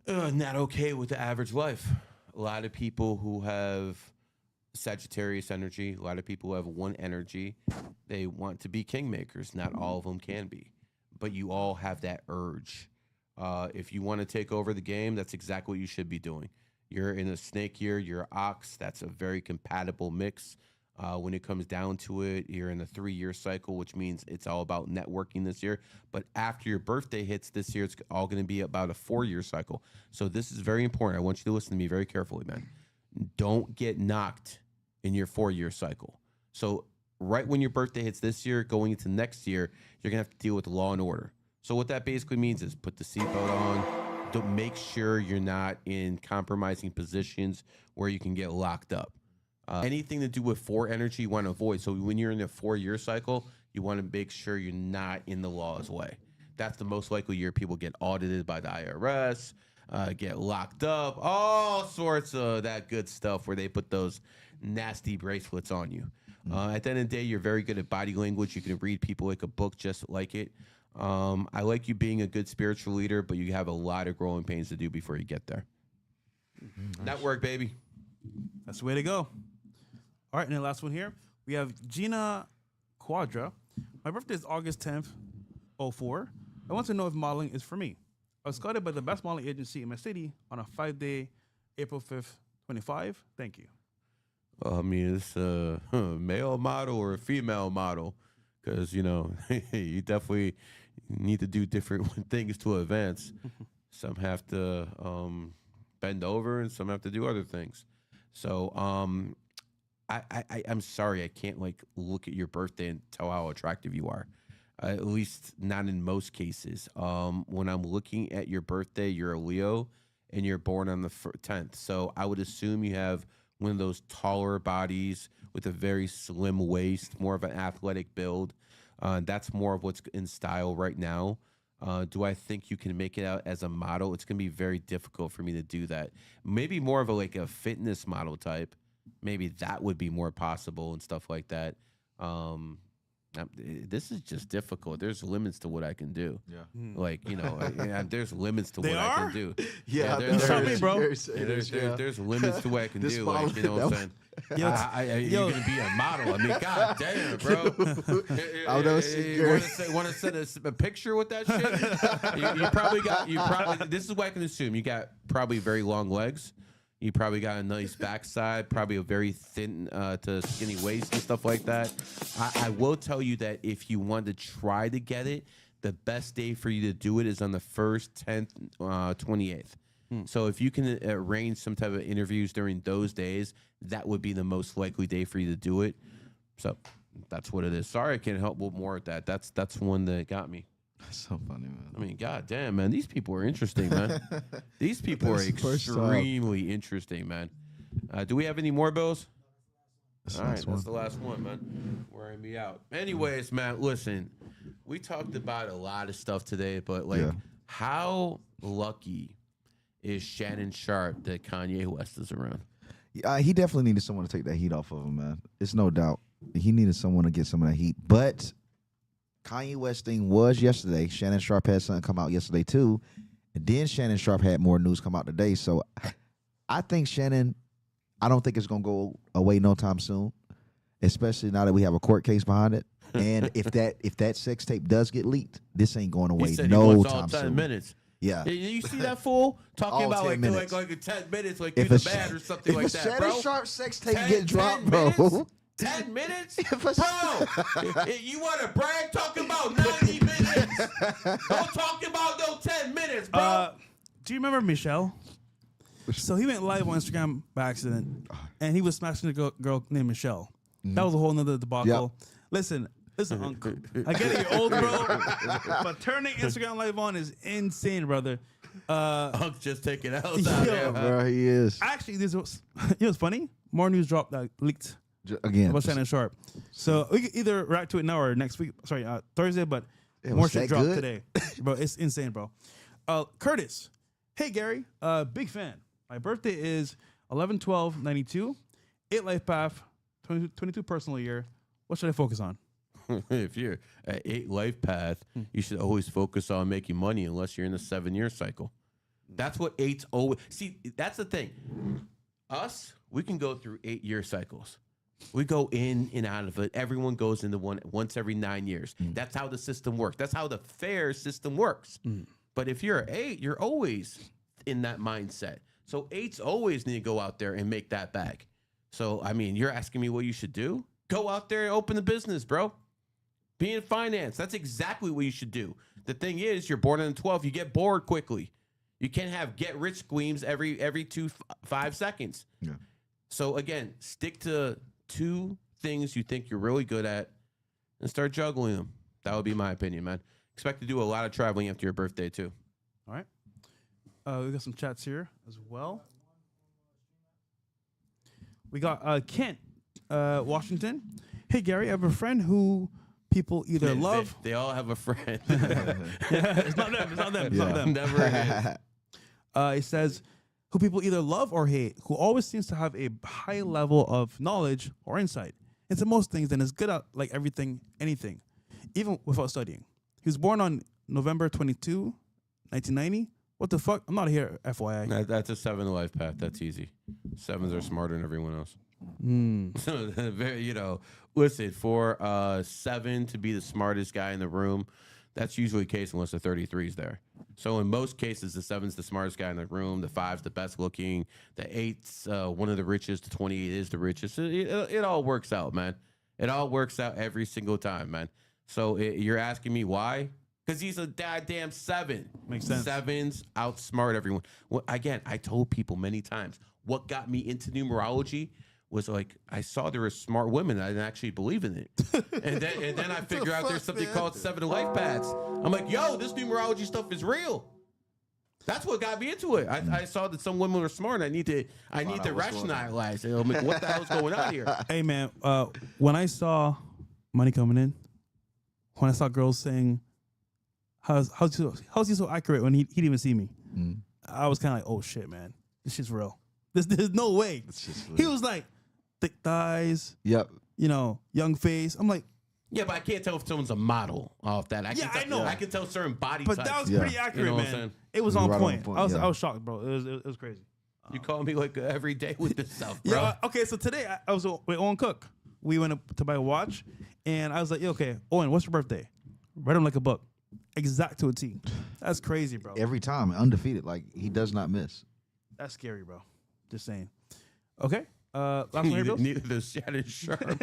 not okay with the average life. A lot of people who have Sagittarius energy, a lot of people who have one energy, they want to be kingmakers. Not all of them can be, but you all have that urge. If you want to take over the game, that's exactly what you should be doing. You're in a snake year, you're ox. That's a very compatible mix. When it comes down to it, you're in a 3-year cycle, which means it's all about networking this year. But after your birthday hits this year, it's all going to be about a 4-year cycle. So this is very important. I want you to listen to me very carefully, man. Don't get knocked in your 4-year cycle. So right when your birthday hits this year, going into next year, you're going to have to deal with law and order. So what that basically means is put the seatbelt on. Don't make sure you're not in compromising positions where you can get locked up. Anything to do with 4 energy you want to avoid. So when you're in a 4-year cycle, you want to make sure you're not in the law's way. That's the most likely year people get audited by the IRS, get locked up, all sorts of that good stuff where they put those nasty bracelets on you. At the end of the day, you're very good at body language. You can read people like a book just like it. I like you being a good spiritual leader, but you have a lot of growing pains to do before you get there. Network, baby. That's the way to go. All right, and the last one here, we have Gina Quadra. My birthday is August 10th, 04. I want to know if modeling is for me. I was scouted by the best modeling agency in my city on a 5-day, April 5th, 25. Thank you. I mean, it's a male model or a female model because, you know, you definitely need to do different things to advance. Some have to bend over and some have to do other things. So I'm sorry, I can't like look at your birthday and tell how attractive you are. At least not in most cases. When I'm looking at your birthday, you're a Leo and you're born on the 10th. So I would assume you have one of those taller bodies with a very slim waist, more of an athletic build. That's more of what's in style right now. Do I think you can make it out as a model? It's going to be very difficult for me to do that. Maybe more of a fitness model type. Maybe that would be more possible and stuff like that. This is just difficult. There's limits to what I can do. Yeah. Like, there's limits to They what I are? can do. Yeah, There's limits to what I can do. Like, you know what I'm saying? You're gonna be a model. I mean, god damn, bro. Want to send a picture with that shit? you probably. This is what I can assume. You got probably very long legs. You probably got a nice backside, probably a very thin to skinny waist and stuff like that. I will tell you that if you want to try to get it, the best day for you to do it is on the 1st, 10th, 28th. So if you can arrange some type of interviews during those days, that would be the most likely day for you to do it. So that's what it is. Sorry I can't help with more with that. That's one that got me. That's so funny, man. I mean, god damn, man. These people are interesting, man. These people are extremely interesting, man. Do we have any more, Bills? All right, that's the last one, man. Wearing me out. Anyways, man, listen. We talked about a lot of stuff today, but, how lucky is Shannon Sharpe that Kanye West is around? He definitely needed someone to take that heat off of him, man. It's no doubt. He needed someone to get some of that heat. But Kanye West thing was yesterday. Shannon Sharpe had something come out yesterday too. And then Shannon Sharpe had more news come out today. So I think Shannon, I don't think it's going to go away no time soon, especially now that we have a court case behind it. And if that sex tape does get leaked, this ain't going away no time soon. 10 minutes. Yeah. You see that fool talking about like 10 minutes, like you're the bad or something like that, bro? If a Shannon Sharpe sex tape get dropped, bro. 10 minutes? Bro, you want to brag talking about 90 minutes? Don't talk about no 10 minutes, bro. Do you remember Michelle? So he went live on Instagram by accident, and he was smashing a girl named Michelle. That was a whole nother debacle. Yep. Listen, Uncle. I get it, you're old, bro. But turning Instagram live on is insane, brother. Unc's just taking out out there, bro. He is. Actually, you know what's funny? More news dropped that leaked again about Shannon Sharpe. So we can either react to it now or next week. Sorry, Thursday, but more shit dropped today. Bro, it's insane, bro. Curtis. Hey, Gary. Big fan. My birthday is 11/12/92. 8 life path. 22 personal year. What should I focus on? If you're at 8 life path, you should always focus on making money unless you're in a 7-year cycle. That's what 8's always. See, that's the thing. Us, we can go through 8-year cycles. We go in and out of it. Everyone goes into one once every 9 years. That's how the system works. That's how the fair system works. But if you're 8, you're always in that mindset. So 8's always need to go out there and make that bag. So, I mean, you're asking me what you should do? Go out there and open a business, bro. Be in finance. That's exactly what you should do. The thing is, you're born in the 12th. You get bored quickly. You can't have get-rich schemes every 5 seconds. Yeah. So, again, stick to 2 things you think you're really good at and start juggling them. That would be my opinion, man. Expect to do a lot of traveling after your birthday, too. All right. We got some chats here as well. We got Kent, Washington. Hey, Gary, I have a friend who people either love. They all have a friend. It's not them. It's not them. It's not them. Never is. It says, who people either love or hate, who always seems to have a high level of knowledge or insight into most things and is good at like everything, anything, even without studying. He was born on November 22, 1990. What the fuck? I'm not here, FYI. That's a 7 life path. That's easy. 7s are smarter than everyone else. So, listen, for 7 to be the smartest guy in the room, that's usually the case unless the 33 is there. So in most cases, the 7's the smartest guy in the room, the 5's the best looking, the 8's one of the richest, the 28 is the richest. It all works out, man. It all works out every single time, man. So you're asking me why? Because he's a goddamn 7. Makes sense. 7s outsmart everyone. Well, again, I told people many times, what got me into numerology was like, I saw there were smart women. I didn't actually believe in it. and then I figure out there's something called 7 life paths. I'm like, yo, this numerology stuff is real. That's what got me into it. I saw that some women were smart. I need to rationalize it. I'm like, what the hell's going on here? Hey, man, when I saw money coming in, when I saw girls saying, how's he so accurate when he didn't even see me? I was kind of like, oh, shit, man. This shit's real. There's no way. He was like, thick thighs. Yep. Young face. I'm like, Yeah, but I can't tell if someone's a model off that. I I know. I can tell certain body But types. that was pretty accurate, You know what I'm man. saying? It was You on were right point. on point, I yeah. was shocked, bro. It was crazy. You call me like every day with this stuff, bro. Yeah. Okay. So today I was with Owen Cook. We went to buy a watch, and I was like, okay, Owen, what's your birthday? Read him like a book. Exact to a T. That's crazy, bro. Every time, undefeated. Like, he does not miss. That's scary, bro. Just saying. Okay. Last one here, Bills? Neither does Shannon Sharpe.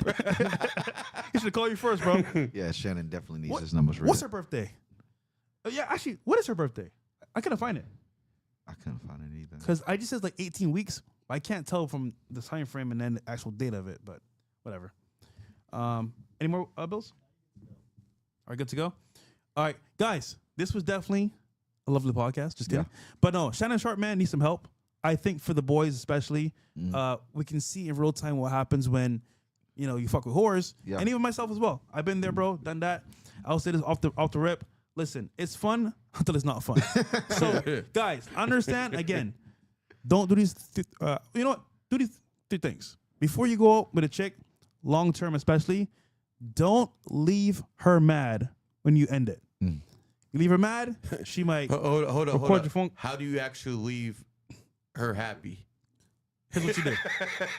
He should call you first, bro. Yeah, Shannon definitely needs What- his numbers read. What's her birthday? Yeah, actually, what is her birthday? I couldn't find it I couldn't find it either. because I just says like 18 weeks. I can't tell from the time frame and then the actual date of it, but whatever. Any more Bills? All right, good to go. All right, guys, this was definitely a lovely podcast. Just kidding. But no, Shannon Sharpe, man, needs some help. I think for the boys especially, we can see in real time what happens when, you fuck with whores. Yeah. And even myself as well. I've been there, bro, done that. I'll say this off the rip. Listen, it's fun until it's not fun. So, guys, understand, again, don't do these, you know what? Do these 3 things. Before you go out with a chick, long term especially, don't leave her mad when you end it. You leave her mad, she might Hold record on. your phone. How do you actually leave her happy? Here's what you do.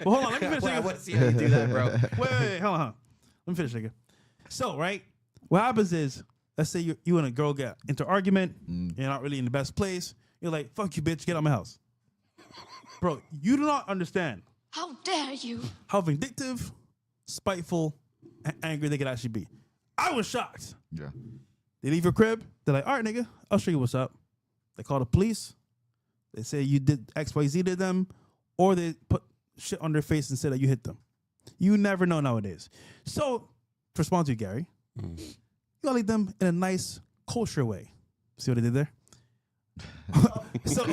Well, hold on, let me finish. Well, I nigga. want to see how you do that, bro. Wait, hold on. Let me finish, nigga. So, right, what happens is, let's say you and a girl get into an argument, you're not really in the best place. You're like, fuck you, bitch, get out of my house. Bro, you do not understand How dare you? how vindictive, spiteful, and angry they could actually be. I was shocked. Yeah. They leave your crib. They're like, all right, nigga, I'll show you what's up. They call the police. They say you did XYZ to them, or they put shit on their face and say that you hit them. You never know nowadays. So, to respond to you, Gary, you gotta lead them in a nice, kosher way. See what I did there? so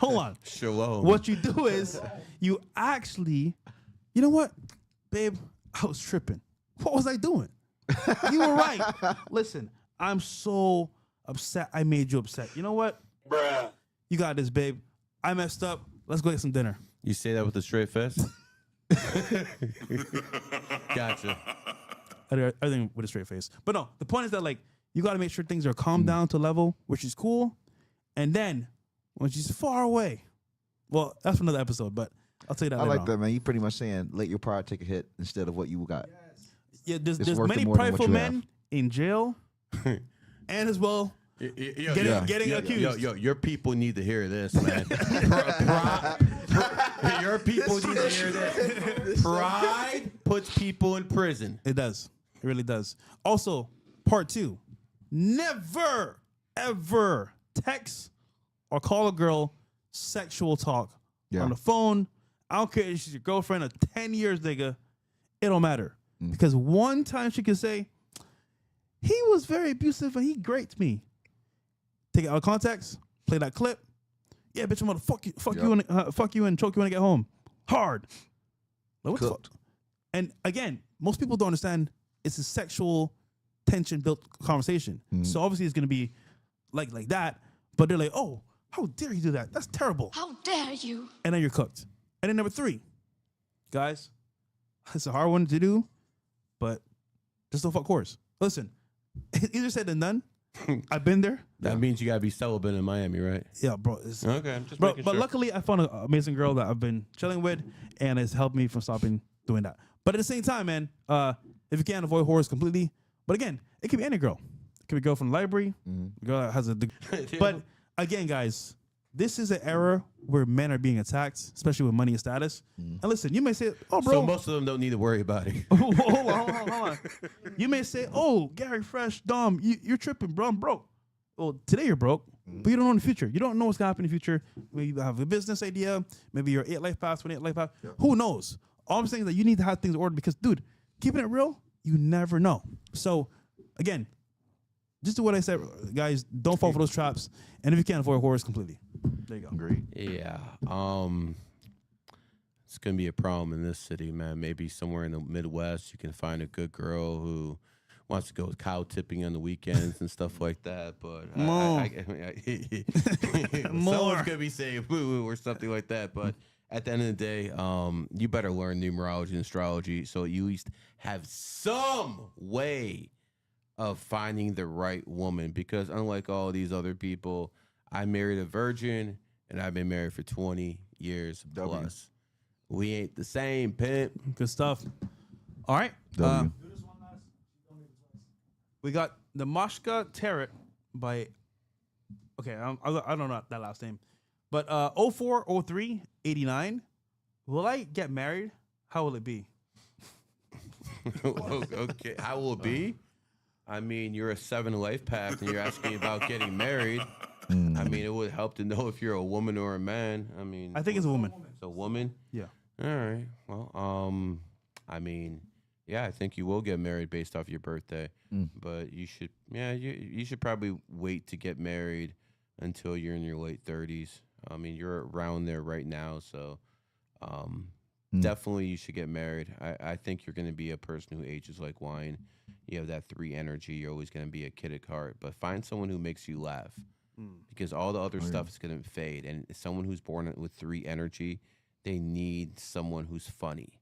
hold on. Shalom. What you do is you actually, you know what, babe? I was tripping. What was I doing? You were right. Listen, I'm so upset. I made you upset. You know what? Bruh. You got this, babe. I messed up. Let's go get some dinner. You say that with a straight face? Gotcha. Everything with a straight face. But no, the point is that, like, you got to make sure things are calmed down to a level, which is cool. And then, when she's far away, well, that's for another episode, but I'll tell you that I later like on. that, man. You pretty much saying let your pride take a hit instead of what you got. Yeah, there's It's worth it many more than what prideful you men have. in jail and as well getting accused. Your people need to hear this, man. Your people need to hear this. Pride puts people in prison. It does. It really does. Also, part 2, never, ever text or call a girl sexual talk on the phone. I don't care if she's your girlfriend of 10 years, nigga. It don't matter. Because one time she can say, he was very abusive and he raped me. Take it out of context, play that clip. Yeah, bitch, I'm gonna fuck you and choke you when I get home. Hard. Like, what the fuck? And again, most people don't understand it's a sexual tension built conversation. So obviously it's gonna be like that, but they're like, oh, how dare you do that? That's terrible. How dare you? And then you're cooked. And then number 3, guys, it's a hard one to do, but just don't fuck whores. Listen, easier said than done. I've been there. That means you gotta be celibate in Miami, right? Yeah, bro. Okay, I'm just Bro, making but sure. luckily, I found an amazing girl that I've been chilling with, and it's helped me from stopping doing that. But at the same time, man, if you can't avoid whores completely, but again, it could be any girl. It could be a girl from the library, a girl that has a degree. But again, guys, this is an era where men are being attacked, especially with money and status. And listen, you may say, oh, bro. So most of them don't need to worry about it. hold on. You may say, oh, Gary Fresh, Dom, you're tripping, bro. I'm broke. Well, today you're broke, but you don't know in the future. You don't know what's going to happen in the future. Maybe you have a business idea. Maybe you're 8 life paths, 28 life paths. Who knows? All I'm saying is that you need to have things ordered because, dude, keeping it real, you never know. So, again, just do what I said, guys. Don't fall for those traps. And if you can't avoid whores completely, there you go. Agreed. Yeah. It's gonna be a problem in this city, man. Maybe somewhere in the Midwest you can find a good girl who wants to go cow tipping on the weekends and stuff like that. But More. someone's gonna be saying woo or something like that. But at the end of the day, you better learn numerology and astrology so you at least have some way of finding the right woman. Because unlike all these other people, I married a virgin and I've been married for 20 years plus. We ain't the same, pimp. Good stuff. All right. We got the Mashka Tarot by, okay, I don't know that last name, but 040389. Will I get married? How will it be? Okay, how will it be? I mean, you're a 7 life path and you're asking about getting married. I mean, it would help to know if you're a woman or a man. I mean, I think it's a woman. It's a woman? Yeah. All right. Well, I mean, yeah, I think you will get married based off your birthday. But you should, you should probably wait to get married until you're in your late 30s. I mean, you're around there right now, so definitely you should get married. I think you're going to be a person who ages like wine. You have that 3 energy. You're always going to be a kid at heart. But find someone who makes you laugh, because all the other stuff is going to fade. And someone who's born with 3 energy, they need someone who's funny.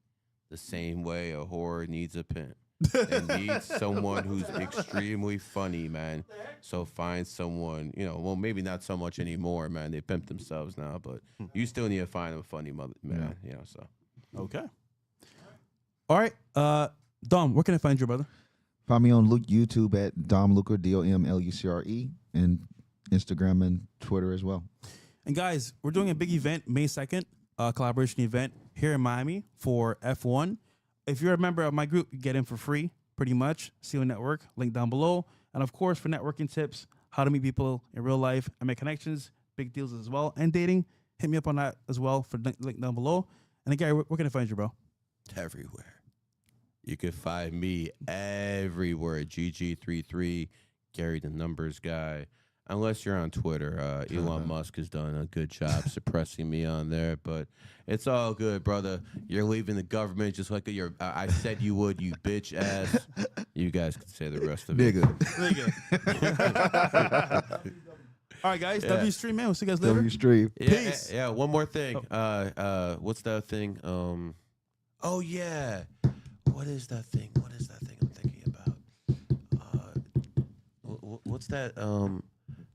The same way a whore needs a pimp. They need someone who's extremely funny, man. So find someone, well, maybe not so much anymore, man. They pimp themselves now, but you still need to find a funny man, so. Okay. All right. Dom, where can I find you, brother? Find me on YouTube at Dom Lucre, DOMLUCRE, and Instagram and Twitter as well. And guys, we're doing a big event May 2nd, collaboration event here in Miami for F1. If you're a member of my group, you get in for free, pretty much. CEO Network, link down below. And of course, for networking tips, how to meet people in real life and make connections, big deals as well, and dating, hit me up on that as well for link down below. And again, where can I find you, bro? Everywhere. You can find me everywhere. GG33, Gary the Numbers Guy. Unless you're on Twitter, Elon Musk has done a good job suppressing me on there, but it's all good, brother. You're leaving the government just like I said you would, you bitch ass. You guys can say the rest of it. Nigga. All right, guys. W Stream, man. We'll see you guys later. W Stream. Peace. Yeah, one more thing. What's that thing? Oh, yeah. What is that thing? I'm thinking about? What's that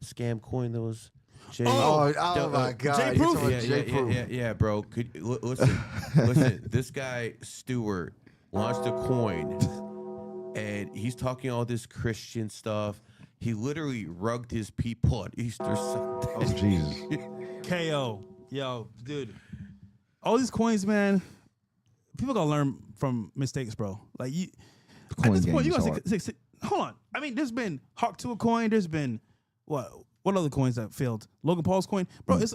scam coin that was? My God! Yeah, bro. Listen. This guy Stewart launched a coin, and he's talking all this Christian stuff. He literally rugged his people on Easter Sunday. Oh Jesus! KO, yo, dude. All these coins, man. People gotta learn from mistakes, bro. Like you, at this point, you gotta say, hold on. I mean, there's been Hawk to a coin. There's been what other coins that failed? Logan Paul's coin, bro. Let's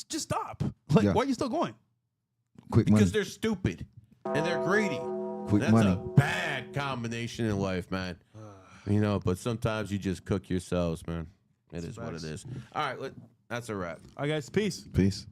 just stop. Like, why are you still going? Because they're stupid and they're greedy. That's a bad combination in life, man. But sometimes you just cook yourselves, man. It is what it is. All right, that's a wrap. All right, guys. Peace. Peace.